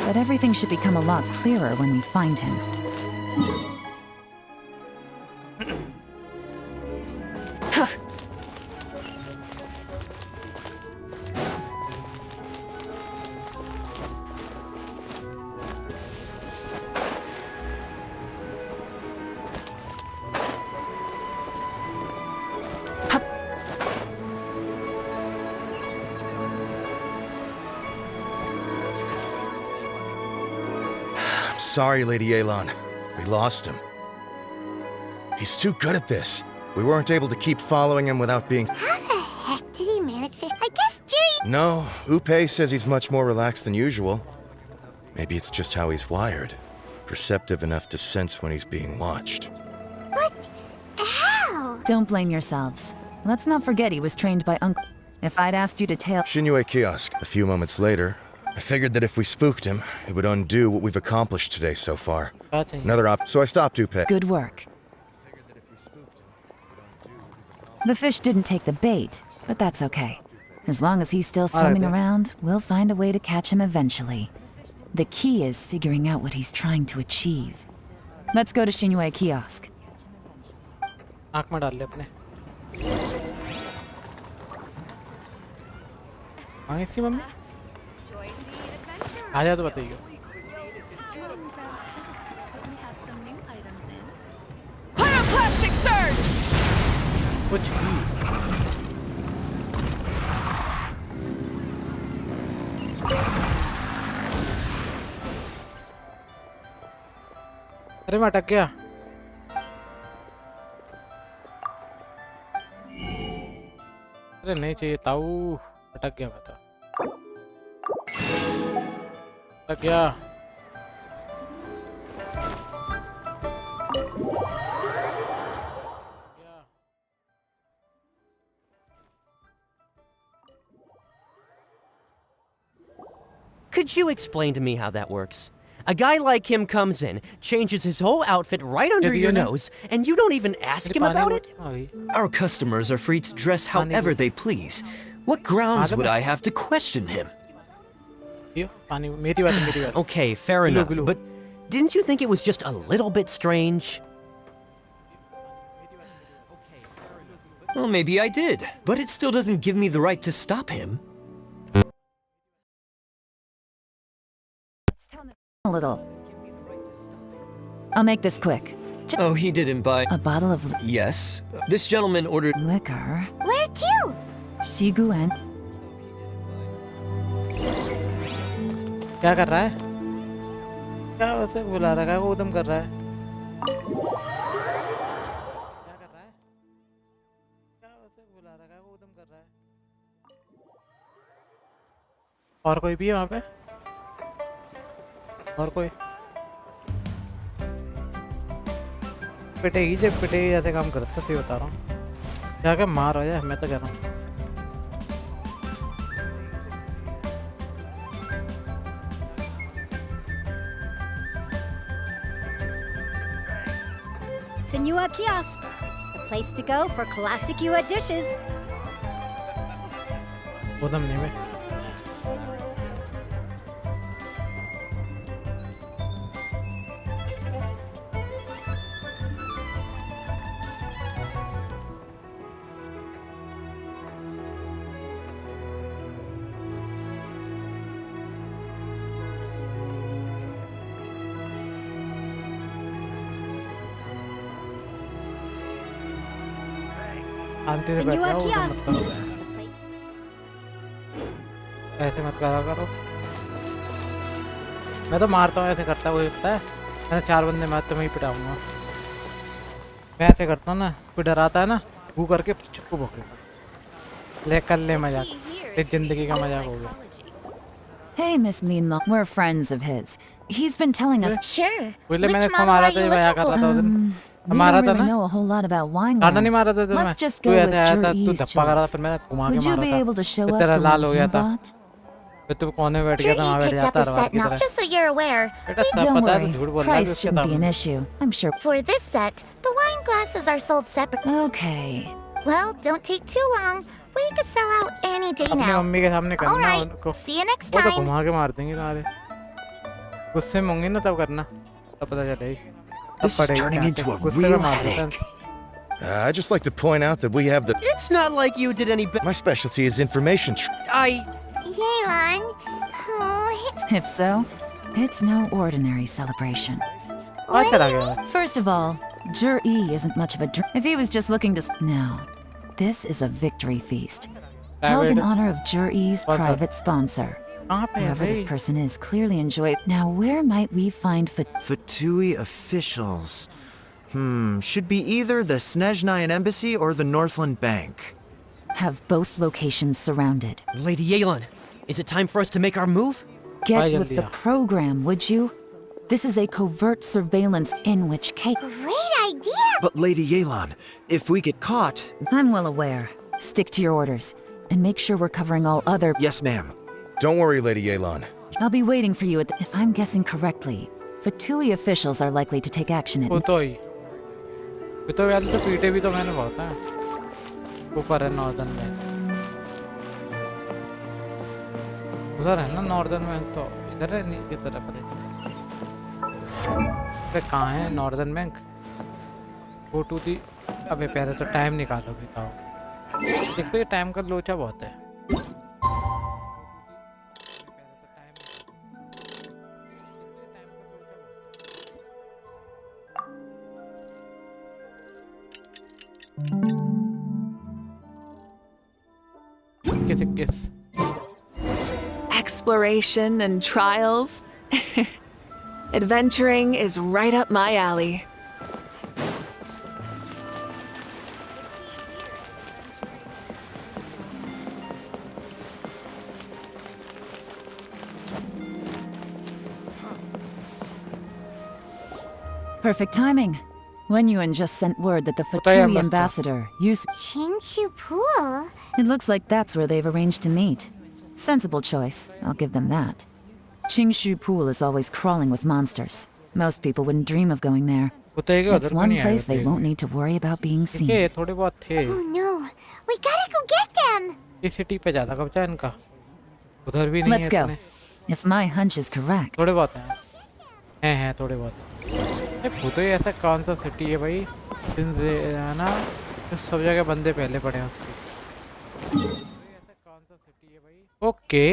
but everything should become a lot clearer when we find him. Sorry, Lady Yelan. We lost him. He's too good at this. We weren't able to keep following him without being... How the heck did he manage to... I guess Juri... No, Upe says he's much more relaxed than usual. Maybe it's just how he's wired. Perceptive enough to sense when he's being watched. But... how? Don't blame yourselves. Let's not forget he was trained by Uncle. If I'd asked you to tell... Shinue Kiosk. A few moments later, I figured that if we spooked him, it would undo what we've accomplished today so far. So I stopped Upe. Good work. The fish didn't take the bait, but that's okay. As long as he's still swimming around, we'll find a way to catch him eventually. The key is figuring out what he's trying to achieve. Let's go to Shinue Kiosk. आँख में डाल ले अपने आगे इसकी mummy आ जाए तो बताइए Pyroclastic surge! कुछ भी अरे मैं अटक गया अरे नहीं चाहिए ताऊ अटक गया मैं तो अटक गया Could you explain to me how that works? A guy like him comes in, changes his whole outfit right under your nose, and you don't even ask him about it? Our customers are free to dress however they please. What grounds would I have to question him? Okay, fair enough, but didn't you think it was just a little bit strange? Well, maybe I did, but it still doesn't give me the right to stop him. A little. I'll make this quick. Oh, he didn't buy... A bottle of... Yes. This gentleman ordered... Liquor. Where to? Shiguen. क्या कर रहा है क्या वैसे बुला रहा है वो उदम कर रहा है क्या कर रहा है क्या वैसे बुला रहा है वो उदम कर रहा है और कोई भी है वहाँ पे और कोई पिटेगी जब पिटेगी जैसे काम करता सही बता रहा हूँ जाके मार हो जाए मैं तो कह रहा हूँ Senua Kiosk, the place to go for classic Yua dishes. उदम नहीं में शांति से बैठो ऐसे मत करा करो मैं तो मारता हूँ ऐसे करता हुआ पता है मैंने 4 बंदे मार तो मैं ही पिटाऊंगा मैं ऐसे करता हूँ ना कोई डराता है ना वो करके चक्कू भोंक ले कर ले मजाक इस जिंदगी का मजाक हो गया Hey, Miss Linlo. We're friends of his. He's been telling us... Sure. Which model are you looking for? We don't really know a whole lot about wine. Let's just go with Juri's choice. Would you be able to show us the one you bought? फिर तू कोने में बैठ गया था, वहाँ बैठ picked up जाता a हर बार set की now, तरह। just so you're aware. बेटा सब Don't पता है, तू worry. झूठ बोल रहा है कि Price उसके shouldn't be an सामने। issue. I'm sure. For this set, the wine glasses are sold separately. Okay. Well, don't take too long. We could sell out any day अपनी now. मम्मी के सामने All करना right. उनको। See you next वो तो time. घुमा के मार देंगे तुम्हारे। गुस्से में होंगे ना तब करना, तब पता चलेगी। तब This is पड़ेगी turning डांट। into a गुस्से में real मार देता है। headache. I'd just like to point out that we have the. It's not like you did any My specialty is information. Yelan. Oh, If so, it's no ordinary celebration. कहाँ चला गया? First of all, Jur-E isn't much of a If he was just looking to... No. This is a victory feast. Held in honor of Jur-E's private sponsor. कहाँ पे है Whoever this भाई? person is clearly enjoyed. Now, where might we find Fatui officials. Should be either the Snezhnayan Embassy or the Northland Bank. Have both locations surrounded. Lady Yelan, is it time for us to make our move? Get with the program, would you? This is a covert surveillance in which case... Great idea! But Lady Yelan, if we get caught... I'm well aware. Stick to your orders, and make sure we're covering all other... Yes, ma'am. Don't worry, Lady Yelan. I'll be waiting for you at the... If I'm guessing correctly, Fatui officials are likely to take action at... Futoi वाले तो पीटे भी तो मैंने बहुत हैं। ऊपर है नॉर्दर्न बैंक। उधर है ना नॉर्दर्न बैंक, तो इधर है नीचे तरफ है। अबे कहाँ है नॉर्दर्न बैंक? गो टू दी। अबे पहले तो टाइम निकालो भी खाओ। देखो ये टाइम का लोचा बहुत है। Guess. Exploration and trials. Adventuring is right up my alley. Perfect timing. Wen Yuan just sent word that the Fatui ambassador used... Qingshu Pool? It looks like that's where they've arranged to meet. Sensible choice, I'll give them that. Qingshu Pool is always crawling with monsters. Most people wouldn't dream of going there. It's one place they won't need to worry about being seen. थोड़े बहुत थे। Oh no, we gotta go get them! इस city पे ज़्यादा कब्जा है इनका। उधर भी नहीं है Let's go. इतने। If my hunch is correct. थोड़े बहुत हैं। हैं थोड़े बहुत। ये फुतोई ऐसा कौन सा सिटी है भाई? है ना? सब जगह बंदे पहले पड़े हैं उसके। ओके।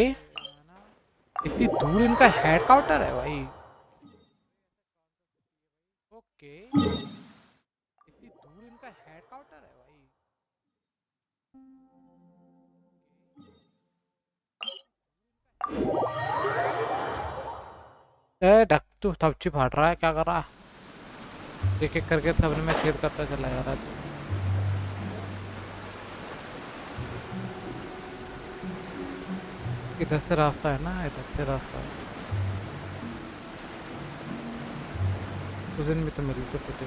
इतनी दूर इनका हेडक्वार्टर है भाई। ओके। इतनी दूर इनका हेडक्वार्टर है भाई। ढक तू थपची फाड़ रहा है, क्या कर रहा है? एक एक करके सबने में छेद करता चला जा रहा है। इधर से रास्ता है ना, इधर से रास्ता है। उस दिन भी तो मिली तो कुछ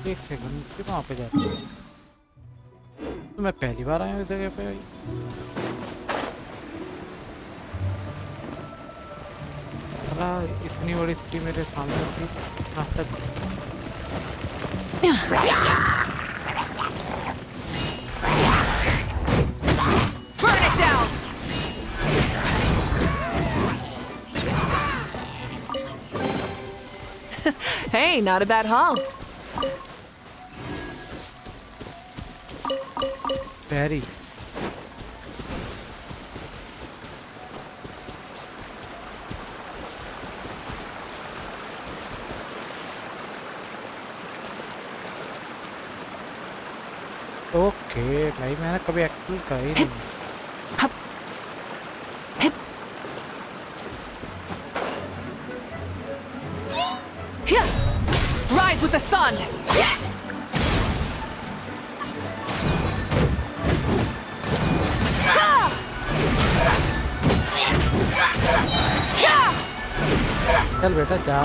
एक सेकंड के वहाँ पे जाते हैं। तो मैं पहली बार आया हूँ इस जगह पे भाई। इतनी बड़ी सिटी मेरे सामने थी आज तक। Burn it down! Hey, not a bad haul. Very. Okay भाई मैंने कभी एक्सप्लोर करा ही नहीं। Rise with the sun! Yeah! चल बेटा जा।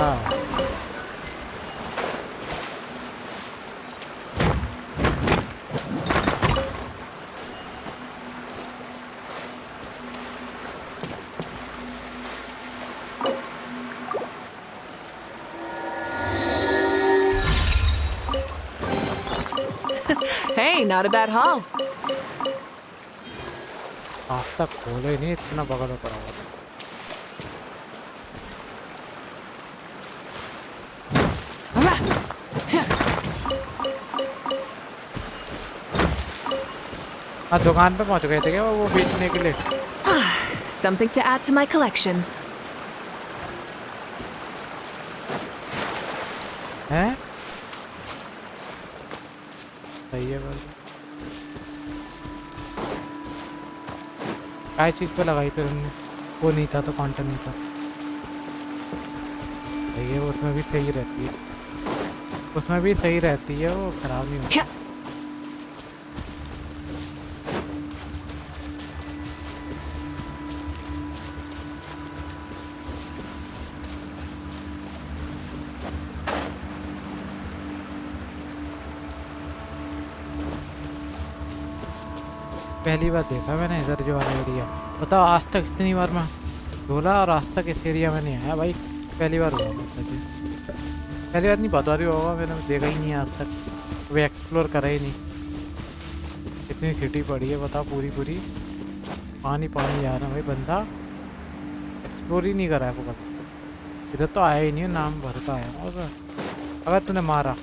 Hey, not a bad haul. आज तक खोले नहीं, इतना बगल में पड़ा हुआ था। आज दुकान पे पहुंच गए थे क्या वो बेचने के लिए? Something to add to my collection. हैं? सही है बस। काय चीज पे लगाई थी तुमने? वो नहीं था तो काउंटर नहीं था। सही है, उसमें भी सही रहती है, उसमें भी सही रहती है, वो खराब नहीं होती। पहली बार देखा मैंने इधर जो वाला एरिया। बताओ, आज तक इतनी बार मैं बोला और आज तक इस एरिया में नहीं आया भाई। पहली बार हुआ मुझसे, पहली बार नहीं, बता रही होगा, मैंने देखा ही नहीं आज तक, कभी एक्सप्लोर करा ही नहीं। इतनी सिटी पड़ी है बताओ, पूरी पूरी पानी पानी जा रहा है भाई, बंदा एक्सप्लोर ही नहीं करा है वो कभी। इधर तो आया ही नहीं, नाम भर का आया। और अगर तूने मारा,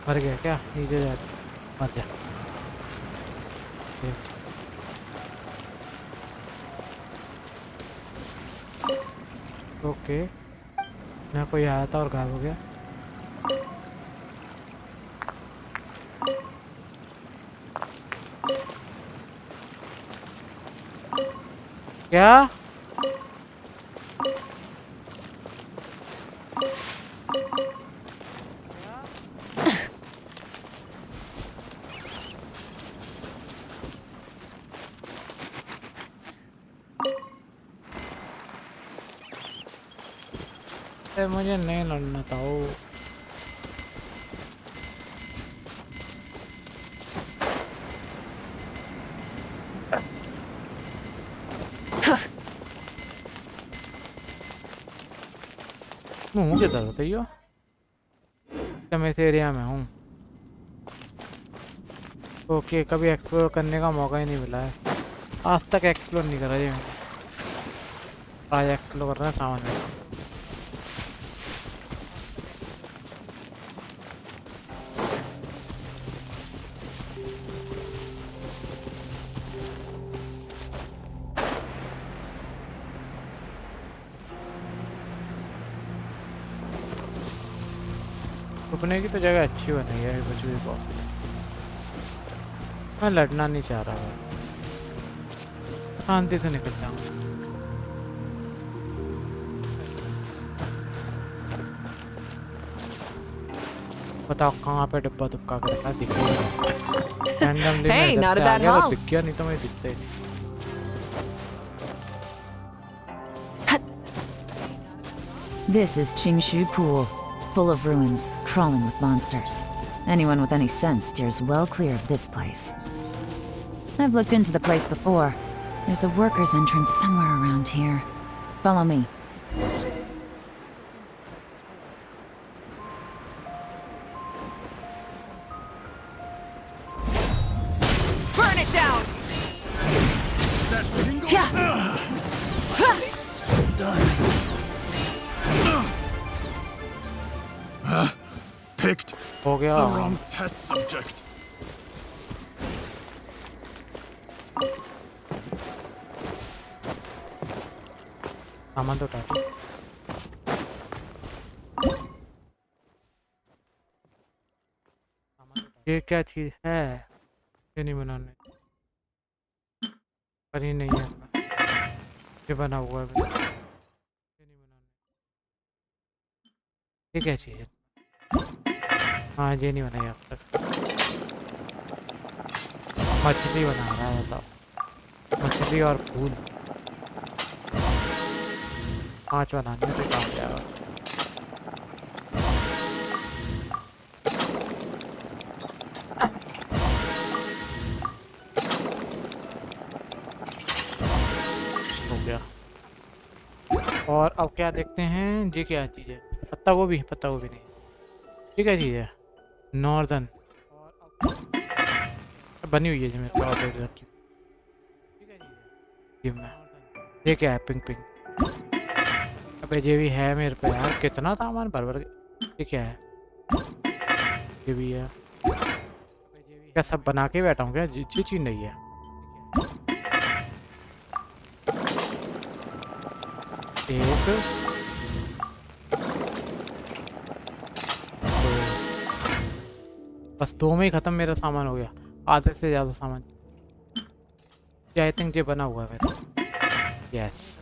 मर गया क्या? नीचे जा, मर जा। ओके, यहाँ कोई आया था और गायब हो गया। क्या? मुझे नहीं लड़ना था वो। हूँ किधर बताइयो? मैं इस एरिया में हूँ। ओके, कभी एक्सप्लोर करने का मौका ही नहीं मिला है आज तक। एक्सप्लोर नहीं करा ये मैंने, आज एक्सप्लोर कर रहा है सामान में। रुकने की तो जगह अच्छी बनाई है कुछ भी को। मैं लड़ना नहीं चाह रहा हूँ, शांति से निकल जाऊँ। बताओ कहाँ पे डिब्बा दुब्बा कर रखा दिख रहा है? Hey, not a bad haul. दिख गया, नहीं तो मैं दिखता ही नहीं। This is Qingshu Pool, full of ruins, crawling with monsters. Anyone with any sense steers well clear of this place. I've looked into the place before. There's a worker's entrance somewhere around here. Follow me. Burn it down! Picked हो गया। the wrong test subject. सामान तो उठा। ये क्या चीज है? ये नहीं बनाने, पर ये नहीं है इसमें। ये बना हुआ है, ये नहीं बनाने। ये क्या चीज है? हाँ, ये नहीं बनाई अब तक। मछली बना रहा है, बताओ। मछली और फूल। 5 बनाने से काम जाएगा। हो गया। और अब क्या देखते हैं, ये क्या चीज़ है? पत्ता गोभी नहीं, ये क्या चीज़ है? नॉर्दर्न बनी हुई है जो मेरे पास ऑलरेडी रखी हुई। ये क्या है? पिंक। अबे ये भी है मेरे पे यार, कितना सामान भर के। ये क्या है? ये भी है। क्या सब बना के बैठा हूँ क्या? ये चीज़ नहीं है। एक दो, बस 2 में ही ख़त्म मेरा सामान हो गया। आधे से ज़्यादा सामान आई थिंक ये बना हुआ है मेरा। यस,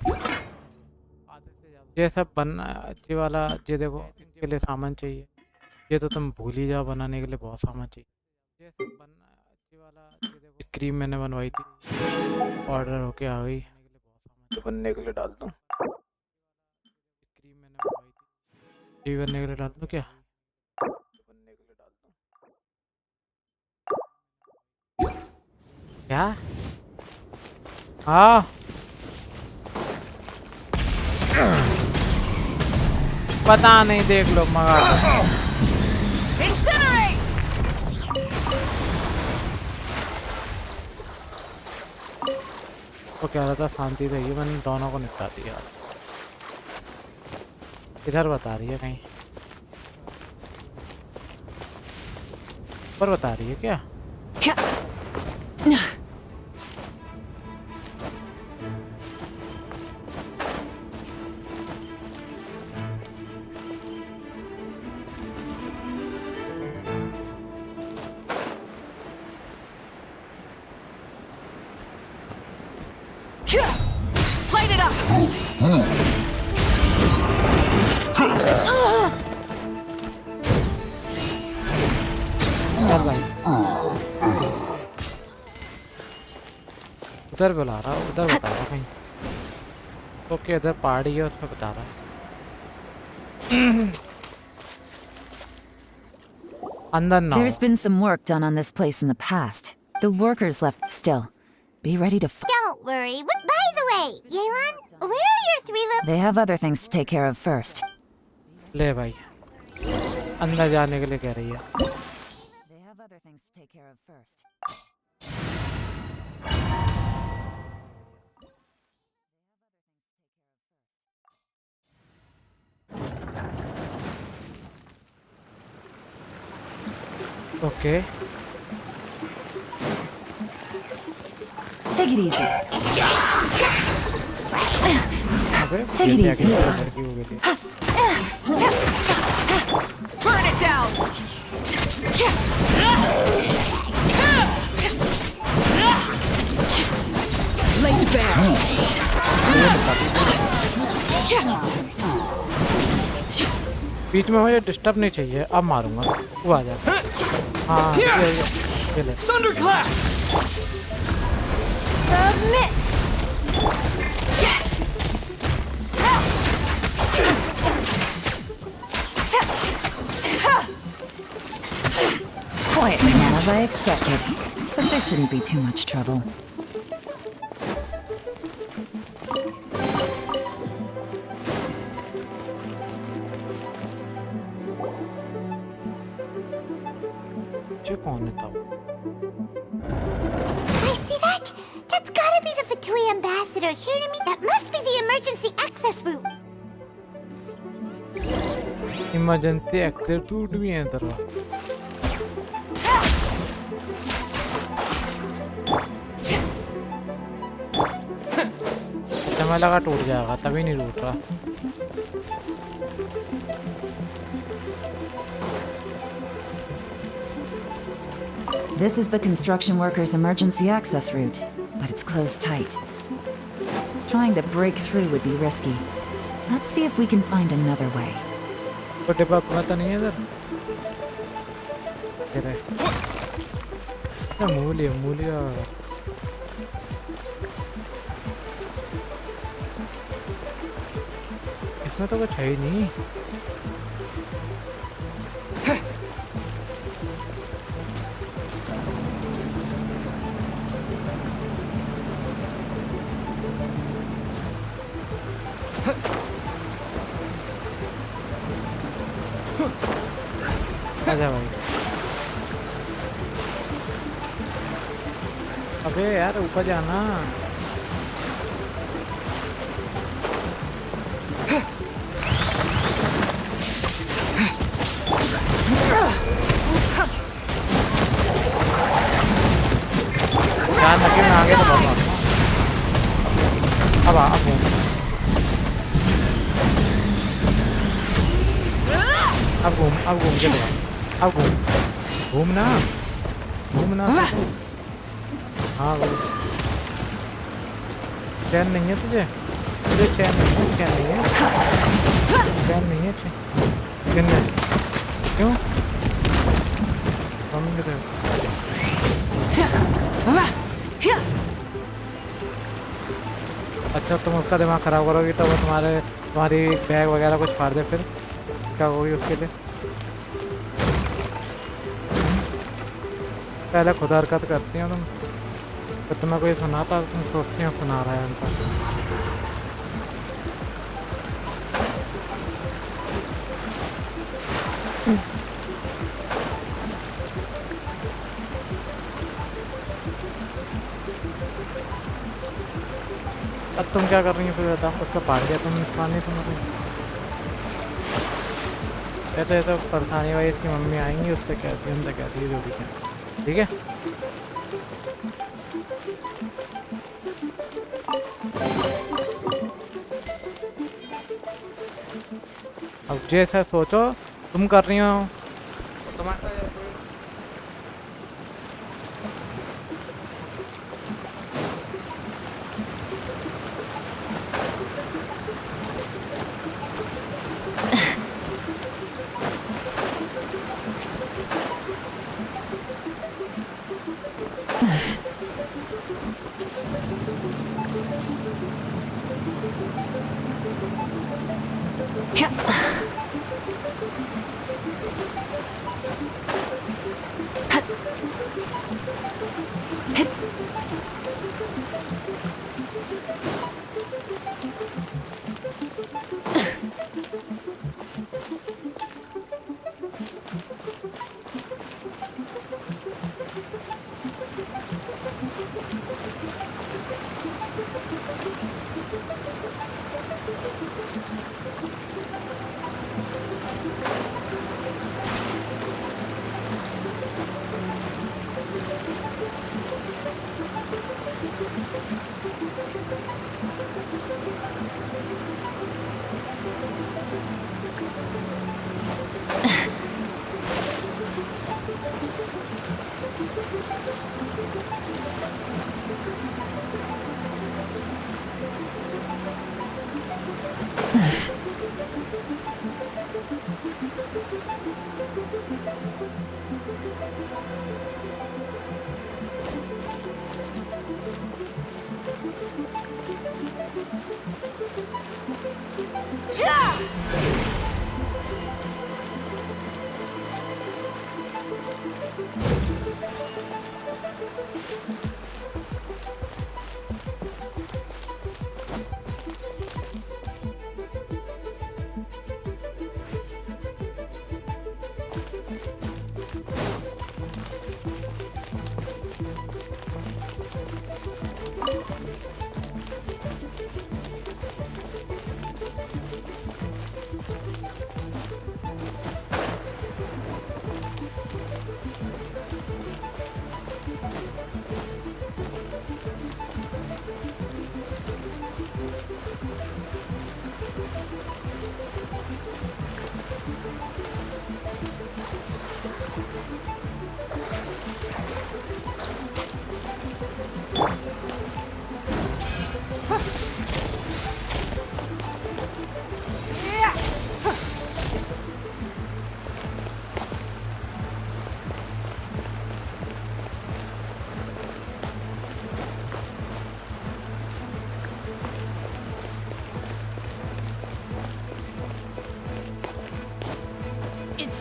ये सब बनना। ये वाला ये देखो, इसके लिए सामान चाहिए। ये तो तुम भूल ही जाओ, बनाने के लिए बहुत सामान चाहिए। ये सब बनना। ये वाला ये देखो, क्रीम मैंने बनवाई थी, ऑर्डर होके आ गई। तो बनने के लिए डाल दूँ, क्रीम मैंने बनवाई थी, ये बनने के लिए डाल दूँ क्या? बनने के लिए डाल दूँ क्या? हाँ, पता नहीं, देख लो मंगा लो। तो कह रहा था शांति रहिए, मैंने दोनों को निपटा दिया। इधर बता रही है कहीं, ऊपर बता रही है क्या? Light it up! चल भाई, उधर बुला रहा, उधर बता रहा कहीं। ओके, इधर पहाड़ी है, उसमें बता रहा है। अंदर ना। There's been some work done on this place in the past. The workers left. Still, be ready to. Don't worry. By the way, Yelan, where are your 3 little... They have other things to take care of first. ले भाई, अंदर जाने के लिए कह रही है। They have other things to take care of first. Okay. Take it easy. Take it easy. Burn it down! Laid bare. बीच में मुझे डिस्टर्ब नहीं चाहिए, अब मारूंगा। वो आ जाए। हाँ, ये ले। Thunderclap! Submit! Quiet man, as I expected. But this shouldn't be too much trouble. I see that? That's gotta be the Fatui ambassador here to meet. That must be the emergency access route. Emergency access route भी है इधर। समय लगा टूट जाएगा, तभी नहीं टूट रहा। This is the construction workers' emergency access route, but it's closed tight. Trying to break through would be risky. Let's see if we can find another way. तो डिब्बा खुला तो नहीं है इधर? मूली इसमें तो कुछ है ही नहीं। आजा भाई। अबे यार ऊपर जाना। ध्यान रखिए, मैं आगे तो बहुत मारूंगा। अब घूम, अब घूम के दो, अब घूमना हाँ वो चैन नहीं है तुझे चैन नहीं है चैन नहीं। क्यों अच्छा तुम उसका दिमाग खराब करोगी तो वो तुम्हारी बैग वगैरह कुछ फाड़ दे, फिर क्या होगी उसके लिए? पहले खुद हरकत करती हो तुम, तो तुम्हें कोई सुनाता तुम सोचती हो सुना रहा है उनका। अब तुम क्या कर रही हो फिर बताओ? उसका पार दिया तुम पानी तुम्हारे। ये तो परेशानी भाई, इसकी मम्मी आएंगी उससे कहती है, उनसे कहती है जो भी क्या। ठीक है अब जैसा सोचो तुम कर रही हो तुम्हारा।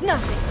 It's nothing.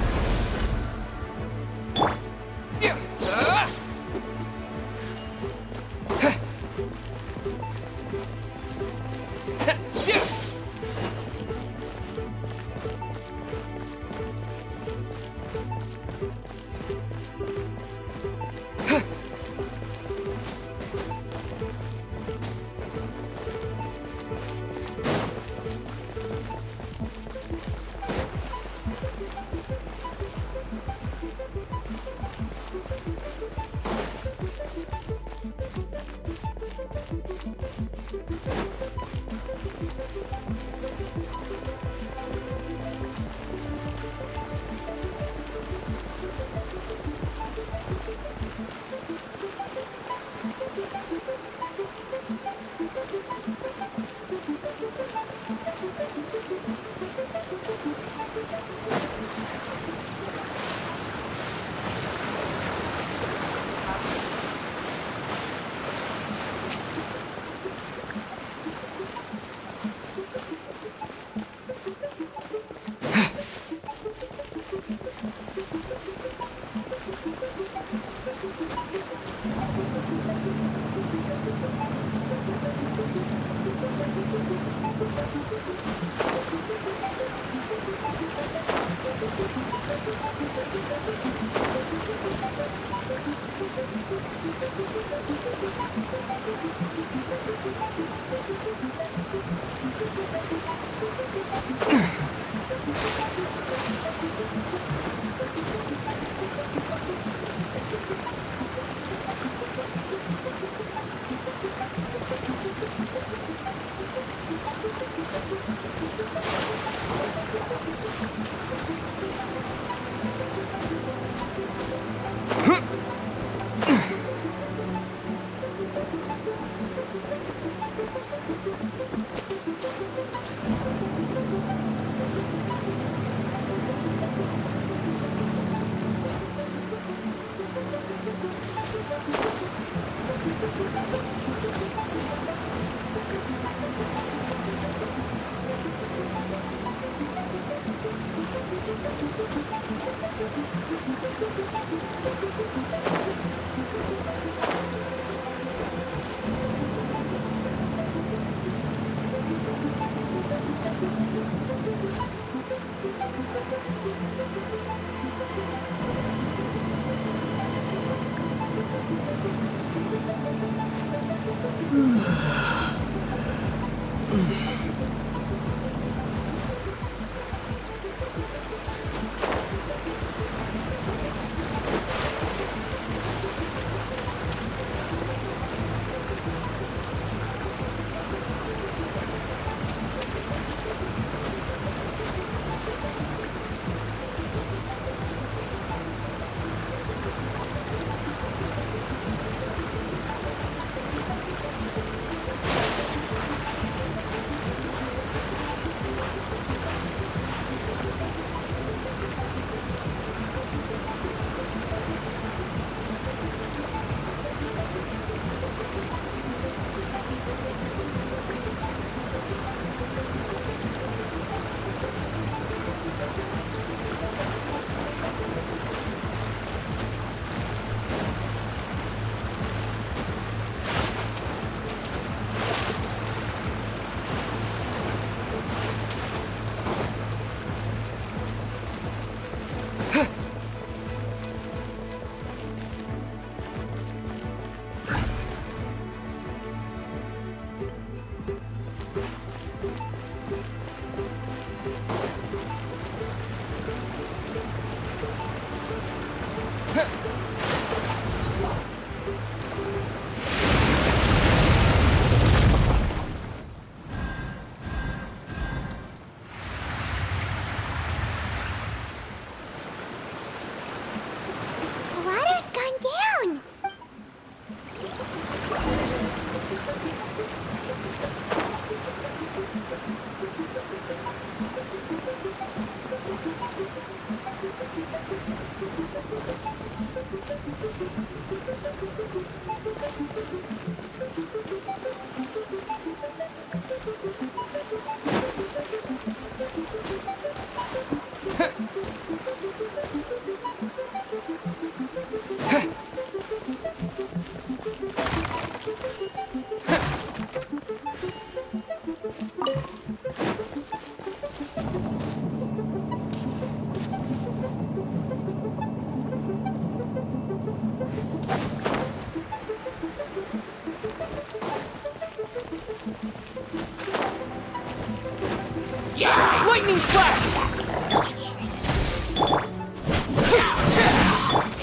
Lightning flash!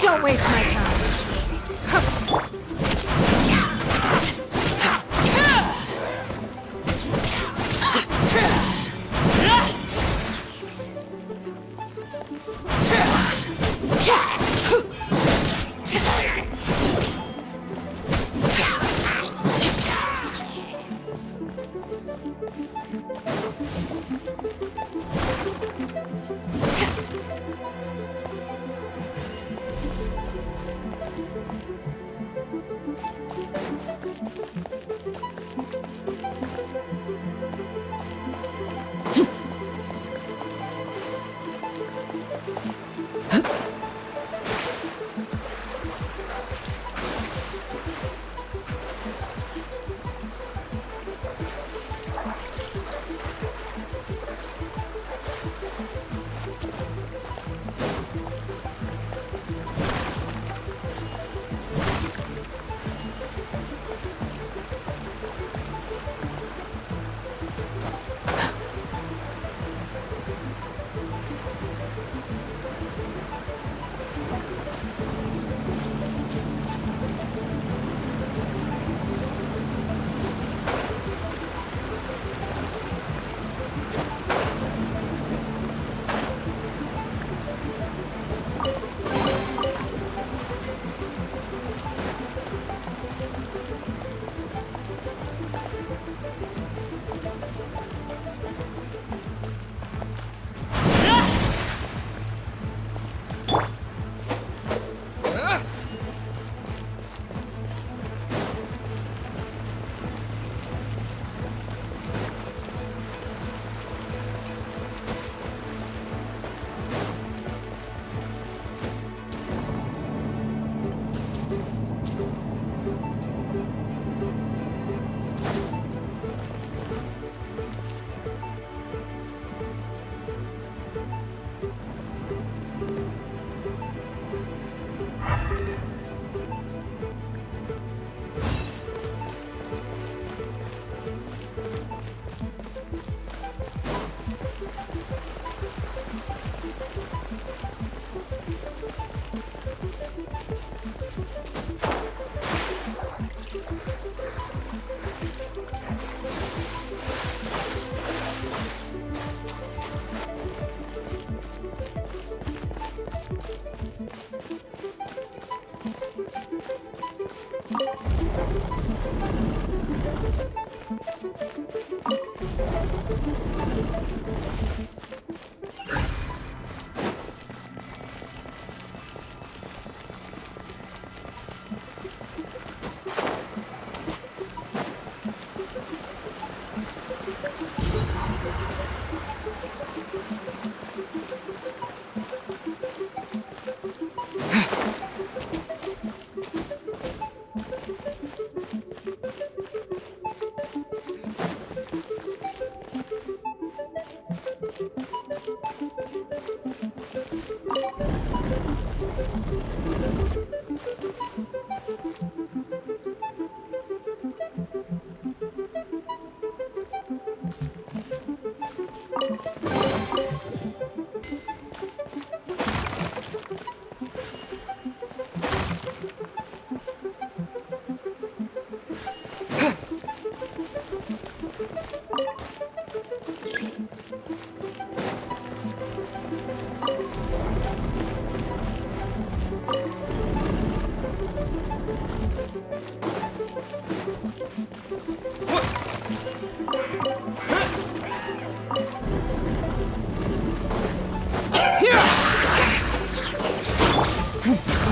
Don't waste my time.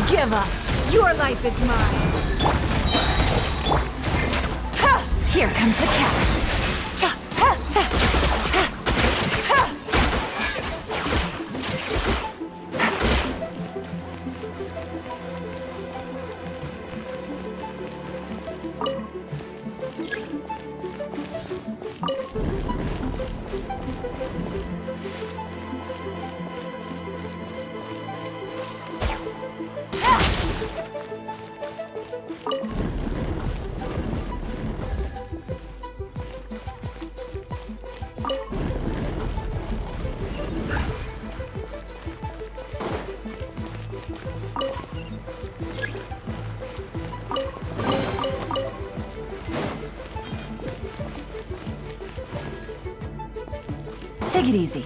Give up. Your life is mine. Here comes the catch. Take it easy.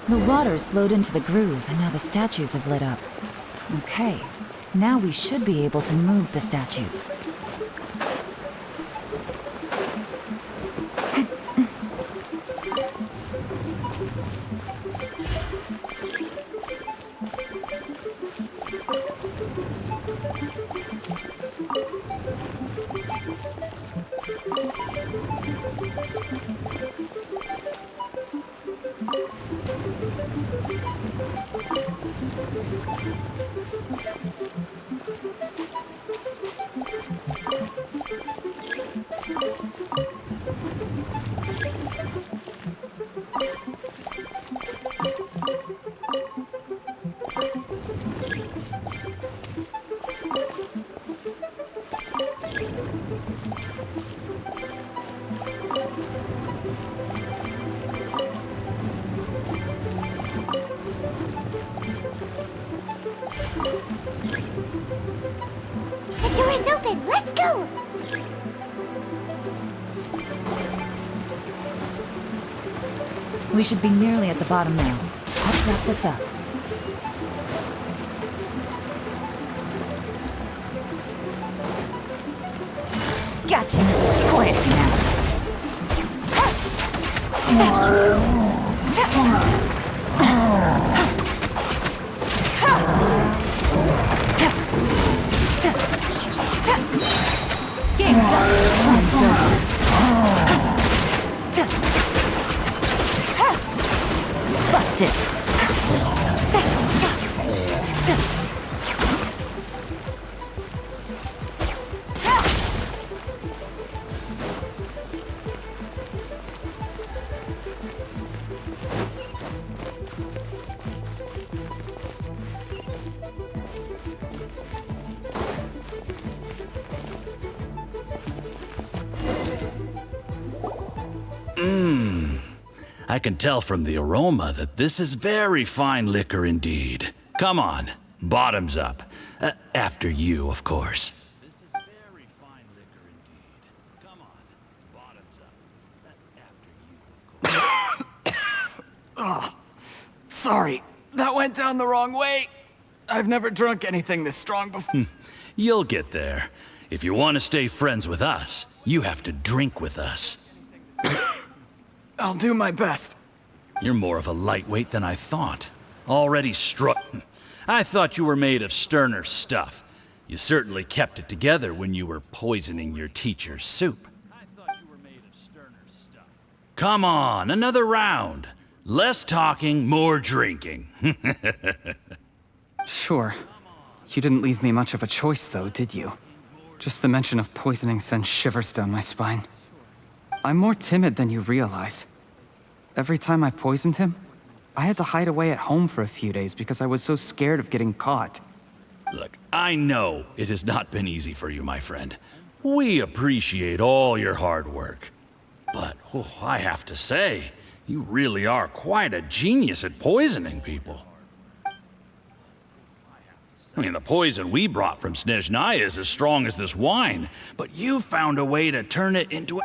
The water's flowed into the groove, and now the statues have lit up. Okay, now we should be able to move the statues. The door is open. Let's go. We should be nearly at the bottom now. Let's wrap this up. Gotcha. Quiet now. Game's up. Fun's over. Busted. I can tell from the aroma that this is very fine liquor indeed. Come on, bottoms up. After you, of course. This is very fine liquor indeed. Come on, bottoms up. After you, of course. Oh, sorry. That went down the wrong way. I've never drunk anything this strong before. You'll get there. If you want to stay friends with us, you have to drink with us. I'll do my best. You're more of a lightweight than I thought. Already struck. I thought you were made of sterner stuff. You certainly kept it together when you were poisoning your teacher's soup. I thought you were made of sterner stuff. Come on, another round. Less talking, more drinking. Sure. You didn't leave me much of a choice, though, did you? Just the mention of poisoning sends shivers down my spine. I'm more timid than you realize. Every time I poisoned him, I had to hide away at home for a few days because I was so scared of getting caught. Look, I know it has not been easy for you, my friend. We appreciate all your hard work. But I have to say, you really are quite a genius at poisoning people. I mean, the poison we brought from Snezhnaya is as strong as this wine, but you found a way to turn it into a...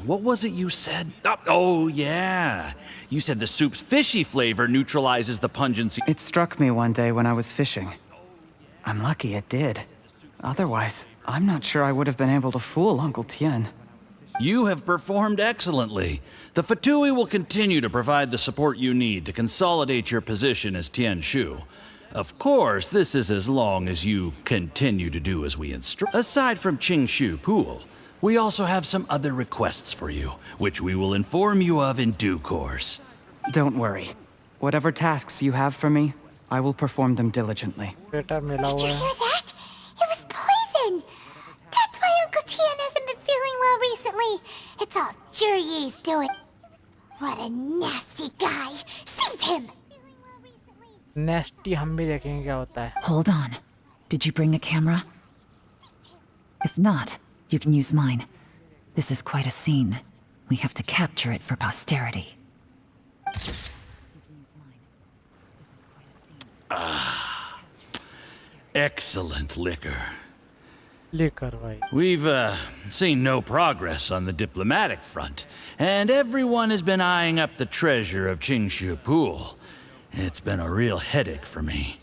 What was it you said? Oh, yeah. You said the soup's fishy flavor neutralizes the pungency. It struck me one day when I was fishing. I'm lucky it did. Otherwise, I'm not sure I would have been able to fool Uncle Tien. You have performed excellently. The Fatui will continue to provide the support you need to consolidate your position as Tien Shu. Of course, this is as long as you continue to do as we instruct. Aside from Qingshu Pool, we also have some other requests for you, which we will inform you of in due course. Don't worry. Whatever tasks you have for me, I will perform them diligently. Did you hear that? It was poison! That's why Uncle Tien hasn't been feeling well recently. It's all Jurye's doing. What a nasty guy! Seize him! नेस्टी हम भी देखेंगे क्या होता है. Hold on. Did you bring a camera? If not, you can use mine. This is quite a scene. We have to capture it for posterity. Excellent liquor. Liquor, भाई. We've seen no progress on the diplomatic front, and everyone has been eyeing up the treasure of Qingshu Pool. It's been a real headache for me.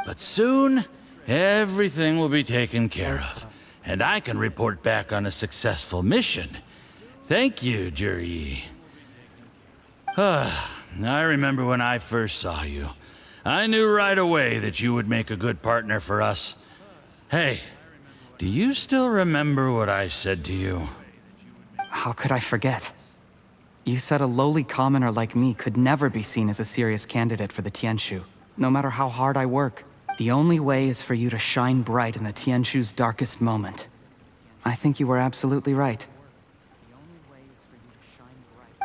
But soon, everything will be taken care of, and I can report back on a successful mission. Thank you, Juryi. I remember when I first saw you. I knew right away that you would make a good partner for us. Hey, do you still remember what I said to you? How could I forget? You said a lowly commoner like me could never be seen as a serious candidate for the Tianshu, no matter how hard I work. The only way is for you to shine bright in the Tianshu's darkest moment. I think you were absolutely right.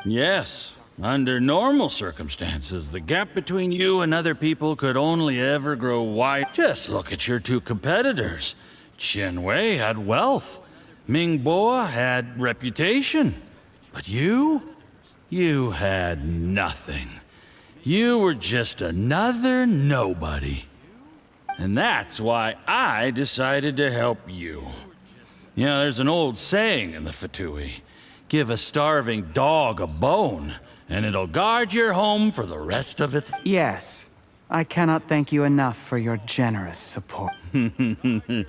Yes. Under normal circumstances, the gap between you and other people could only ever grow wide. Just look at your two competitors. Chen Wei had wealth. Ming Boa had reputation. But you had nothing. You were just another nobody. And that's why I decided to help you. You know, there's an old saying in the Fatui. Give a starving dog a bone, and it'll guard your home for the rest of its... Yes. I cannot thank you enough for your generous support. You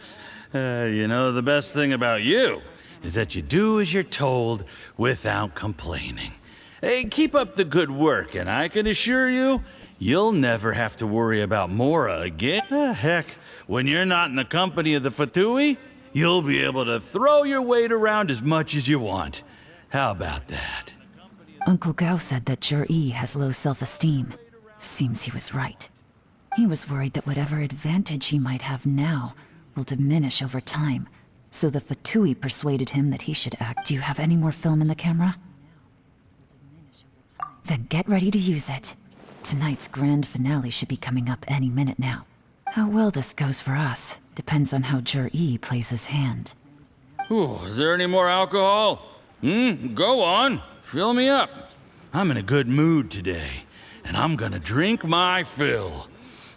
know, the best thing about you is that you do as you're told without complaining. Hey, keep up the good work, and I can assure you, you'll never have to worry about Mora again. Heck, when you're not in the company of the Fatui, you'll be able to throw your weight around as much as you want. How about that? Uncle Gao said that Juryi has low self-esteem. Seems he was right. He was worried that whatever advantage he might have now will diminish over time. So the Fatui persuaded him that he should act. Do you have any more film in the camera? Then get ready to use it. Tonight's grand finale should be coming up any minute now. How well this goes for us depends on how Juryi plays his hand. Ooh, is there any more alcohol? Go on. Fill me up. I'm in a good mood today, and I'm gonna drink my fill.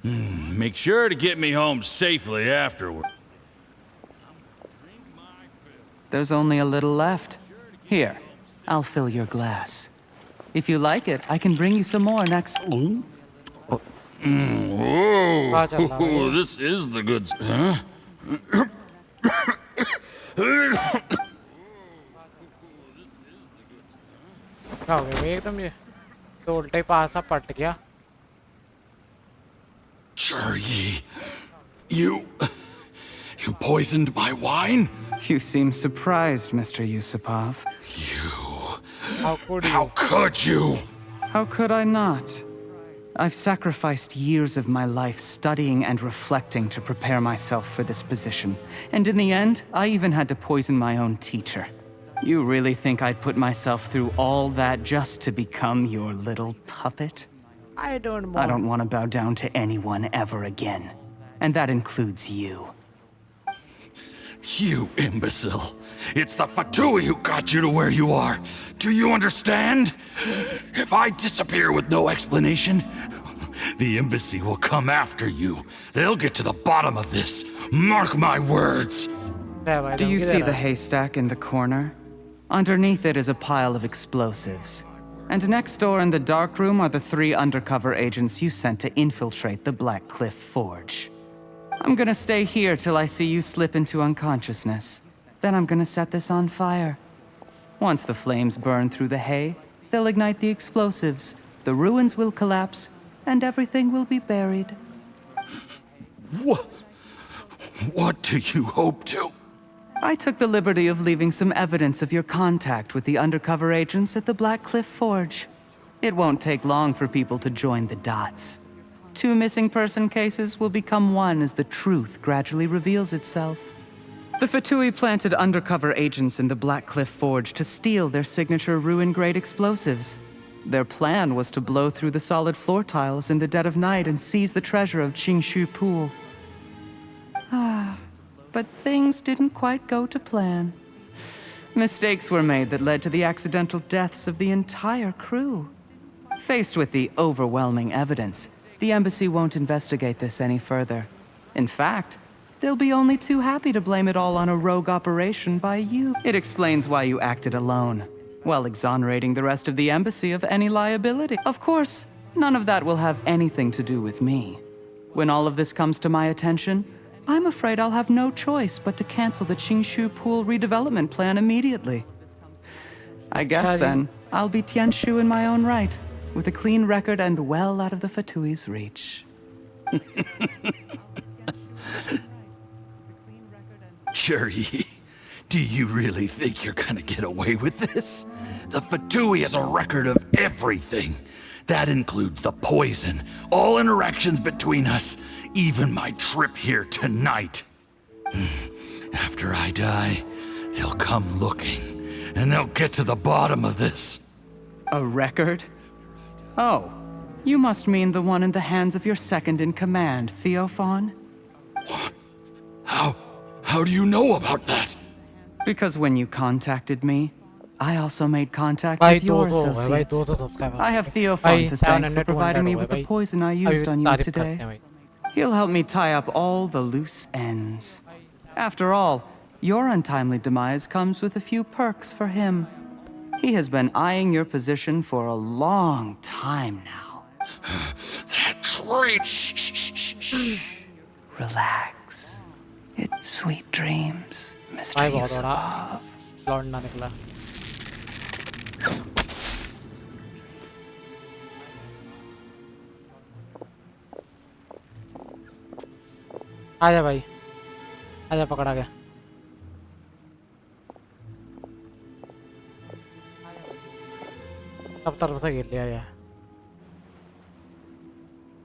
Make sure to get me home safely afterward. There's only a little left. Here, I'll fill your glass. If you like it, I can bring you some more next... Whoa, this is the good... Huh? क्या हो गया भाई एकदम ये तो उल्टे पासा पट गया. Juryi, you poisoned my wine? You seem surprised, Mr. Yusupov. How could you? How could you? How could I not? I've sacrificed years of my life studying and reflecting to prepare myself for this position. And in the end, I even had to poison my own teacher. You really think I'd put myself through all that just to become your little puppet? I don't want to bow down to anyone ever again. And that includes you. You imbecile. It's the Fatui who got you to where you are. Do you understand? If I disappear with no explanation, the embassy will come after you. They'll get to the bottom of this. Mark my words. Do you see the haystack in the corner? Underneath it is a pile of explosives. And next door in the dark room are the 3 undercover agents you sent to infiltrate the Black Cliff Forge. I'm gonna stay here till I see you slip into unconsciousness. Then I'm gonna set this on fire. Once the flames burn through the hay, they'll ignite the explosives, the ruins will collapse, and everything will be buried. What do you hope to? I took the liberty of leaving some evidence of your contact with the undercover agents at the Black Cliff Forge. It won't take long for people to join the dots. 2 missing person cases will become one as the truth gradually reveals itself. The Fatui planted undercover agents in the Black Cliff Forge to steal their signature ruin-grade explosives. Their plan was to blow through the solid floor tiles in the dead of night and seize the treasure of Qingshu Pool. But things didn't quite go to plan. Mistakes were made that led to the accidental deaths of the entire crew. Faced with the overwhelming evidence, the embassy won't investigate this any further. In fact, they'll be only too happy to blame it all on a rogue operation by you. It explains why you acted alone, while exonerating the rest of the embassy of any liability. Of course, none of that will have anything to do with me. When all of this comes to my attention, I'm afraid I'll have no choice but to cancel the Qingshu Pool redevelopment plan immediately. I guess then, I'll be Tianshu in my own right, with a clean record and well out of the Fatui's reach. Cherry, do you really think you're gonna get away with this? The Fatui has a record of everything. That includes the poison, all interactions between us, even my trip here tonight. After I die, they'll come looking, and they'll get to the bottom of this. A record? Oh, you must mean the one in the hands of your second-in-command, Theophan? What? How do you know about that? Because when you contacted me, I also made contact with your associates. I have Theophan to thank for providing me with the poison I used on you today. He'll help me tie up all the loose ends. After all, your untimely demise comes with a few perks for him. He has been eyeing your position for a long time now. That tree. Relax. It's sweet dreams, Mr. Yusupov. लौंडना निकला आजा भाई आजा पकड़ा गया सब तरफ से घेर लिया गया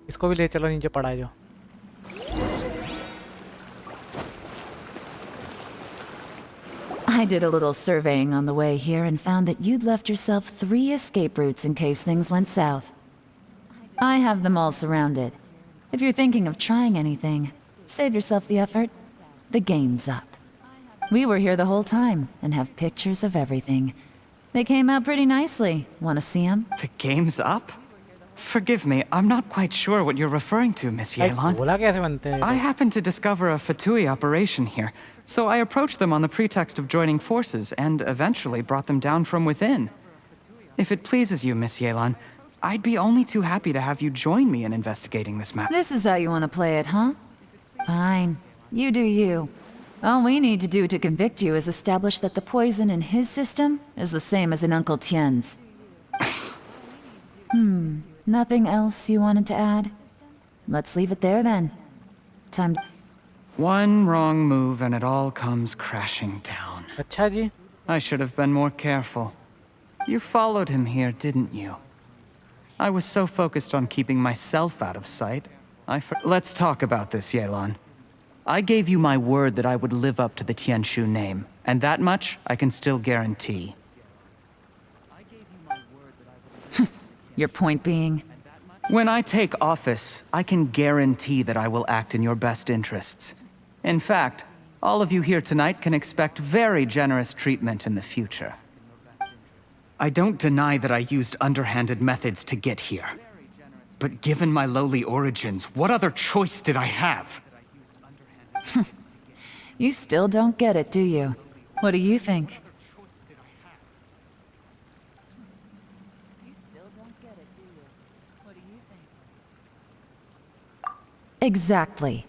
इसको भी ले चलो नीचे पड़ा है जो I did a little surveying on the way here and found that you'd left yourself 3 escape routes in case things went south. I have them all surrounded. If you're thinking of trying anything, save yourself the effort. The game's up. We were here the whole time and have pictures of everything. They came out pretty nicely. Want to see them? The game's up? Forgive me, I'm not quite sure what you're referring to, Miss Yelan. I happened to discover a Fatui operation here, so I approached them on the pretext of joining forces and eventually brought them down from within. If it pleases you, Miss Yelan, I'd be only too happy to have you join me in investigating this matter. This is how you want to play it, huh? Fine. You do you. All we need to do to convict you is establish that the poison in his system is the same as in Uncle Tien's. Nothing else you wanted to add? Let's leave it there then. Time to... One wrong move and it all comes crashing down. अच्छा जी I should have been more careful. You followed him here, didn't you? I was so focused on keeping myself out of sight. Let's talk about this, Yelan. I gave you my word that I would live up to the Tianshu name, and that much I can still guarantee. Your point being? When I take office, I can guarantee that I will act in your best interests. In fact, All of you here tonight can expect very generous treatment in the future. I don't deny that I used underhanded methods to get here. But given my lowly origins, what other choice did I have? You still don't get it, do you? What do you think? Exactly.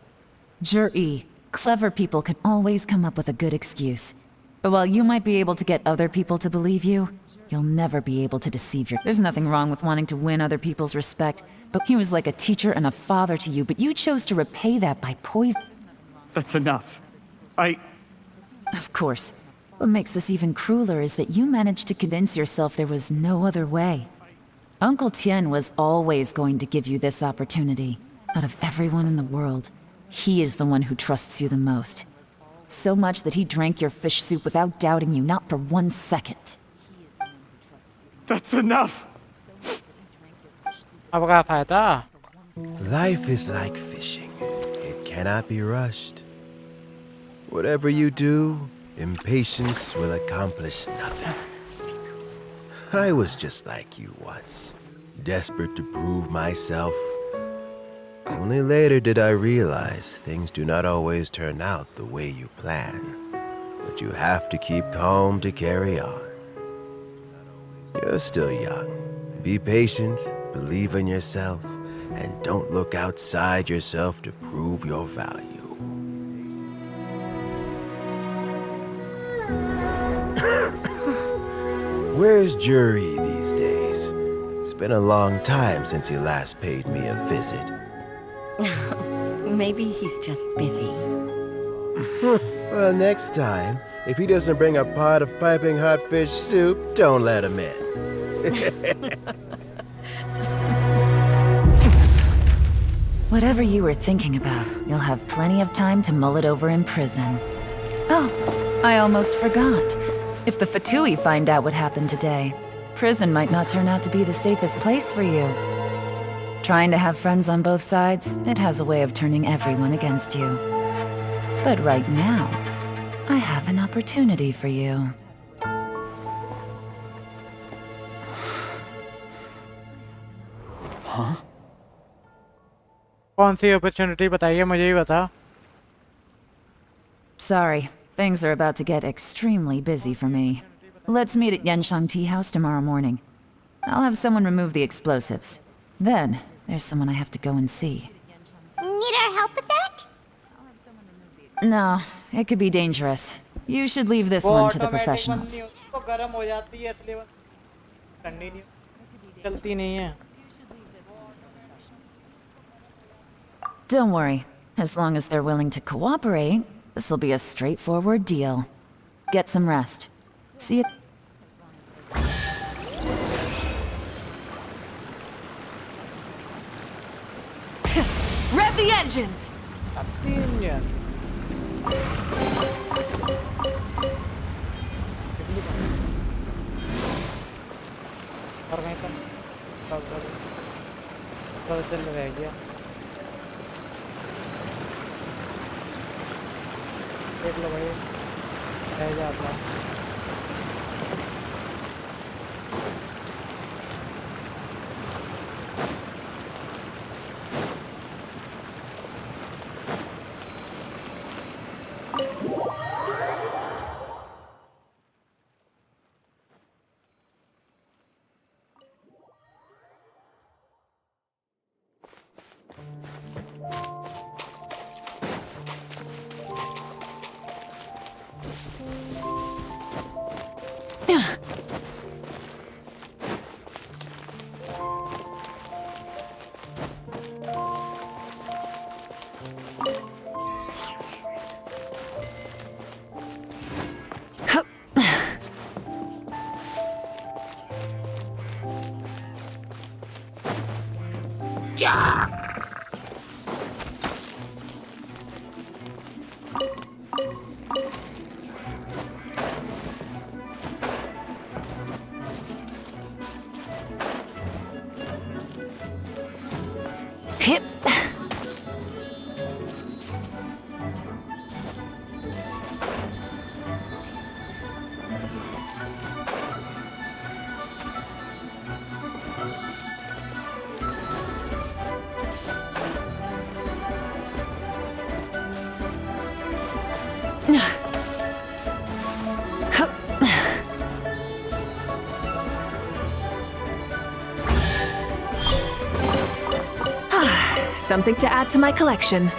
Jur-E, clever people can always come up with a good excuse. But while you might be able to get other people to believe you, you'll never be able to deceive your— There's nothing wrong with wanting to win other people's respect, but he was like a teacher and a father to you, but you chose to repay that by poison— That's enough. Of course. What makes this even crueler is that you managed to convince yourself there was no other way. Uncle Tien was always going to give you this opportunity. Out of everyone in the world, he is the one who trusts you the most. So much that he drank your fish soup without doubting you, not for 1 second. That's enough! अब क्या फायदा? Life is like fishing. It cannot be rushed. Whatever you do, impatience will accomplish nothing. I was just like you once, desperate to prove myself. Only later did I realize things do not always turn out the way you plan. But you have to keep calm to carry on. You're still young. Be patient, believe in yourself, and don't look outside yourself to prove your value. Where's Jur-E these days? It's been a long time since he last paid me a visit. Maybe he's just busy. Well, next time, if he doesn't bring a pot of piping hot fish soup, don't let him in. Whatever you were thinking about, you'll have plenty of time to mull it over in prison. Oh, I almost forgot. If the Fatui find out what happened today, prison might not turn out to be the safest place for you. Trying to have friends on both sides, it has a way of turning everyone against you. But right now, I have an opportunity for you. Huh? कौन सी opportunity बताइए मुझे ही बता. Sorry, things are about to get extremely busy for me. Let's meet at Yenshang Tea House tomorrow morning. I'll have someone remove the explosives. Then, there's someone I have to go and see. Need our help with that? No, it could be dangerous. You should leave this वो one to the automatic professionals. बनती है, उसको गर्म हो जाती है इसलिए वो ठंडी नहीं चलती नहीं है. Don't worry. As long as they're willing to cooperate, this'll be a straightforward deal. Get some rest. See you. Rev the engines! और कहीं पर चल रह गया. देख लो भाई, रह जाता. Something to add to my collection.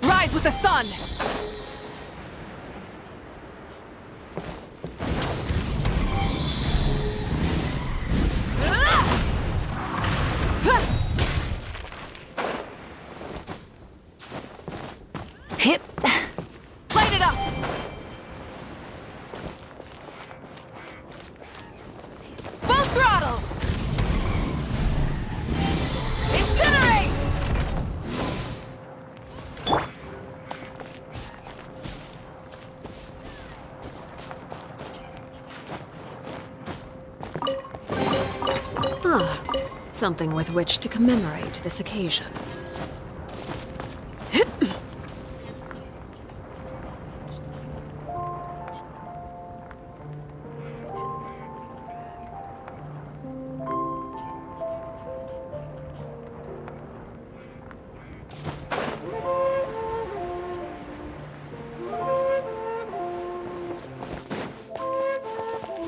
Rise with the sun! Hit. Light it up! Full throttle! Incinerate! Ah, something with which to commemorate this occasion.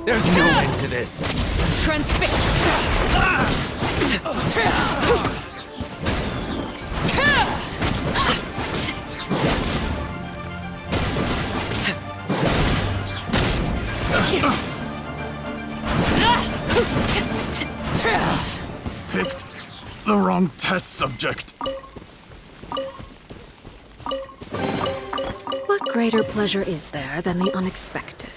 There's no end to this. Picked the wrong test subject. What greater pleasure is there than the unexpected?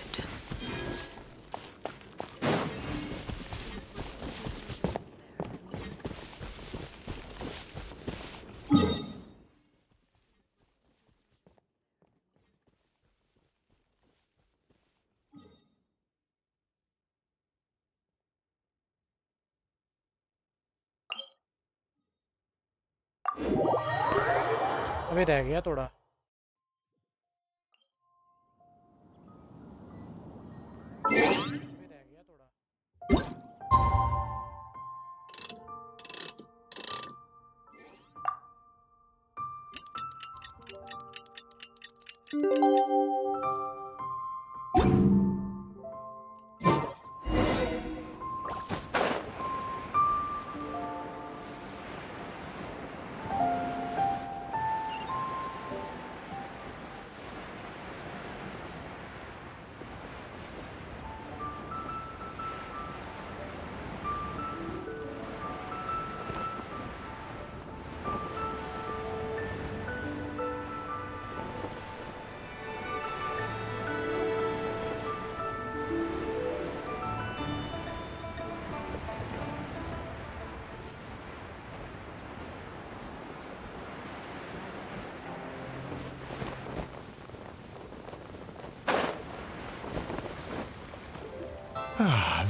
अभी रह गया थोड़ा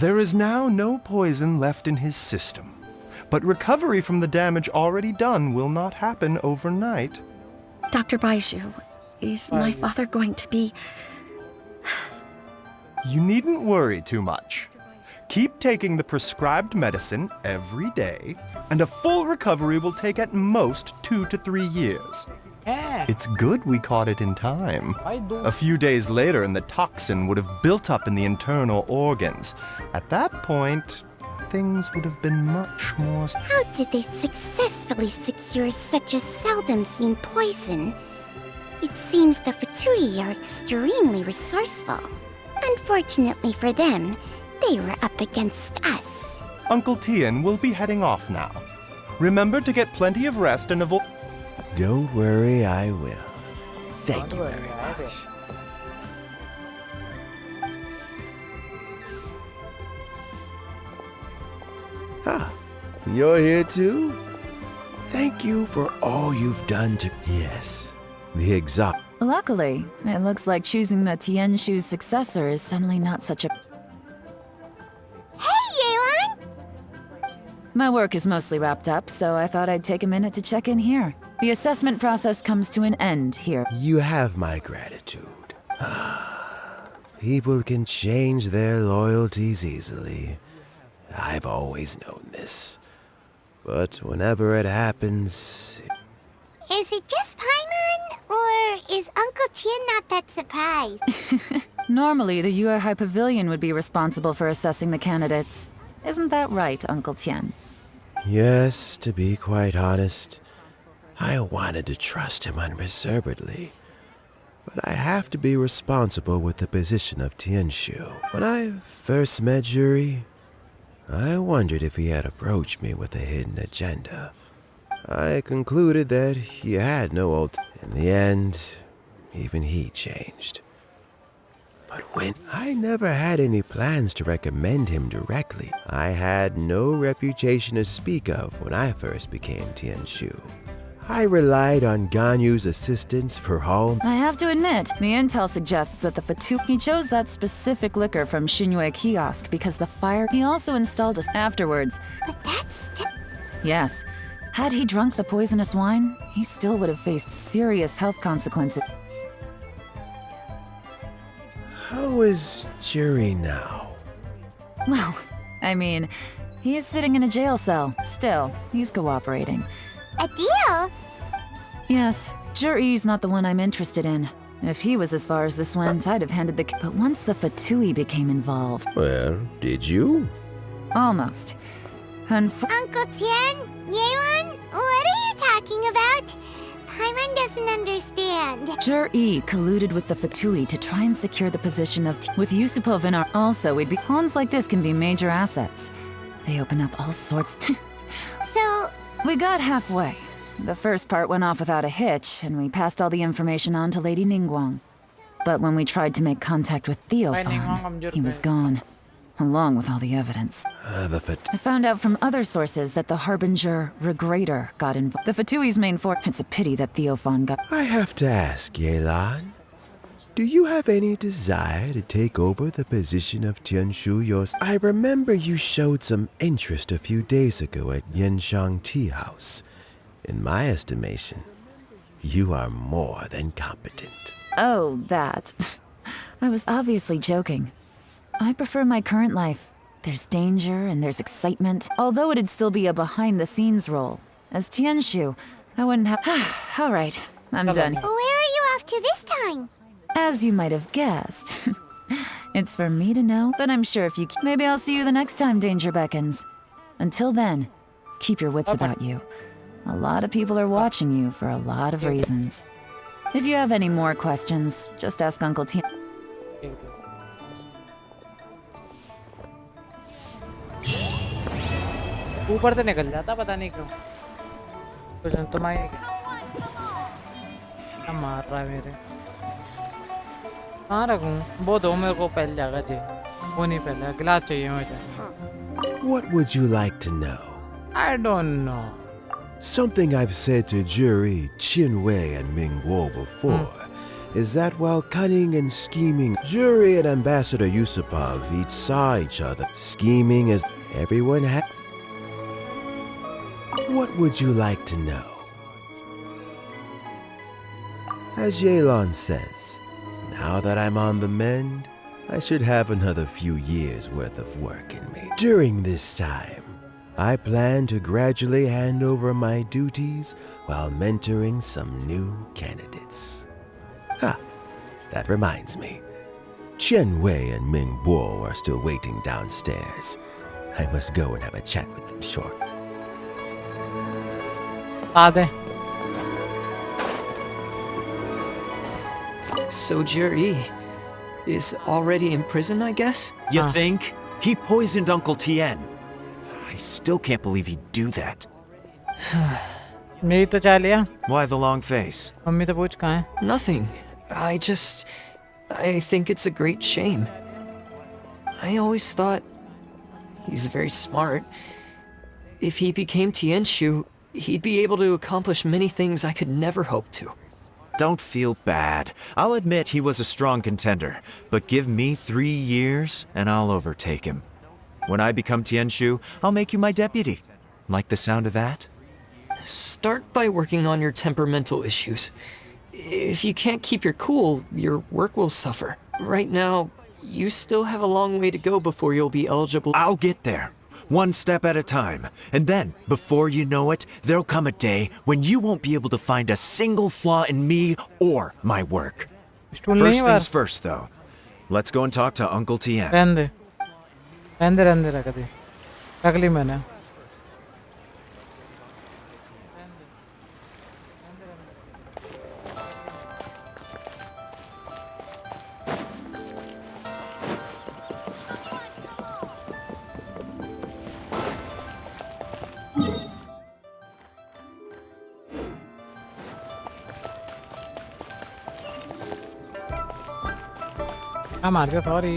There is now no poison left in his system, but recovery from the damage already done will not happen overnight. Dr. Baiju, is my father going to be... You needn't worry too much. Keep taking the prescribed medicine every day, and a full recovery will take at most 2 to 3 years. It's good we caught it in time. A few days later, and the toxin would have built up in the internal organs. At that point, things would have been much more... How did they successfully secure such a seldom-seen poison? It seems the Fatui are extremely resourceful. Unfortunately for them, they were up against us. Uncle Tien will be heading off now. Remember to get plenty of rest and avoid... Don't worry, I will. Thank you very much. Ah, you're here too? Thank you for all you've done to... Yes, the exotic... Luckily, it looks like choosing the Tianshu's successor is suddenly not such a... Hey, Yelan! My work is mostly wrapped up, so I thought I'd take a minute to check in here. The assessment process comes to an end here. You have my gratitude. People can change their loyalties easily. I've always known this. But whenever it happens... Is it just Paimon, or is Uncle Tien not that surprised? Normally, the Yuehai Pavilion would be responsible for assessing the candidates. Isn't that right, Uncle Tien? Yes, to be quite honest, I wanted to trust him unreservedly. But I have to be responsible with the position of Tianshu. When I first met Juri, I wondered if he had approached me with a hidden agenda. I concluded that he had no ult. In the end, even he changed. But when I never had any plans to recommend him directly, I had no reputation to speak of when I first became Tianshu. I relied on Ganyu's assistance for all... I have to admit, the intel suggests that the he chose that specific liquor from Xingyue kiosk because the fire he also installed us afterwards. But that's... Yes. Had he drunk the poisonous wine, he still would have faced serious health consequences. How is Juri now? Well, I mean, he is sitting in a jail cell. Still, he's cooperating. A deal? Yes, Juri's not the one I'm interested in. If he was as far as this went, I'd have handed the... But once the Fatui became involved... Well, did you? Almost. Uncle Tien? Yelan? What are you talking about? Paimon doesn't understand. Juri colluded with the Fatui to try and secure the position of... With Yusupov in our... Also, we'd be... Pawns like this can be major assets. They open up all sorts... So... We got halfway. The first part went off without a hitch, and we passed all the information on to Lady Ningguang. But when we tried to make contact with Theophan, he was gone, along with all the evidence. I found out from other sources that the Harbinger Regrater got involved. The Fatui's main fort. It's a pity that Theophan got... I have to ask, Yelan. Do you have any desire to take over the position of Tianshu yourself? I remember you showed some interest a few days ago at Yenshang Tea House. In my estimation, you are more than competent. Oh, that. I was obviously joking. I prefer my current life. There's danger and there's excitement, although it'd still be a behind-the-scenes role. As Tianshu, I wouldn't have... All right, I'm done. Where are you off to this time? As you might have guessed. It's for me to know, but I'm sure if you... Maybe I'll see you the next time danger beckons. Until then, keep your wits about you. A lot of people are watching you for a lot of reasons. If you have any more questions, just ask Uncle Tien. ऊपर से निकल जाता पता नहीं क्यों कुछ तो मैं क्या मार रहा है मेरे कहाँ रखूँ वो दो मेरे को पहले जाएगा जी वो नहीं पहले गिलास चाहिए मुझे What would you like to know? I don't know. Something I've said to Juri, Qinwei, and Mingguo before is that while cunning and scheming, Juri and Ambassador Yusupov each saw each other. Scheming as everyone had. What would you like to know? As Yelan says, now that I'm on the mend, I should have another few years worth of work in me. During this time, I plan to gradually hand over my duties while mentoring some new candidates. Ha! That reminds me. Chen Wei and Ming Bo are still waiting downstairs. I must go and have a chat with them shortly. So Juri is already in prison, I guess? You think? He poisoned Uncle Tien. I still can't believe he'd do that. मेरी तो चाह लिया Why the long face? Mummy तो पूछ कहाँ है Nothing. I think it's a great shame. I always thought he's very smart. If he became Tianshu, he'd be able to accomplish many things I could never hope to. Don't feel bad. I'll admit he was a strong contender, but give me 3 years and I'll overtake him. When I become Tianshu, I'll make you my deputy. Like the sound of that? Start by working on your temperamental issues. If you can't keep your cool, your work will suffer. Right now, you still have a long way to go before you'll be eligible. I'll get there, one step at a time. And then, before you know it, there'll come a day when you won't be able to find a single flaw in me or my work. First things first, though. Let's go and talk to Uncle Tien. रहने दे रख दी, रख ली मैंने। हाँ मार दिया, sorry.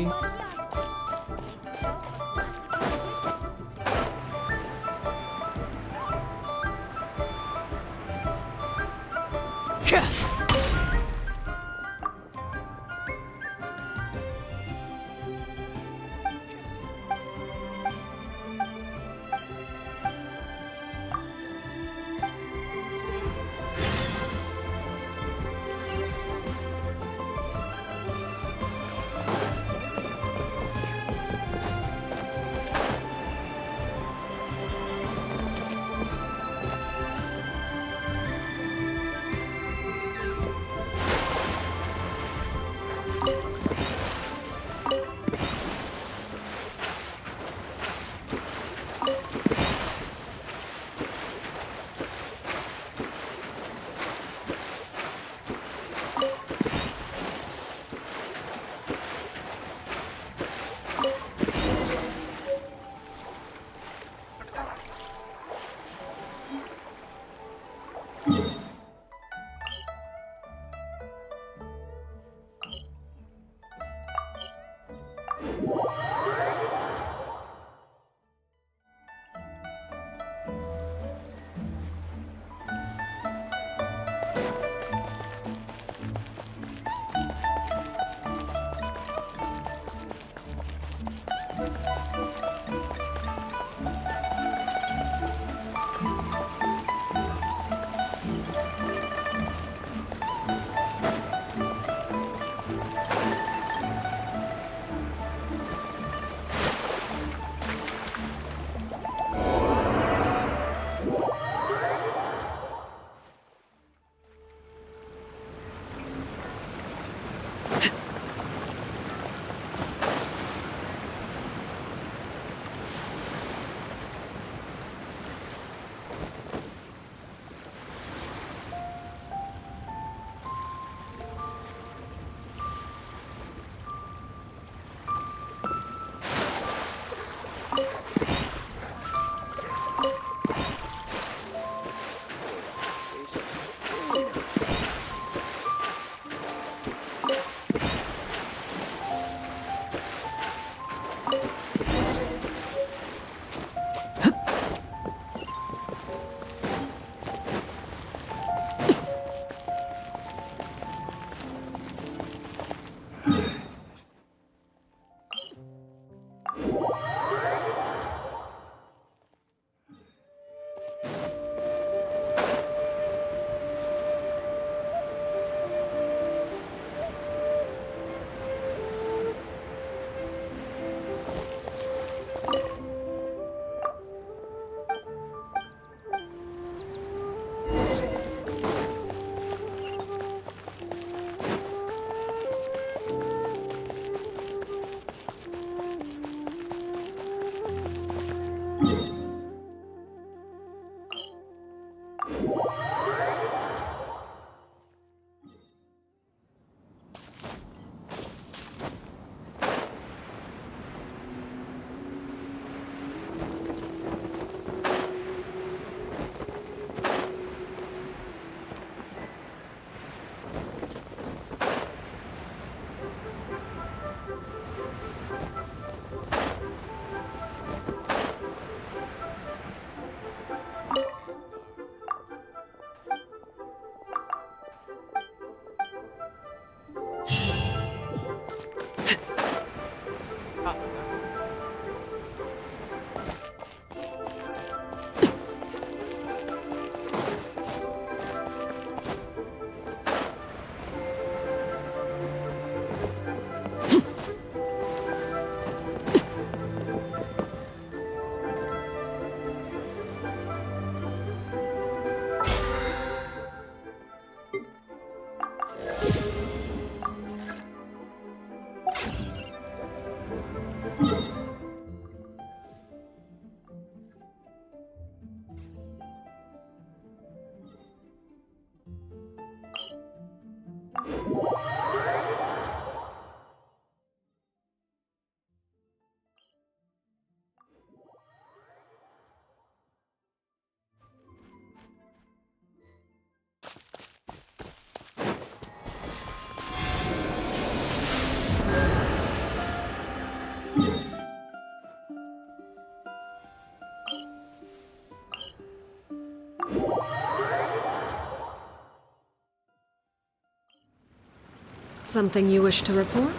Something you wish to report?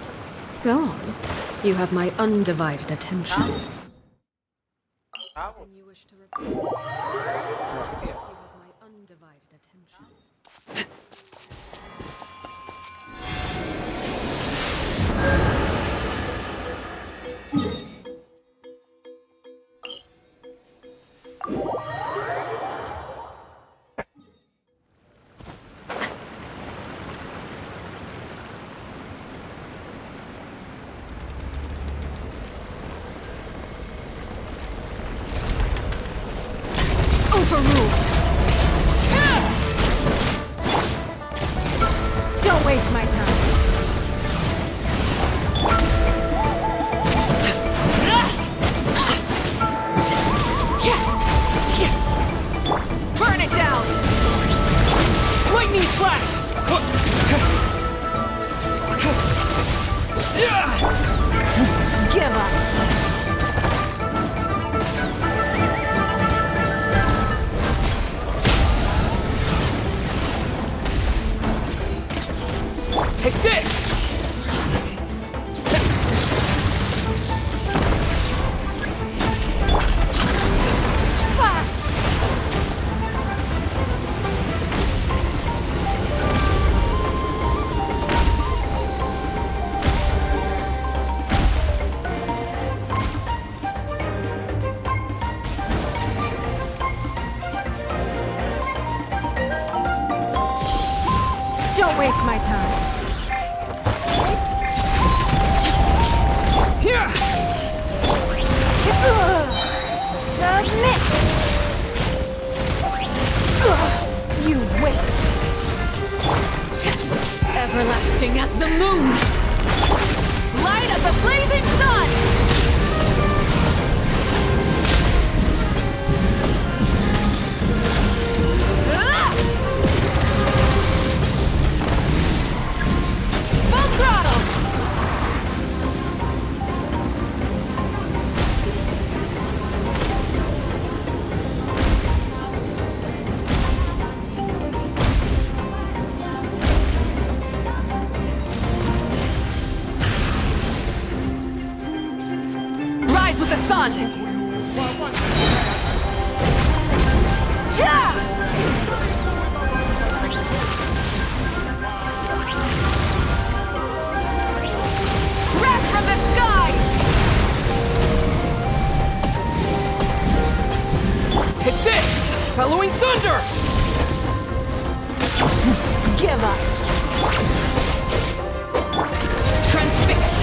Go on. You have my undivided attention. Something you wish to report? You have my undivided attention. Don't waste my time. Burn it down! Lightning flash! Give up! Take this! Don't waste my time. Here! Submit! You wait. Everlasting as the moon! Light of the blazing sun! Full throttle! Rise with the sun! Yeah! Wrath from the sky! Take this! Following thunder! Give up. Transfixed!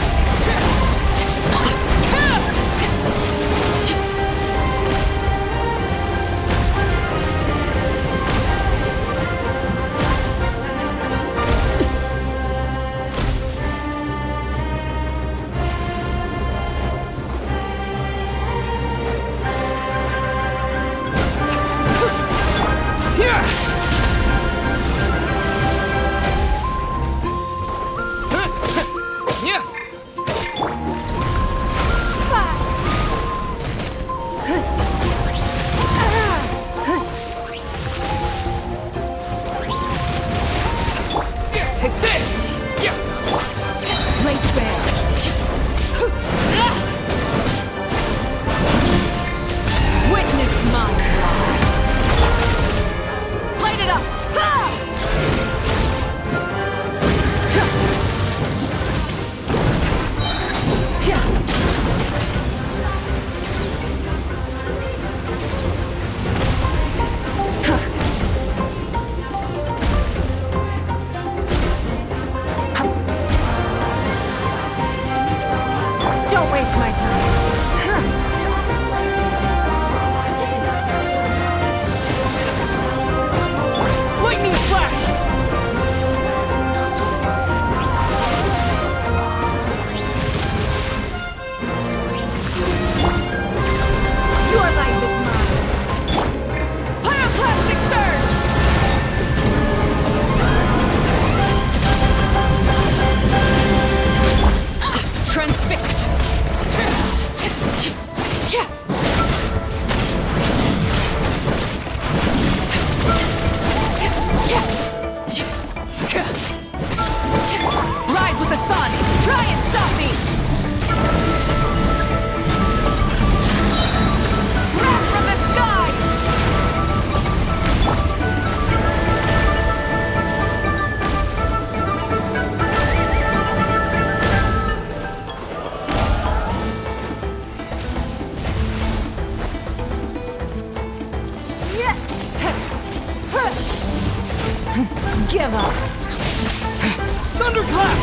give up. Thunderclap!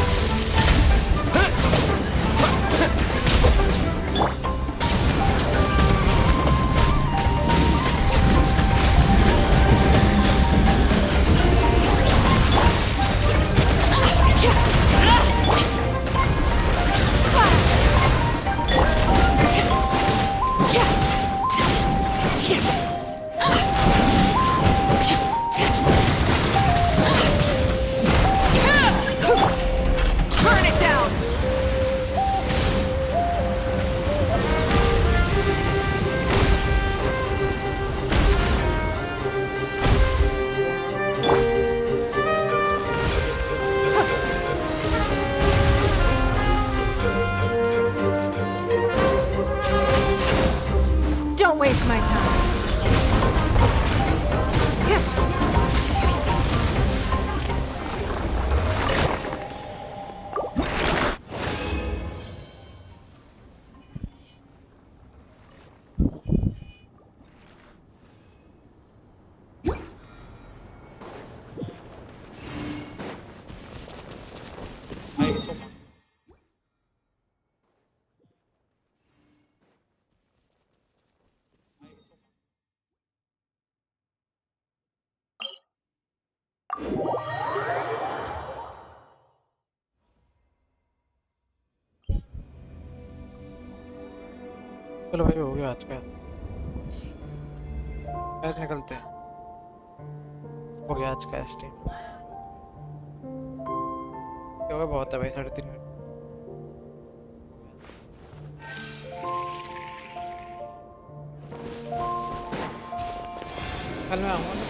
Burn it down! Don't waste my time. चलो भाई हो गया आज का फिर निकलते हैं हो गया आज का स्ट्रीम हो गया बहुत है भाई 3.5 मिनट कल मैं आऊँगा ना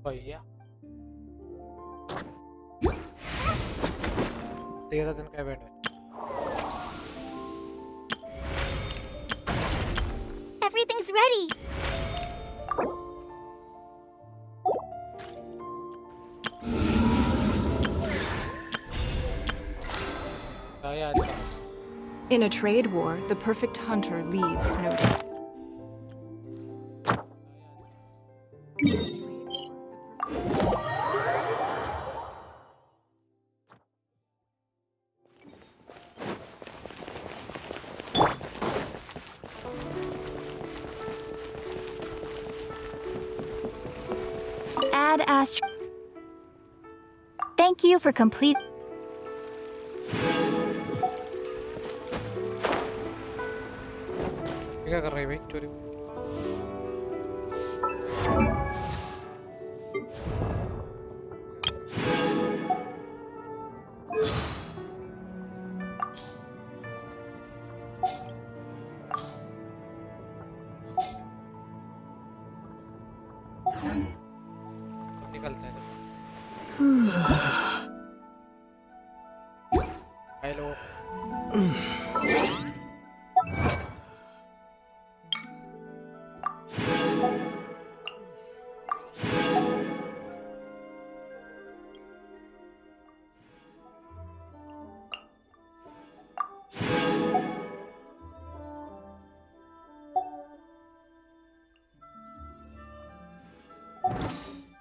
भैया 13 दिन का इवेंट है Everything's ready. In a trade war, the perfect hunter leaves no trace. Add Astro. Thank you for complete. क्या कर रही है भाई चोरी निकलते हैं हेलो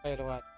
हेलो